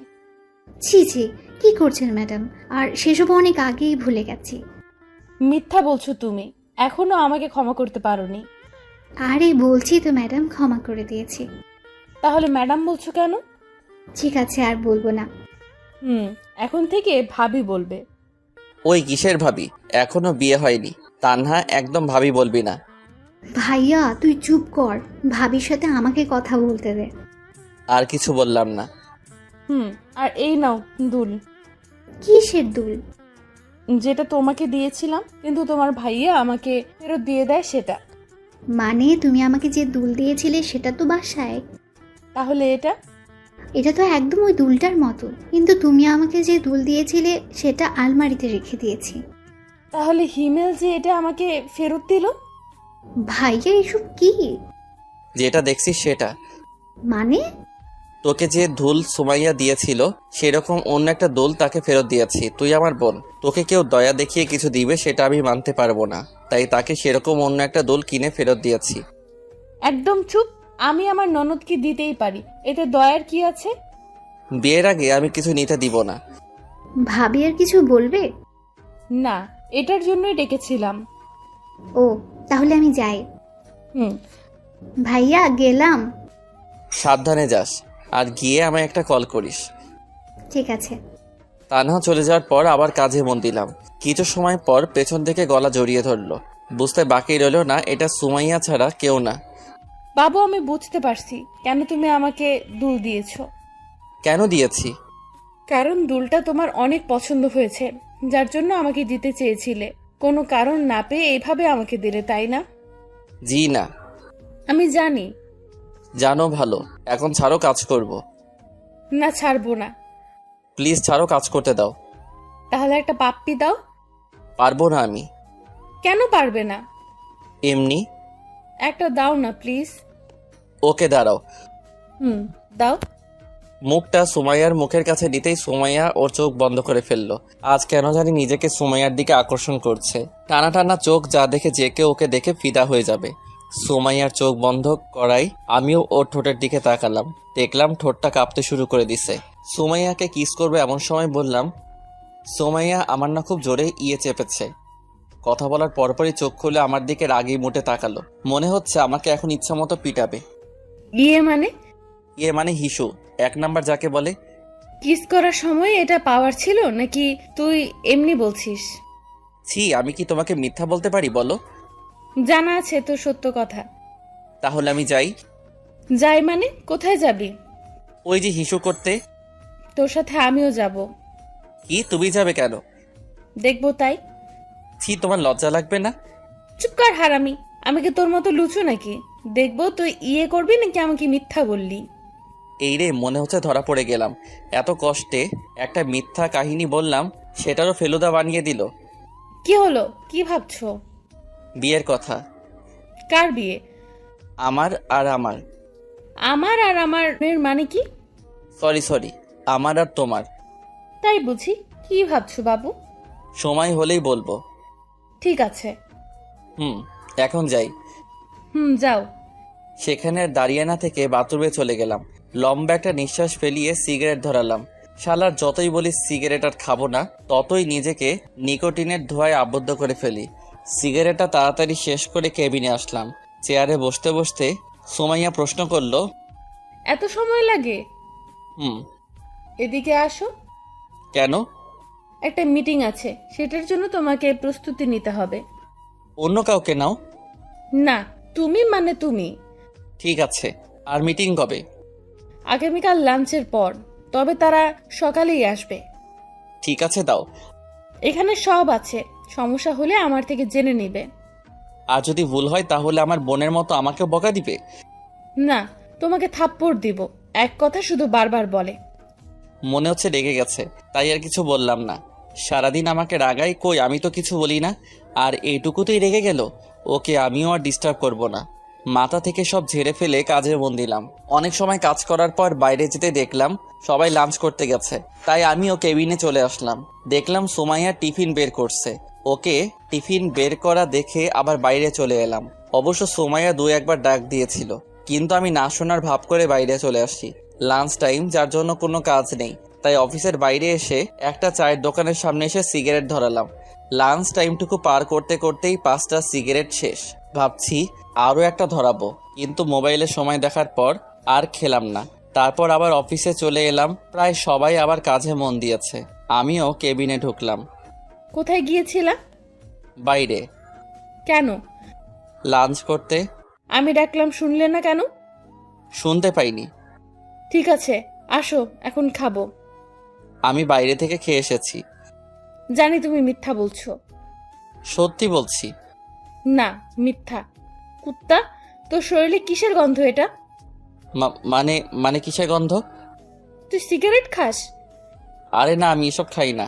[SPEAKER 10] ছি ছি, কি করছেন ম্যাডাম? আর সেসব অনেক আগেই ভুলে গেছি।
[SPEAKER 3] মিথ্যা বলছো তুমি, এখনো আমাকে ক্ষমা করতে পারোনি।
[SPEAKER 10] আরে বলছি তো ম্যাডাম, ক্ষমা করে দিয়েছি।
[SPEAKER 3] তাহলে ম্যাডাম বলছো কেন?
[SPEAKER 10] ঠিক আছে, আর বলবো না।
[SPEAKER 3] এখন থেকে ভাবি বলবে।
[SPEAKER 1] ওই কিসের ভাবি? এখনো বিয়ে হয়নি। তানহা, একদম ভাবি বলবি না।
[SPEAKER 10] ভাইয়া তুই চুপ কর, ভাবির সাথে আমাকে কথা বলতে দে।
[SPEAKER 1] আর কিছু বললাম না।
[SPEAKER 3] আর এই নাও দুল।
[SPEAKER 10] কিসের দুল?
[SPEAKER 3] যেটা তোমাকে দিয়েছিলাম, কিন্তু তোমার ভাইয়া আমাকে ফেরত দিয়ে দেয় সেটা।
[SPEAKER 10] মানে তুমি আমাকে যে দুল দিয়েছিলে সেটা তো বাসায়।
[SPEAKER 3] তাহলে এটা?
[SPEAKER 10] এটা তো একদম ওই দুলটার মতো, কিন্তু তুমি আমাকে যে দুল দিয়েছিলে সেটা আলমারিতে রেখে দিয়েছি।
[SPEAKER 3] তাহলে হিমেল যে এটা আমাকে ফেরত দিল?
[SPEAKER 10] ভাইয়া এসব কি?
[SPEAKER 1] যেটা দেখছিস সেটা।
[SPEAKER 10] মানে?
[SPEAKER 1] তোকে যে দুল সুমাইয়া দিয়েছিল সেরকম অন্য একটা দুল তাকে ফেরত দিয়েছি। তুই আমার বোন, তোকে কেউ দয়া দেখিয়ে কিছু দিবে সেটা আমি মানতে পারবো না, তাই তাকে সেরকম অন্য একটা দুল কিনে ফেরত দিয়েছি।
[SPEAKER 3] একদম চুপ। আমি আমার ননদকে দিতেই পারি, এতে দয়ার কি আছে?
[SPEAKER 1] বিয়ের আগে আমি কিছু নিতে দিব না।
[SPEAKER 10] ভাবি আর কিছু বলবে?
[SPEAKER 3] না, এটার জন্যই ডেকেছিলাম।
[SPEAKER 10] ও, তাহলে আমি যাই। ভাইয়া গেলাম।
[SPEAKER 1] সাবধানে যাস, আর গিয়ে আমায় একটা কল করিস।
[SPEAKER 10] ঠিক আছে।
[SPEAKER 1] তানহা চলে যাওয়ার পর আবার কাজে মন দিলাম। কিছু সময় পর পেছন থেকে গলা জড়িয়ে ধরলো। বুঝতে বাকি রইল না এটা সুমাইয়া ছাড়া কেউ না।
[SPEAKER 3] বাবু, আমি বুঝতে পারছি কেন তুমি আমাকে দুল দিয়েছো।
[SPEAKER 1] কেন দিয়েছি?
[SPEAKER 3] কারণ দুলটা তোমার অনেক পছন্দ হয়েছে, যার জন্য আমাকে দিতে চেয়েছিলে। কোনো কারণ না পেয়ে এইভাবে আমাকে দিলে, তাই না?
[SPEAKER 1] জি না।
[SPEAKER 3] আমি জানি।
[SPEAKER 1] জানো ভালো, এখন ছাড়ো, কাজ করব।
[SPEAKER 3] না, ছাড়বো না।
[SPEAKER 1] প্লিজ ছাড়ো, কাজ করতে দাও।
[SPEAKER 3] তাহলে একটা পাপ্পি দাও।
[SPEAKER 1] পারবো না আমি।
[SPEAKER 3] কেন পারবে না?
[SPEAKER 1] এমনি।
[SPEAKER 3] একটা দাও না প্লিজ।
[SPEAKER 1] ওকে দাঁড়াও।
[SPEAKER 3] দাও।
[SPEAKER 1] মুখটা সুমাইয়ার মুখের কাছে নিতেই সুমাইয়া ওর চোখ বন্ধ করে ফেললো। আজ কেন জানি নিজেকে সুমাইয়ার দিকে আকর্ষণ করছে। টানা টানা চোখ যা দেখে যে কেউ ওকে দেখে ফিদা হয়ে যাবে। সুমাইয়ার চোখ বন্ধ করাই আমিও ওর ঠোঁটের দিকে তাকালাম। দেখলাম ঠোঁটটা কাঁপতে শুরু করে দিছে। সুমাইয়াকে কিস করবে এমন সময় বললাম, সুমাইয়া আমার না খুব জোরে চেপেছে। কথা বলার পরপরই চোখ খুলে আমার দিকে রাগি মুটে তাকালো। মনে হচ্ছে আমাকে এখন ইচ্ছা মতো পিটাবে।
[SPEAKER 3] মানে
[SPEAKER 1] হিসু, 1 নাম্বার যাকে বলে।
[SPEAKER 3] কিস করার সময় এটা পাওয়ার ছিল নাকি তুই এমনি বলছিস?
[SPEAKER 1] ছি, আমি কি তোমাকে মিথ্যা বলতে পারি বলো?
[SPEAKER 3] জানা আছে তো সত্য কথা।
[SPEAKER 1] তাহলে আমি যাই।
[SPEAKER 3] যাই মানে? কোথায় যাবি?
[SPEAKER 1] ওই যে হিসু করতে।
[SPEAKER 3] তোর সাথে আমিও যাব।
[SPEAKER 1] কি, তুমি যাবে কেন?
[SPEAKER 3] দেখবো তাই।
[SPEAKER 1] ছি, তোমার লজ্জা লাগবে না?
[SPEAKER 3] চুপ কর হারামি। আমি কি তোর মতো লুচু নাকি? দেখবো তুই করবি নাকি আমাকে মিথ্যা বললি।
[SPEAKER 1] এই রে, মনে হচ্ছে ধরা পড়ে গেলাম। এত কষ্টে একটা মিথ্যা কাহিনী বললাম, সেটারও ফেলুদা বানিয়ে দিল।
[SPEAKER 3] কি হলো? কি ভাবছো?
[SPEAKER 1] বিয়ের কথা।
[SPEAKER 3] কার বিয়ে?
[SPEAKER 1] আমার আর আমার।
[SPEAKER 3] আমার আর আমার মানে কি?
[SPEAKER 1] সরি, আমার আর তোমার।
[SPEAKER 3] তাই বুঝি? কি ভাবছো বাবু?
[SPEAKER 1] সময় হলেই বলবো।
[SPEAKER 3] ঠিক আছে।
[SPEAKER 1] এখন যাই।
[SPEAKER 3] যাও।
[SPEAKER 1] সেখানে আর দাঁড়িয়ে না থেকে বাথরুমে চলে গেলাম। লম্বা একটা নিঃশ্বাস ফেলিয়ে সিগারেট ধরালাম। শালার যতই বলি সিগারেট আর খাবো না, ততই নিজেকে নিকোটিনের ধোঁয়ায় আবদ্ধ করে ফেলি। সিগারেটটা তাড়াতাড়ি শেষ করে কেবিনে আসলাম। চেয়ারে বসতে বসতে সুমাইয়া প্রশ্ন করলো,
[SPEAKER 3] এত সময় লাগে?
[SPEAKER 1] হুম।
[SPEAKER 3] এদিকে আসো।
[SPEAKER 1] কেন?
[SPEAKER 3] একটা মিটিং আছে, সেটার জন্য তোমাকে প্রস্তুতি নিতে হবে।
[SPEAKER 1] অন্য কাউকে নাও।
[SPEAKER 3] না, তুমি মানে তুমি।
[SPEAKER 1] ঠিক আছে। আর মিটিং কবে?
[SPEAKER 3] আগামীকাল লাঞ্চের পর, তবে তারা সকালেই আসবে।
[SPEAKER 1] ঠিক আছে, দাও।
[SPEAKER 3] এখানে সব আছে, সমস্যা হলে আমার থেকে জেনে নিবে।
[SPEAKER 1] আর যদি ভুল হয় তাহলে আমার বোনের মতো আমাকে বকা দিবে?
[SPEAKER 3] না, তোমাকে থাপ্পড় দিব। এক কথা শুধু বারবার বলে।
[SPEAKER 1] মনে হচ্ছে রেগে গেছে, তাই আর কিছু বললাম না। সারাদিন আমাকে রাগাই, কই আমি তো কিছু বলি না। আর এইটুকুতেই রেগে গেল। ওকে আমিও আর ডিস্টার্ব করব না। মাথা থেকে সব ঝেড়ে ফেলে কাজে মন দিলাম। অনেক সময় কাজ করার পর বাইরে যেতে দেখলাম সবাই লাঞ্চ করতে গেছে, তাই আমিও কেবিনে চলে আসলাম। দেখলাম সুমাইয়া টিফিন বের করছে। ওকে টিফিন বের করা দেখে আবার বাইরে চলে এলাম। অবশ্য সুমাইয়া 2-1 বার ডাক দিয়েছিল, কিন্তু আমি না শোনার ভাব করে বাইরে চলে আসি। লাঞ্চ টাইম, যার জন্য কোনো কাজ নেই, তাই অফিসের বাইরে এসে একটা চায়ের দোকানের সামনে এসে সিগারেট ধরালাম। লাঞ্চ টাইমটুকু পার করতে করতেই 5টা সিগারেট শেষ। ভাবছি আরও একটা ধরাবো, কিন্তু মোবাইলে সময় দেখার পর আর খেলাম না। তারপর আবার অফিসে চলে এলাম। প্রায় সবাই আবার কাজে মন দিয়েছে। আমিও কেবিনে ঢুকলাম।
[SPEAKER 3] কোথায় গিয়েছিলা?
[SPEAKER 1] বাইরে।
[SPEAKER 3] কেন?
[SPEAKER 1] লাঞ্চ করতে।
[SPEAKER 3] আমি ডাকলাম, শুনলে না কেন?
[SPEAKER 1] শুনতে পাইনি।
[SPEAKER 3] ঠিক আছে, আসো, এখন খাবো।
[SPEAKER 1] আমি বাইরে থেকে খেয়ে এসেছি।
[SPEAKER 3] জানি তুমি মিথ্যা বলছো।
[SPEAKER 1] সত্যি বলছি।
[SPEAKER 3] না, মিথ্যা। কুত্তা, তোর শরীরে কিসের গন্ধ এটা?
[SPEAKER 1] মানে কিসের গন্ধ?
[SPEAKER 3] তুই সিগারেট খাস?
[SPEAKER 1] আরে না, আমি এসব খাই না।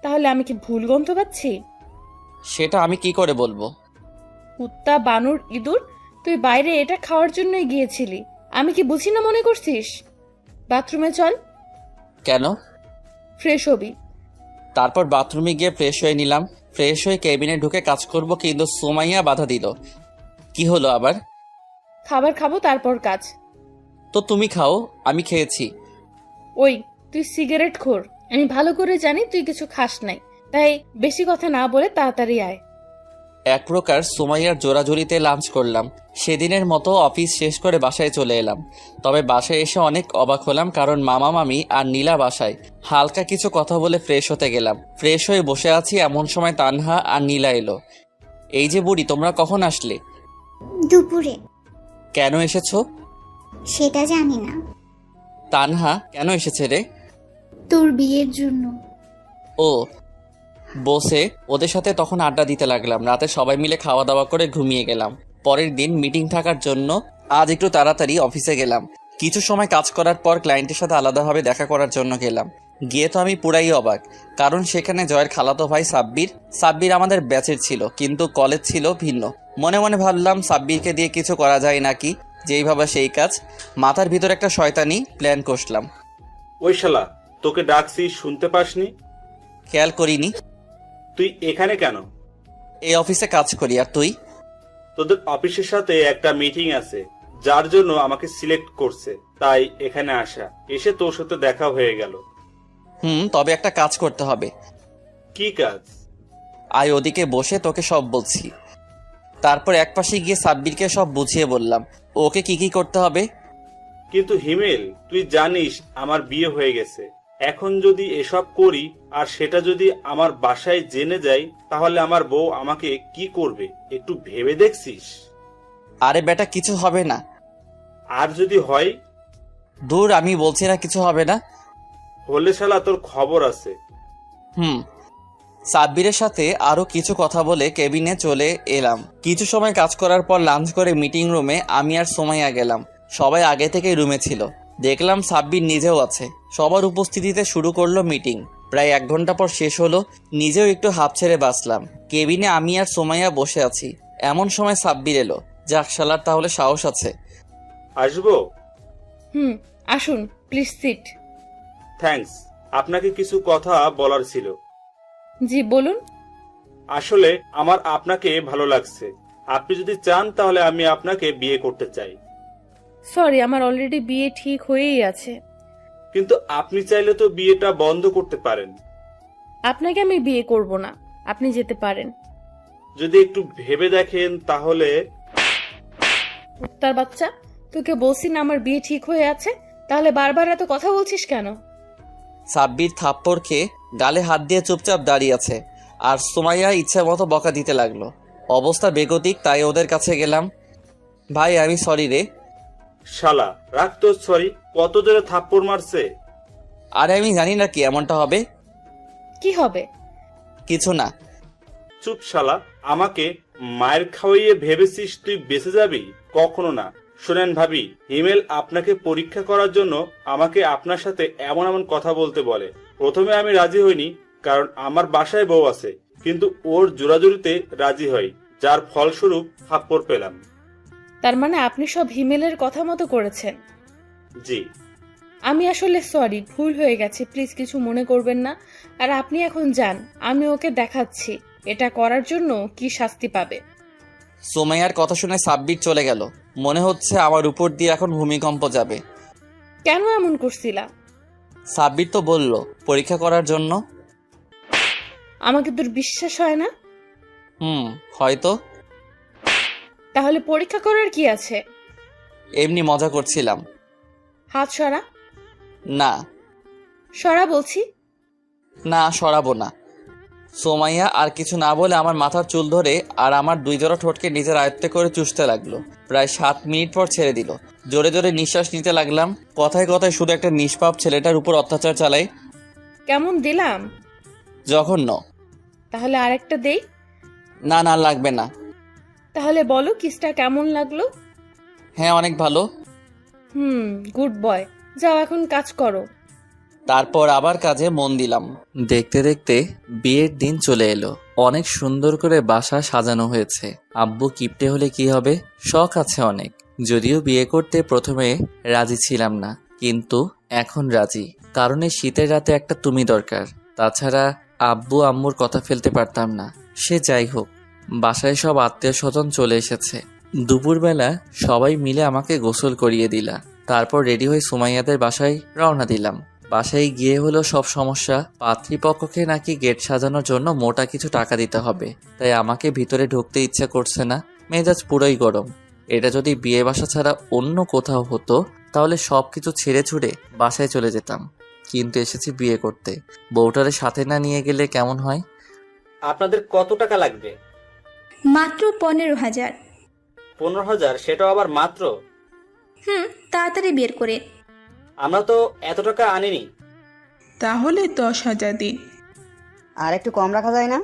[SPEAKER 3] তাহলে আমি কি ভুল গন্ধ পাচ্ছি?
[SPEAKER 1] সেটা আমি কি করে বলবো?
[SPEAKER 3] কুত্তা, বানর, ইঁদুর, তুই বাইরে এটা খাওয়ার জন্যই গিয়েছিলি। আমি কি বুঝি না মনে করছিস? বাথরুমে চল।
[SPEAKER 1] কেন?
[SPEAKER 3] ফ্রেশ হবি।
[SPEAKER 1] তারপর বাথরুমে গিয়ে ফ্রেশ হয়ে নিলাম। ফ্রেশ হয়ে কেবিনে ঢুকে কাজ করব, কিন্তু সুমাইয়া বাধা দিল। কি হলো আবার?
[SPEAKER 3] খাবার খাবো, তারপর কাজ।
[SPEAKER 1] তো তুমি খাও, আমি খেয়েছি।
[SPEAKER 3] ওই, তুই সিগারেট খোর। আমি ভালো করে জানি তুই কিছু খাস নাই, তাই বেশি কথা না বলে তাড়াতাড়ি আয়।
[SPEAKER 1] এক প্রকার সুমাইয়ার জোরাজুরিতে লাঞ্চ করলাম। সেদিনের মতো অফিস শেষ করে বাসায় চলে এলাম। তবে বাসায় এসে অনেক অবাক হলাম, কারণ মামা মামি আর নীলা বাসায়। হালকা কিছু কথা বলে ফ্রেশ হতে গেলাম। ফ্রেশ হয়ে বসে আছি, এমন সময় তানহা আর নীলা এলো। এই যে বুড়ি, তোমরা কখন আসলে?
[SPEAKER 10] দুপুরে।
[SPEAKER 1] কেন এসেছো?
[SPEAKER 10] সেটা জানি না।
[SPEAKER 1] তানহা কেন এসেছে রে?
[SPEAKER 10] তোর বিয়ের জন্য।
[SPEAKER 1] ও বসে ওদের সাথে তখন আড্ডা দিতে লাগলাম। রাতে সবাই মিলে খাওয়া দাওয়া করে ঘুমিয়ে গেলাম। পরের দিন মিটিং থাকার জন্য আজ একটু তাড়াতাড়ি অফিসে গেলাম। কিছু সময় কাজ করার পর ক্লায়েন্টের সাথে আলাদাভাবে দেখা করার জন্য গেলাম। গিয়ে তো আমি পুরাই অবাক, কারণ সেখানে জয়ের খালাতো ভাই সাব্বির আমাদের ব্যাচের ছিল, কিন্তু কলেজ ছিল ভিন্ন। মনে মনে ভাবলাম সাব্বিরকে দিয়ে কিছু করা যায় নাকি, যেই ভাবা সেই কাজ। মাথার ভিতর একটা শয়তানি প্ল্যান কষলাম।
[SPEAKER 6] ওই শালা, তোকে ডাকছি শুনতে পাসনি?
[SPEAKER 1] খেয়াল করিনি।
[SPEAKER 6] তুই এখানে কেন?
[SPEAKER 1] এই অফিসে কাজ করি। আর তুই?
[SPEAKER 6] তোদের অফিসের সাথে একটা মিটিং আছে, যার জন্য আমাকে সিলেক্ট করছে, তাই এখানে আসা। এসে তোর সাথে দেখা হয়ে গেল।
[SPEAKER 1] তবে একটা কাজ করতে হবে।
[SPEAKER 6] কি কাজ?
[SPEAKER 1] আয় ওদিকে বসে তোকে সব বলছি। তারপর একপাশে গিয়ে সাব্বিরকে সব বুঝিয়ে বললাম ওকে কি কি করতে হবে।
[SPEAKER 6] কিন্তু হিমেল, তুই জানিস আমার বিয়ে হয়ে গেছে। এখন যদি এসব করি আর সেটা যদি আমার বাসায় জেনে যায়, তাহলে আমার বউ আমাকে কি করবে একটু ভেবে দেখছিস?
[SPEAKER 1] আরে বেটা, কিছু হবে না।
[SPEAKER 6] আর যদি হয়?
[SPEAKER 1] দূর, আমি বলছি না কিছু হবে না।
[SPEAKER 6] হলে শালা তোর খবর আছে।
[SPEAKER 1] সাব্বিরের সাথে আরো কিছু কথা বলে কেবিনে চলে এলাম। কিছু সময় কাজ করার পর লাঞ্চ করে মিটিং রুমে আমি আর সোমাইয়া গেলাম। সবাই আগে থেকেই রুমে ছিল। দেখলাম সাব্বির নিজেও আছে। সবার উপস্থিতিতে শুরু করলো মিটিং। প্রায় 1 ঘন্টা পর শেষ হলো। নিজেও একটু হাঁপ ছেড়ে বাঁচলাম। কেবিনে আমি আর সোমাইয়া বসে আছি। এমন সময় সাব্বির এলো। যাক, শালার তাহলে সাহস আছে।
[SPEAKER 6] আসবো?
[SPEAKER 3] আসুন, প্লিজ সিট।
[SPEAKER 6] থ্যাঙ্কস। আপনাকে কিছু কথা বলার ছিল।
[SPEAKER 3] জি বলুন।
[SPEAKER 6] আসলে আমার আপনাকে ভালো লাগছে। আপনি যদি চান তাহলে আমি আপনাকে বিয়ে করতে চাই।
[SPEAKER 3] সরি, আমার অলরেডি বিয়ে ঠিক হয়েই আছে।
[SPEAKER 6] কিন্তু আপনি চাইলে তো বিয়েটা বন্ধ করতে পারেন।
[SPEAKER 3] আপনাকে আমি বিয়ে করব না, আপনি যেতে পারেন।
[SPEAKER 6] যদি একটু ভেবে দেখেন তাহলে।
[SPEAKER 3] তার বাচ্চা, তোকে বলছি না আমার বিয়ে ঠিক হয়ে আছে, তাহলে বারবার এত কথা বলছিস কেন?
[SPEAKER 1] সাব্বির থাপ্পড় খেয়ে গালে হাত দিয়ে চুপচাপ দাঁড়িয়ে আছে। আর সোমাইয়া ইচ্ছা মতো বকা দিতে লাগলো। অবস্থা বেগতিক, তাই ওদের কাছে গেলাম। ভাই, আমি সরি রে।
[SPEAKER 6] শালা, রাখ তো সরি। কত জোরে থাপ্পড় মারছে?
[SPEAKER 1] আরে আমি জানি না কি এমনটা হবে।
[SPEAKER 3] কি হবে?
[SPEAKER 1] কিছু না।
[SPEAKER 6] চুপ শালা। আমাকে মায়ের খাওয়াইয়ে ভেবেছিস তুই বেঁচে যাবি? কখনো না। শোনেন ভাবি, হিমেল আপনাকে পরীক্ষা করার জন্য আমাকে আপনার সাথে এমন এমন কথা বলতে বলে। প্রথমে আমি রাজি হইনি, কারণ আমার বাসায় বউ আছে। কিন্তু ওর জোরাজুরিতে রাজি হই, যার ফলস্বরূপ থাপ্পড় পেলাম।
[SPEAKER 3] তার মানে আপনি সব হিমেলের কথা মতো করেছেন?
[SPEAKER 6] জি।
[SPEAKER 3] আমি আসলে সরি, ভুল হয়ে গেছে, প্লিজ কিছু মনে করবেন না। আর আপনি এখন যান, আমি ওকে দেখাচ্ছি এটা করার জন্য কি শাস্তি পাবে।
[SPEAKER 1] সোমাইয়ার কথা শুনে সাব্বির চলে গেল। মনে হচ্ছে আমার উপর দিয়ে এখন ভূমিকম্প যাবে।
[SPEAKER 3] কেন এমন করছিলা?
[SPEAKER 1] সাব্বির তো বলল পরীক্ষা করার জন্য।
[SPEAKER 3] আমাকে তোর বিশ্বাস হয় না?
[SPEAKER 1] হয়তো।
[SPEAKER 3] তাহলে পরীক্ষা করার কি আছে?
[SPEAKER 1] এমনি মজা করছিলাম।
[SPEAKER 3] হাত সরা।
[SPEAKER 1] না।
[SPEAKER 3] সরা বলছি।
[SPEAKER 1] না, সরাবো না। সোমাইয়া আর কিছু না বলে আমার মাথার চুল ধরে আর আমার 2 জোড়া ঠোঁটকে নিজের আয়ত্তে করে চুষতে লাগলো। প্রায় 7 মিনিট পর ছেড়ে দিল। জোরে জোরে নিঃশ্বাস নিতে লাগলাম। কথায় কথায় শুধু একটা নিষ্পাপ ছেলেটার উপর অত্যাচার চালাই।
[SPEAKER 3] কেমন দিলাম?
[SPEAKER 1] জঘন্য।
[SPEAKER 3] তাহলে আরেকটা দেই?
[SPEAKER 1] না, না লাগবে না।
[SPEAKER 3] তাহলে বলো কিসটা কেমন লাগলো?
[SPEAKER 1] হ্যাঁ, অনেক ভালো।
[SPEAKER 3] Good boy. যাও এখন কাজ করো।
[SPEAKER 1] তারপর আবার কাজে মন দিলাম। দেখতে দেখতে বিয়ের দিন চলে এলো। অনেক সুন্দর করে বাসা সাজানো হয়েছে। আব্বু কিপটে হলে কি হবে, শখ আছে অনেক। যদিও বিয়ে করতে প্রথমে রাজি ছিলাম না, কিন্তু এখন রাজি। কারণ এই শীতের রাতে একটা তুমি দরকার। তাছাড়া আব্বু আম্মুর কথা ফেলতে পারতাম না। সে যাই হোক, বাসায় সব আত্মীয় স্বজন চলে এসেছে। দুপুরবেলা সবাই মিলে আমাকে গোসল করিয়ে দিলা। তারপর রেডি হয়ে সুমাইয়াদের বাসায় রওনা দিলাম। বাসায় গিয়ে হলো সব সমস্যা। পাত্রীপক্ষকে নাকি গেট সাজানোর জন্য মোটা কিছু টাকা দিতে হবে, তাই আমাকে ভিতরে ঢুকতে ইচ্ছা করছে না। মেজাজ পুরোই গরম। এটা যদি বিয়ে বাসা ছাড়া অন্য কোথাও হতো তাহলে সবকিছু ছেড়ে ছুড়ে বাসায় চলে যেতাম, কিন্তু এসেছি বিয়ে করতে। বউটারে সাথে না নিয়ে গেলে কেমন হয়?
[SPEAKER 5] আপনাদের কত টাকা লাগবে?
[SPEAKER 12] মাত্র 15,000।
[SPEAKER 5] 15,000? সেটাও আবার মাত্র?
[SPEAKER 12] তাড়াতাড়ি বের করে।
[SPEAKER 5] আমরা তো এত টাকা আনিনি।
[SPEAKER 12] তাহলে 10,000 দিন।
[SPEAKER 5] আর একটু কম রাখা যায় না?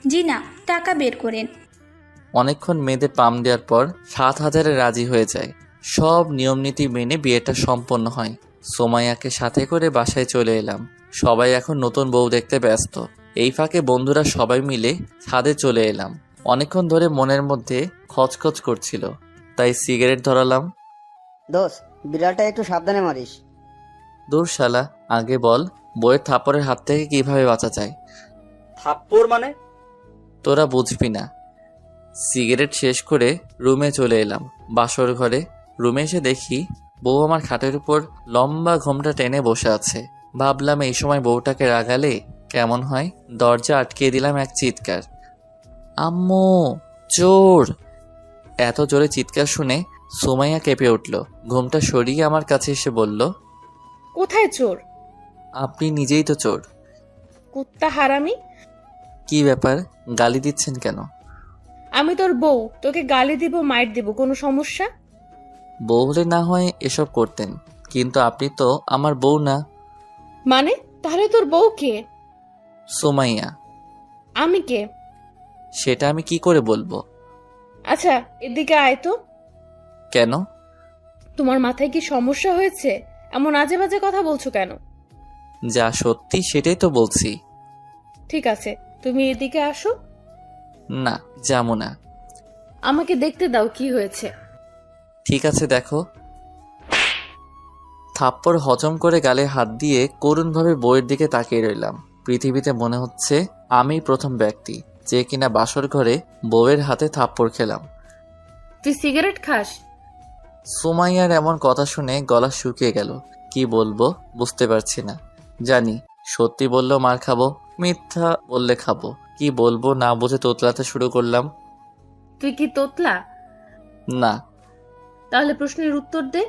[SPEAKER 12] জি না, টাকা বের করেন।
[SPEAKER 1] অনেকক্ষণ মেয়েদের পাম দেওয়ার পর 7,000-এ রাজি হয়ে যায়। সব নিয়মনীতি মেনে বিয়েটা সম্পন্ন হয়। সোমাইয়াকে সাথে করে বাসায় চলে এলাম। সবাই এখন নতুন বউ দেখতে ব্যস্ত। এই ফাঁকে বন্ধুরা সবাই মিলে ছাদে চলে এলাম। অনেকক্ষণ ধরে মনের মধ্যে খচখচ করছিল, তাই সিগারেট ধরালাম।
[SPEAKER 5] দোষ, বিড়ালটা একটু সাবধানে মারিস।
[SPEAKER 1] দূর শালা, আগে বল বইয়ের থাপ্পড়ের হাত থেকে কিভাবে বাঁচা যায়?
[SPEAKER 6] থাপ্পড় মানে?
[SPEAKER 1] তোরা বুঝবি না। সিগারেট শেষ করে রুমে চলে এলাম। বাসর ঘরে রুমে এসে দেখি বউ আমার খাটের উপর লম্বা ঘোমটা টেনে বসে আছে। ভাবলাম এই সময় বউটাকে রাগালে কেমন হয়। দরজা আটকিয়ে দিলাম এক চিৎকার, আম্মু চোর! এত জোরে চিৎকার শুনে সুমাইয়া কেঁপে উঠল। ঘোমটা সরিয়ে আমার কাছে এসে বলল,
[SPEAKER 3] কোথায় চোর?
[SPEAKER 1] আপনি নিজেই তো চোর।
[SPEAKER 3] কুত্তা হারামি!
[SPEAKER 1] কি ব্যাপার, গালি দিচ্ছেন কেন?
[SPEAKER 3] আমি তোর বউ, তোকে গালি দিব মাইর দিব, কোনো সমস্যা?
[SPEAKER 1] বউ হলে না হয় এসব করতেন, কিন্তু আপনি তো আমার বউ না।
[SPEAKER 3] মানে তাহলে তোর বউ কে?
[SPEAKER 1] সুমাইয়া।
[SPEAKER 3] আমি কে?
[SPEAKER 1] সেটা আমি কি করে বলবো?
[SPEAKER 3] আচ্ছা এদিকে আয় তো।
[SPEAKER 1] কেন?
[SPEAKER 3] তোমার মাথায় কি সমস্যা হয়েছে? এমন আজে বাজে কথা বলছো কেন?
[SPEAKER 1] যা সত্যি সেটাই তো বলছি।
[SPEAKER 3] ঠিক আছে, তুমি এদিকে আসো।
[SPEAKER 1] না, যাবো না।
[SPEAKER 3] আমাকে দেখতে দাও কি হয়েছে।
[SPEAKER 1] ঠিক আছে, দেখো। থাপ্পড় হজম করে গালে হাত দিয়ে করুণভাবে বউয়ের দিকে তাকিয়ে রইলাম। পৃথিবীতে মনে হচ্ছে আমিই প্রথম ব্যক্তি যে কিনা বাসর ঘরে বউয়ের হাতে থাপ্পড় খেলাম।
[SPEAKER 3] তুই সিগারেট খাস?
[SPEAKER 1] সুমাইয়ার এমন কথা শুনে গলা শুকিয়ে গেল। কি বলবো বুঝতে পারছি না। জানি সত্যি বললেও মার খাবো, মিথ্যা বললে খাবো। কি বলবো না বুঝে তোতলাতে শুরু করলাম।
[SPEAKER 3] তুই কি তোতলা?
[SPEAKER 1] না।
[SPEAKER 3] তাহলে প্রশ্নের উত্তর দে।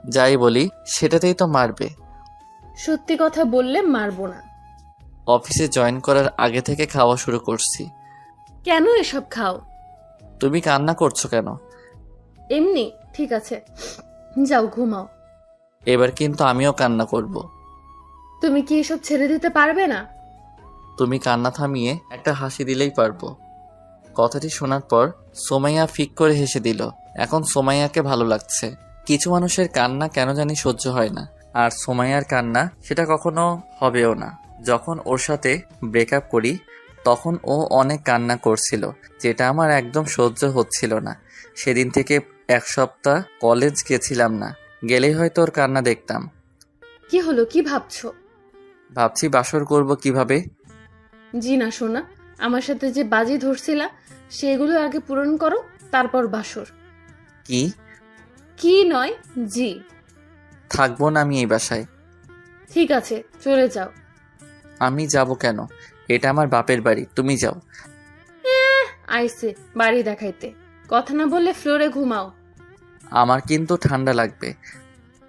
[SPEAKER 1] যাই বলি সেটাতেই তো মারবে।
[SPEAKER 3] সত্যি কথা বললে মারবো না।
[SPEAKER 1] অফিসে জয়েন করার আগে থেকে খাওয়া শুরু করছি।
[SPEAKER 3] কেন এসব খাও?
[SPEAKER 1] তুমি কান্না করছো কেন?
[SPEAKER 3] এমনি। ঠিক আছে, যাও ঘুমাও।
[SPEAKER 1] এবার কিন্তু আমিও কান্না করব।
[SPEAKER 3] তুমি কি এসব ছেড়ে দিতে পারবে না?
[SPEAKER 1] তুমি কান্না থামিয়ে একটা হাসি দিলেই পারবো। কথাটি শোনার পর সোমাইয়া ফিক করে হেসে দিল। এখন সোমাইয়াকে ভালো লাগছে। কিছু মানুষের কান্না কেন জানি সহ্য হয় না, আর সোমাইয়ার কান্না সেটা কখনো হবেও না। যখন ওর সাথে ব্রেকআপ করি তখন ও অনেক কান্না করছিল, যেটা আমার একদম সহ্য হচ্ছিল না। সেদিন থেকে 1 সপ্তাহ কলেজ গেছিলাম না, গেলেই হয়তো ওর কান্না দেখতাম।
[SPEAKER 3] কি হলো, কি ভাবছো?
[SPEAKER 1] ভাবছি বাসর করব কিভাবে।
[SPEAKER 3] জি না সোনা, আমার সাথে যে বাজি ধরছিলা সেগুলো আগে পূরণ করো, তারপর বাসর।
[SPEAKER 1] কি?
[SPEAKER 3] কি নয়, জি।
[SPEAKER 1] থাকবো না আমি এই বাসায়।
[SPEAKER 3] ঠিক আছে, চলে যাও।
[SPEAKER 1] আমি যাব কেন? এটা আমার বাপের বাড়ি, তুমি যাও।
[SPEAKER 3] আইসে বাড়ি দেখাইতে, কথা না বললে ফ্লোরে ঘুমাও।
[SPEAKER 1] আমার কিন্তু ঠান্ডা লাগবে।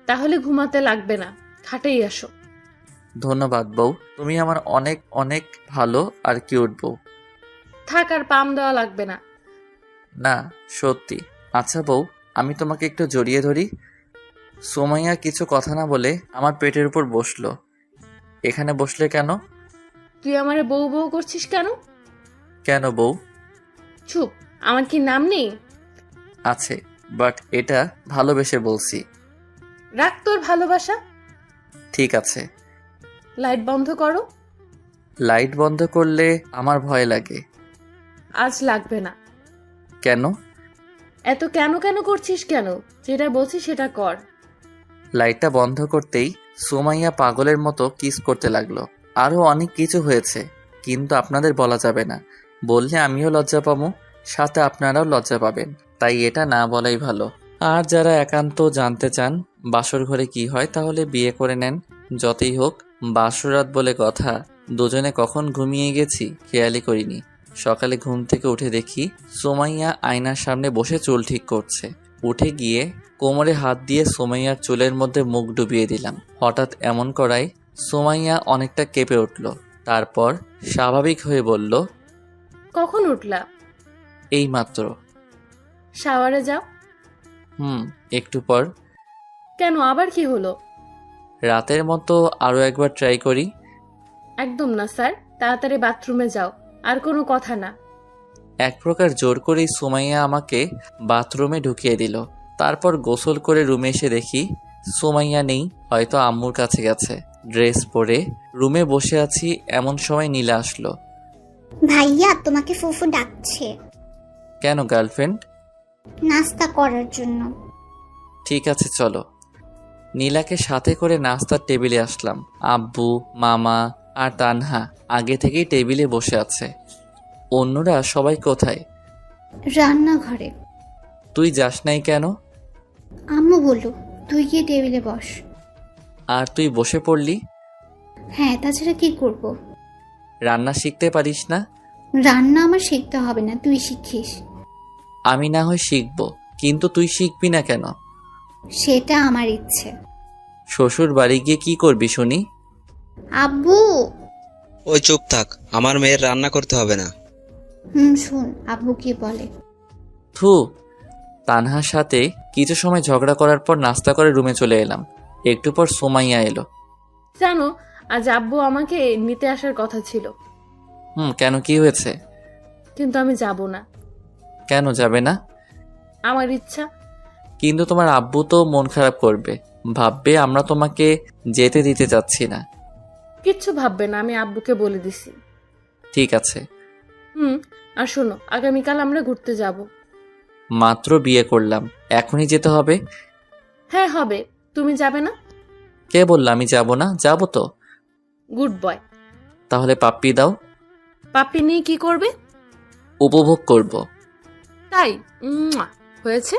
[SPEAKER 3] তাহলে ঘুমাতে লাগবে না, খাটেই আসো।
[SPEAKER 1] ধন্যবাদ বউ, তুমি আমার অনেক অনেক ভালো আর কিউট বউ।
[SPEAKER 3] থাক, আর পাম দেওয়া লাগবে না।
[SPEAKER 1] না সত্যি। আচ্ছা বউ, আমি তোমাকে একটু জড়িয়ে ধরি। সোমাইয়া কিছু কথা না বলে আমার পেটের উপর বসলো। এখানে বসলে কেন?
[SPEAKER 3] তুই আমারে বউ বউ করছিস কেন?
[SPEAKER 1] কেন বউ?
[SPEAKER 3] চুপ, আমার কি নাম নেই?
[SPEAKER 1] আছে, বাট এটা ভালোবেসে বলছি।
[SPEAKER 3] রাখ তোর ভালোবাসা।
[SPEAKER 1] ঠিক আছে।
[SPEAKER 3] লাইট বন্ধ করো।
[SPEAKER 1] লাইট বন্ধ করলে আমার ভয় লাগে।
[SPEAKER 3] আজ লাগবে না।
[SPEAKER 1] কেন?
[SPEAKER 3] এত কেন কেন করছিস কেন? যেটা বলছি সেটা কর।
[SPEAKER 1] লাইটটা বন্ধ করতেই সুমাইয়া পাগলের মতো কিস করতে লাগলো। আরও অনেক কিছু হয়েছে, কিন্তু আপনাদের বলা যাবে না। বললে আমিও লজ্জা পাবো, সাথে আপনারাও লজ্জা পাবেন, তাই এটা না বলাই ভালো। আর যারা একান্ত জানতে চান বাসর ঘরে কি হয়, তাহলে বিয়ে করে নেন। যতই হোক বাসরাত বলে কথা, দুজনে কখন ঘুমিয়ে গেছি খেয়ালই করিনি। সকালে ঘুম থেকে উঠে দেখি সুমাইয়া আয়নার সামনে বসে চুল ঠিক করছে। উঠে গিয়ে কোমরে হাত দিয়ে সুমাইয়ার চুলের মধ্যে মুখ ডুবিয়ে দিলাম। হঠাৎ এমন করায় সুমাইয়া অনেকটা কেঁপে উঠল। তারপর স্বাভাবিক হয়ে বলল,
[SPEAKER 3] কখন উঠলা?
[SPEAKER 1] এই মাত্র।
[SPEAKER 3] শাওয়ারে যাও।
[SPEAKER 1] একটু পর।
[SPEAKER 3] কেন, আবার কি হলো?
[SPEAKER 1] রাতের মতো আরও একবার ট্রাই করি।
[SPEAKER 3] একদম না স্যার, তাড়াতাড়ি বাথরুমে যাও, আর কোনো কথা না।
[SPEAKER 1] এক প্রকার জোর করেই সুমাইয়া আমাকে বাথরুমে ঢুকিয়ে দিল। তারপর গোসল করে রুমে এসে দেখি সুমাইয়া নেই, হয়তো আম্মুর কাছে গেছে। ড্রেস পরে রুমে বসে আছি, এমন সময় নীলা আসলো।
[SPEAKER 10] ভাইয়া তোমাকে ফুফু ডাকছে
[SPEAKER 1] কেন গার্লফ্রেন্ড?
[SPEAKER 10] নাস্তা করার জন্য।
[SPEAKER 1] ঠিক আছে চলো। নীলাকে সাথে করে নাস্তার টেবিলে আসলাম। আব্বু, মামা আর তানহা আগে থেকেই টেবিলে বসে আছে। অন্যরা সবাই কোথায়?
[SPEAKER 10] রান্নাঘরে।
[SPEAKER 1] তুই যাস নাই কেন?
[SPEAKER 10] আম্মু বলল তুই গিয়ে টেবিলে বস।
[SPEAKER 1] আর তুই বসে পড়লি?
[SPEAKER 10] হ্যাঁ, তাছাড়া কি করব?
[SPEAKER 1] রান্না শিখতে পারিস না?
[SPEAKER 10] রান্না আমার শিখতে হবে না, তুই শিখিস।
[SPEAKER 1] আমি না হয় শিখব, কিন্তু তুই শিখবি না কেন?
[SPEAKER 10] সেটা আমার ইচ্ছে।
[SPEAKER 1] শ্বশুর বাড়ি গিয়ে কি করবি শুনি?
[SPEAKER 10] আব্বু।
[SPEAKER 4] ওই চুপ থাক, আমার মেয়ের রান্না করতে হবে না।
[SPEAKER 10] শুন আব্বু কি বলে।
[SPEAKER 1] থু। তানহার সাথে কিছু সময় ঝগড়া করার পর নাস্তা করে রুমে চলে এলাম। একটু পর সুমাইয়া এলো।
[SPEAKER 3] জানো, আজ আব্বু আমাকে নিতে আসার কথা ছিল,
[SPEAKER 1] কেন, কি হয়েছে?
[SPEAKER 3] কিন্তু আমি যাব না।
[SPEAKER 1] কেন যাবে না?
[SPEAKER 3] আমার ইচ্ছা।
[SPEAKER 1] কিন্তু তোমার আব্বু তো মন খারাপ করবে, ভাববে আমরা তোমাকে যেতে দিতে চাচ্ছি না।
[SPEAKER 3] কিচ্ছু ভাববে না, আমি আব্বুকে বলে দিছি।
[SPEAKER 1] ঠিক আছে।
[SPEAKER 3] আর শোনো, আগামীকাল আমরা ঘুরতে যাব।
[SPEAKER 1] মাত্র বিয়ে করলাম, এখনই যেতে হবে?
[SPEAKER 3] হ্যাঁ হবে। তুমি যাবে না?
[SPEAKER 1] কে বলল আমি যাব না? যাব তো।
[SPEAKER 3] Good boy.
[SPEAKER 1] তাহলে পাপ্পি দাও।
[SPEAKER 3] পাপ্পি নিয়ে কি করবে?
[SPEAKER 1] উপভোগ করব।
[SPEAKER 3] তাই? হয়েছে।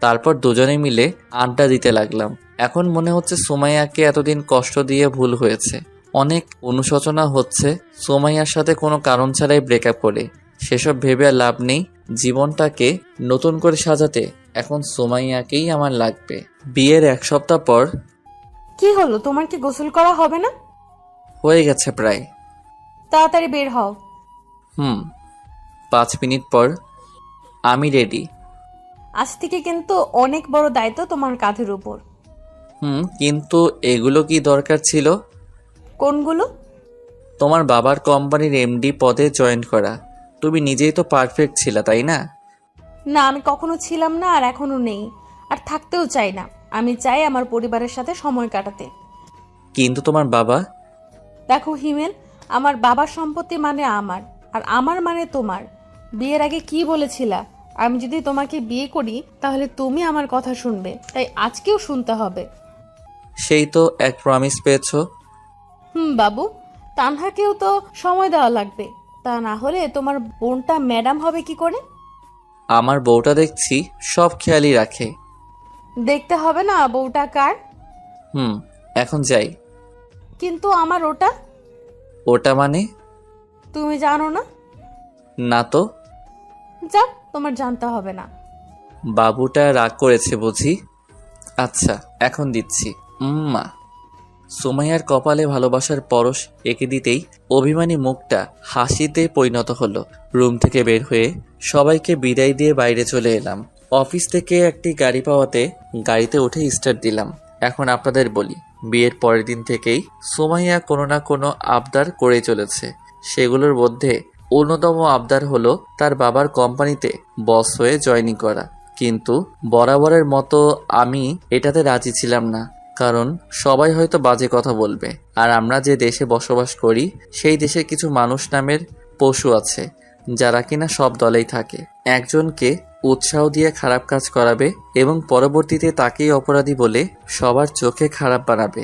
[SPEAKER 1] তারপর দুজনে মিলে আড্ডা দিতে লাগলাম। এখন মনে হচ্ছে সুমাইয়াকে এতদিন কষ্ট দিয়ে ভুল হয়েছে। অনেক অনুশোচনা হচ্ছে সুমাইয়ার সাথে কোনো কারণ ছাড়াই ব্রেকআপ করে। সেসব ভেবে আর লাভ নেই। জীবনটাকে নতুন করে সাজাতে এখন সুমাইয়াকেই আমার লাগবে। বিয়ের 1 সপ্তাহ পর।
[SPEAKER 3] কি হলো, তোমার কি গোসল করা হবে না?
[SPEAKER 1] হয়ে গেছে প্রায়।
[SPEAKER 3] তাড়াতাড়ি বের হও।
[SPEAKER 1] 5 মিনিট পর। আমি রেডি।
[SPEAKER 3] আজ থেকে কিন্তু অনেক বড় দায়িত্ব তোমার কাঁধের উপর।
[SPEAKER 1] কিন্তু এগুলো কি দরকার ছিল?
[SPEAKER 3] কোনগুলো?
[SPEAKER 1] তোমার বাবার কোম্পানির এমডি পদে জয়েন করা। তুমি নিজেই তো পারফেক্ট ছিলা, তাই না?
[SPEAKER 3] না, আমি কখনো ছিলাম না, আর এখনো নেই, আর থাকতেও চাই না। আমি চাই আমার পরিবারের সাথে সময় কাটাতে।
[SPEAKER 1] কিন্তু তোমার বাবা?
[SPEAKER 3] দেখো হিমেল, আমার বাবার সম্পত্তি মানে আমার, আর আমার মানে তোমার। বিয়ের আগে কি বলেছিলা? আমি যদি তোমাকে বিয়ে করি তাহলে তুমি আমার কথা শুনবে, তাই আজকেও শুনতে হবে।
[SPEAKER 1] সেই তো এক প্রমিস পেয়েছো।
[SPEAKER 3] বাবু, তানহাকেও তো সময় দেওয়া লাগবে, তা না হলে তোমার বোনটা ম্যাডাম হবে কি করে?
[SPEAKER 1] আমার বউটা দেখছি সব খেয়ালই রাখে।
[SPEAKER 3] দেখতে হবে না বউটা কার।
[SPEAKER 1] এখন যাই।
[SPEAKER 3] কিন্তু আমার ওটা।
[SPEAKER 1] ওটা মানে?
[SPEAKER 3] তুমি জানো না?
[SPEAKER 1] না তো।
[SPEAKER 3] যাক, তোমার জানতে হবে না।
[SPEAKER 1] বাবুটা রাগ করেছে বুঝি। আচ্ছা, এখন দিচ্ছি। মা। সুমাইয়ার কপালে ভালোবাসার পরশ এঁকে দিতেই অভিমানী মুখটা হাসিতে পরিণত হলো। রুম থেকে বের হয়ে সবাইকে বিদায় দিয়ে বাইরে চলে এলাম। অফিস থেকে একটি গাড়ি পাওয়াতে গাড়িতে উঠে স্টার্ট দিলাম। এখন আপনাদের বলি, বিয়ের পরের দিন থেকেই সুমাইয়া কোনো না কোনো আবদার করে চলেছে। সেগুলোর মধ্যে অন্যতম আবদার হলো তার বাবার কোম্পানিতে বস হয়ে জয়েনিং করা। কিন্তু বরাবরের মতো আমি এটাতে রাজি ছিলাম না, কারণ সবাই হয়তো বাজে কথা বলবে। আর আমরা যে দেশে বসবাস করি সেই দেশে কিছু মানুষ নামের পশু আছে যারা কিনা সব দলেই থাকে। একজনকে উৎসাহ দিয়ে খারাপ কাজ করাবে এবং পরবর্তীতে তাকেই অপরাধী বলে সবার চোখে খারাপ বানাবে।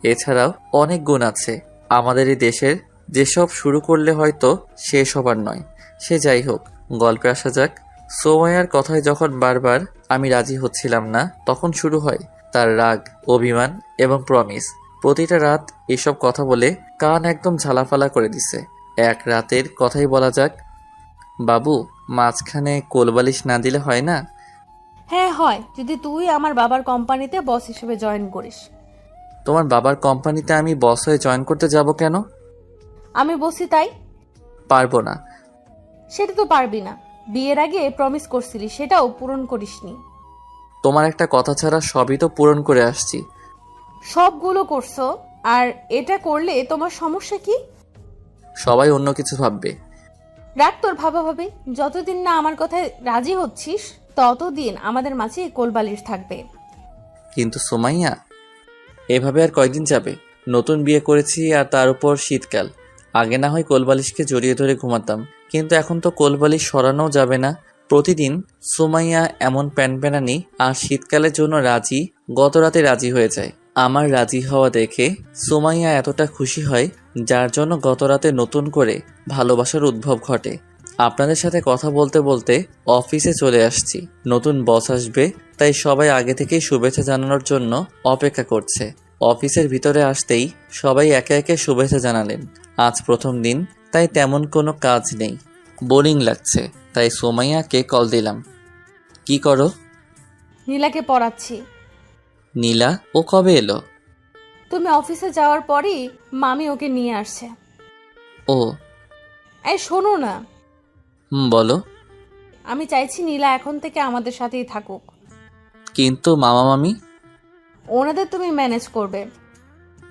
[SPEAKER 1] এছাড়াও অনেক গুণ আছে আমাদের এই দেশের, যেসব শুরু করলে হয়তো শেষ হবার নয়। সে যাই হোক, গল্পে আসা যাক। সুমাইয়ার কথায় যখন বারবার আমি রাজি হচ্ছিলাম না, তখন শুরু হয় তার রাগ, অভিমান এবং প্রমিস। প্রতিটা রাত এসব কথা বলে কান একদম ঝালাফালা করে দিছে। এক রাতের কথাই বলা যাক। বাবু, মাঝখানে কোলবালিশ না দিলে হয় না?
[SPEAKER 3] হ্যাঁ হয়, যদি তুই আমার বাবার কোম্পানিতে বস হিসেবে জয়েন করিস।
[SPEAKER 1] তোমার বাবার কোম্পানিতে আমি বস হয়ে জয়েন করতে যাব কেন?
[SPEAKER 3] আমি বসি তাই।
[SPEAKER 1] পারবো না।
[SPEAKER 3] সেটা তো পারবি না, বিয়ের আগে প্রমিস করছিলি, সেটাও পূরণ করিসনি।
[SPEAKER 1] তোমার একটা কথা ছাড়া সবই তো পূরণ করে আসছি।
[SPEAKER 3] সবগুলো করছো, আর এটা করলে তোমার সমস্যা কি?
[SPEAKER 1] সবাই অন্য কিছু ভাববে।
[SPEAKER 3] রাগ তোর ভাবা ভাবে, যতদিন না আমার কথায় রাজি হচ্ছিস ততদিন আমাদের মাঝে কোলবালিশ থাকবে।
[SPEAKER 1] কিন্তু সুমাইয়া, এভাবে আর কয়দিন যাবে? নতুন বিয়ে করেছি আর তার উপর শীতকাল। আগে না হয় কোলবালিশকে জড়িয়ে ধরে ঘুমাতাম, কিন্তু এখন তো কোলবালিশ সরানোও যাবে না। প্রতিদিন সুমাইয়া এমন প্যানপ্যানানি আর শীতকালের জন্য রাজি, গত রাতে রাজি হয়ে যায়। আমার রাজি হওয়া দেখে সুমাইয়া এতটা খুশি হয়, যার জন্য গত রাতে নতুন করে ভালোবাসার উদ্ভব ঘটে। আপনাদের সাথে কথা বলতে বলতে অফিসে চলে আসছি। নতুন বস আসবে, তাই সবাই আগে থেকেই শুভেচ্ছা জানানোর জন্য অপেক্ষা করছে। অফিসের ভিতরে আসতেই সবাই একে একে শুভেচ্ছা জানালেন। আজ প্রথম দিন, তাই তেমন কোনো কাজ নেই, বোরিং লাগছে, তাই সুমাইয়াকে কল দিলাম। কি করো?
[SPEAKER 3] নীলাকে পড়াচ্ছি।
[SPEAKER 1] নীলা? ও কবে এলো?
[SPEAKER 3] তুমি অফিসে যাওয়ার পরই মামি ওকে নিয়ে আসছে।
[SPEAKER 1] ও,
[SPEAKER 3] এই শোনো না,
[SPEAKER 1] বলো।
[SPEAKER 3] আমি চাইছি নীলা এখন থেকে আমাদের সাথেই থাকুক।
[SPEAKER 1] কিন্তু মামা মামি?
[SPEAKER 3] ওনাদের তুমি ম্যানেজ করবে,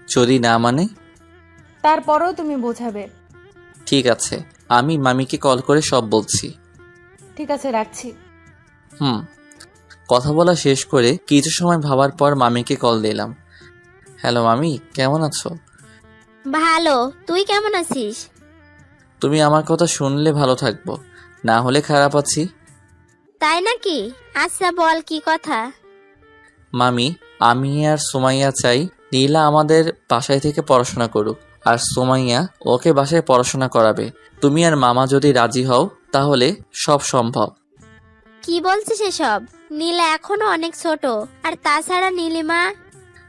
[SPEAKER 1] যদি না মানে?
[SPEAKER 3] তারপরেও তুমি বোঝাবে।
[SPEAKER 1] ঠিক আছে, আমি মামিকে কল করে সব বলছি।
[SPEAKER 3] ঠিক আছে, রাখছি।
[SPEAKER 1] কথা বলা শেষ করে কিছু সময় ভাবার পর মামিকে কল দিলাম। হ্যালো মামি, কেমন আছো?
[SPEAKER 7] ভালো, তুই কেমন আছিস?
[SPEAKER 1] তুমি আমার কথা শুনলে ভালো থাকবো, না হলে খারাপ আছি।
[SPEAKER 7] তাই নাকি? আচ্ছা বল, কি কথা?
[SPEAKER 1] মামি, আমি আর সুমাইয়া চাই নীলা আমাদের বাসায় থেকে পড়াশোনা করুক, আর সুমাইয়া ওকে বাসায় পড়াশোনা করাবে। তুমি আর মামা যদি রাজি হও তাহলে সব সম্ভব।
[SPEAKER 7] কি বলছিস এসব? নীলা এখনো অনেক ছোট, আর তাছাড়া নীলিমা।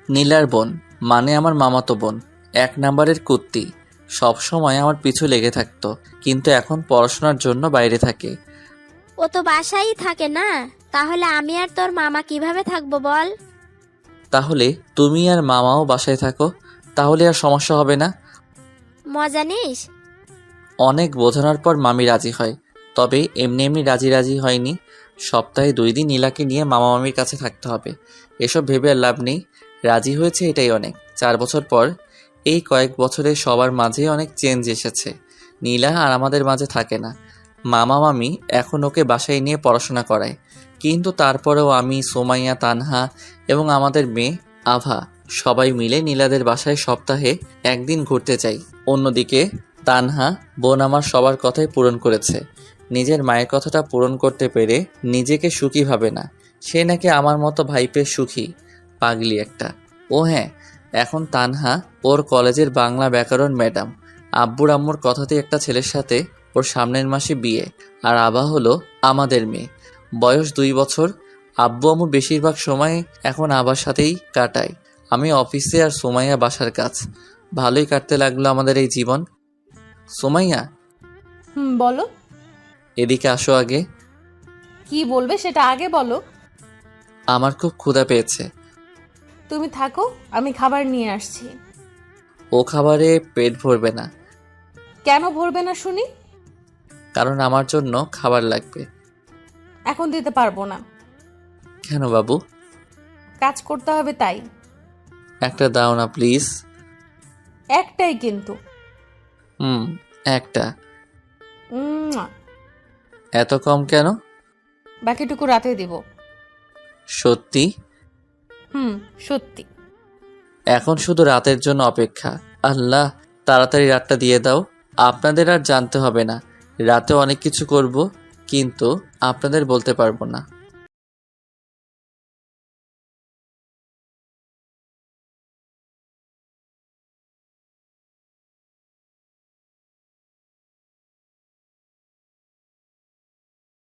[SPEAKER 1] নীলার বোন মানে আমার মামাতো বোন, 1 নাম্বারের কুত্তি। সব সময় আমার পিছু লেগে থাকতো, কিন্তু এখন পড়াশোনার জন্য বাইরে থাকে।
[SPEAKER 7] ও তো বাসায়ই থাকে না, তাহলে আমি আর তোর মামা কিভাবে থাকবো বল?
[SPEAKER 1] তাহলে তুমি আর মামাও বাসায় থাকো, তাহলে আর সমস্যা হবে না।
[SPEAKER 7] মজা নিস?
[SPEAKER 1] অনেক বোঝানোর পর মামি রাজি হয়, তবে এমনি এমনি রাজি হয়নি। সপ্তাহে 2 দিন নীলাকে নিয়ে মামা মামির কাছে থাকতে হবে। এসব ভেবে আর লাভ নেই, রাজি হয়েছে এটাই অনেক। 4 বছর পর, এই কয়েক বছরে সবার মাঝে অনেক চেঞ্জ এসেছে। নীলা আর আমাদের মাঝে থাকে না। মামা মামি এখন ওকে বাসায় নিয়ে পড়াশোনা করায়, কিন্তু তারপরেও আমি, সুমাইয়া, তানহা এবং আমাদের মেয়ে আভা সবাই মিলে নীলাদের বাসায় সপ্তাহে 1 দিন ঘুরতে যাই। অন্যদিকে তানহা বোন আমার সবার কথাই পূরণ করেছে। নিজের মায়ের কথাটা পূরণ করতে পেরে নিজেকে সুখী ভাবে না। সে নাকি আমার মতো ভাই পেয়ে সুখী, পাগলি একটা। ও হ্যাঁ, এখন তানহা ওর কলেজের বাংলা ব্যাকরণ ম্যাডাম। আব্বুর আম্মুর কথাতে একটা ছেলের সাথে ওর সামনের মাসে বিয়ে, আর আভা হলো আমাদের মেয়ে, বয়স 2 বছর। আব্বু আম্মু বেশিরভাগ সময় এখন আবার সাথেই কাটায়। আমি অফিসে আর সুমাইয়া বাসার কাজ। ভালোই কাটতে লাগলো আমাদের এই জীবন। সুমাইয়া,
[SPEAKER 3] বলো।
[SPEAKER 1] এদিকে আসো আগে।
[SPEAKER 3] কি বলবে সেটা আগে বলো।
[SPEAKER 1] আমার খুব ক্ষুধা পেয়েছে।
[SPEAKER 3] তুমি থাকো, আমি খাবার নিয়ে আসছি।
[SPEAKER 1] ও খাবারে পেট ভরবে না।
[SPEAKER 3] কেন ভরবে না শুনি?
[SPEAKER 1] কারণ আমার জন্য খাবার লাগবে।
[SPEAKER 3] এখন দিতে পারবো না।
[SPEAKER 1] কেন বাবু?
[SPEAKER 3] কাজ করতে হবে তাই।
[SPEAKER 1] একটা দাও না প্লিজ।
[SPEAKER 3] একটাই কিন্তু।
[SPEAKER 1] একটা।
[SPEAKER 3] উম্মুয়া।
[SPEAKER 1] এত কম কেন?
[SPEAKER 3] বাকিটুকু রাতে দিব।
[SPEAKER 1] সত্যি?
[SPEAKER 3] সত্যি।
[SPEAKER 1] এখন শুধু রাতের জন্য অপেক্ষা। আল্লাহ, তাড়াতাড়ি রাতটা দিয়ে দাও। আপনাদের আর জানতে হবে না। রাতে অনেক কিছু করব, কিন্তু আপনাদের বলতে পারবো না।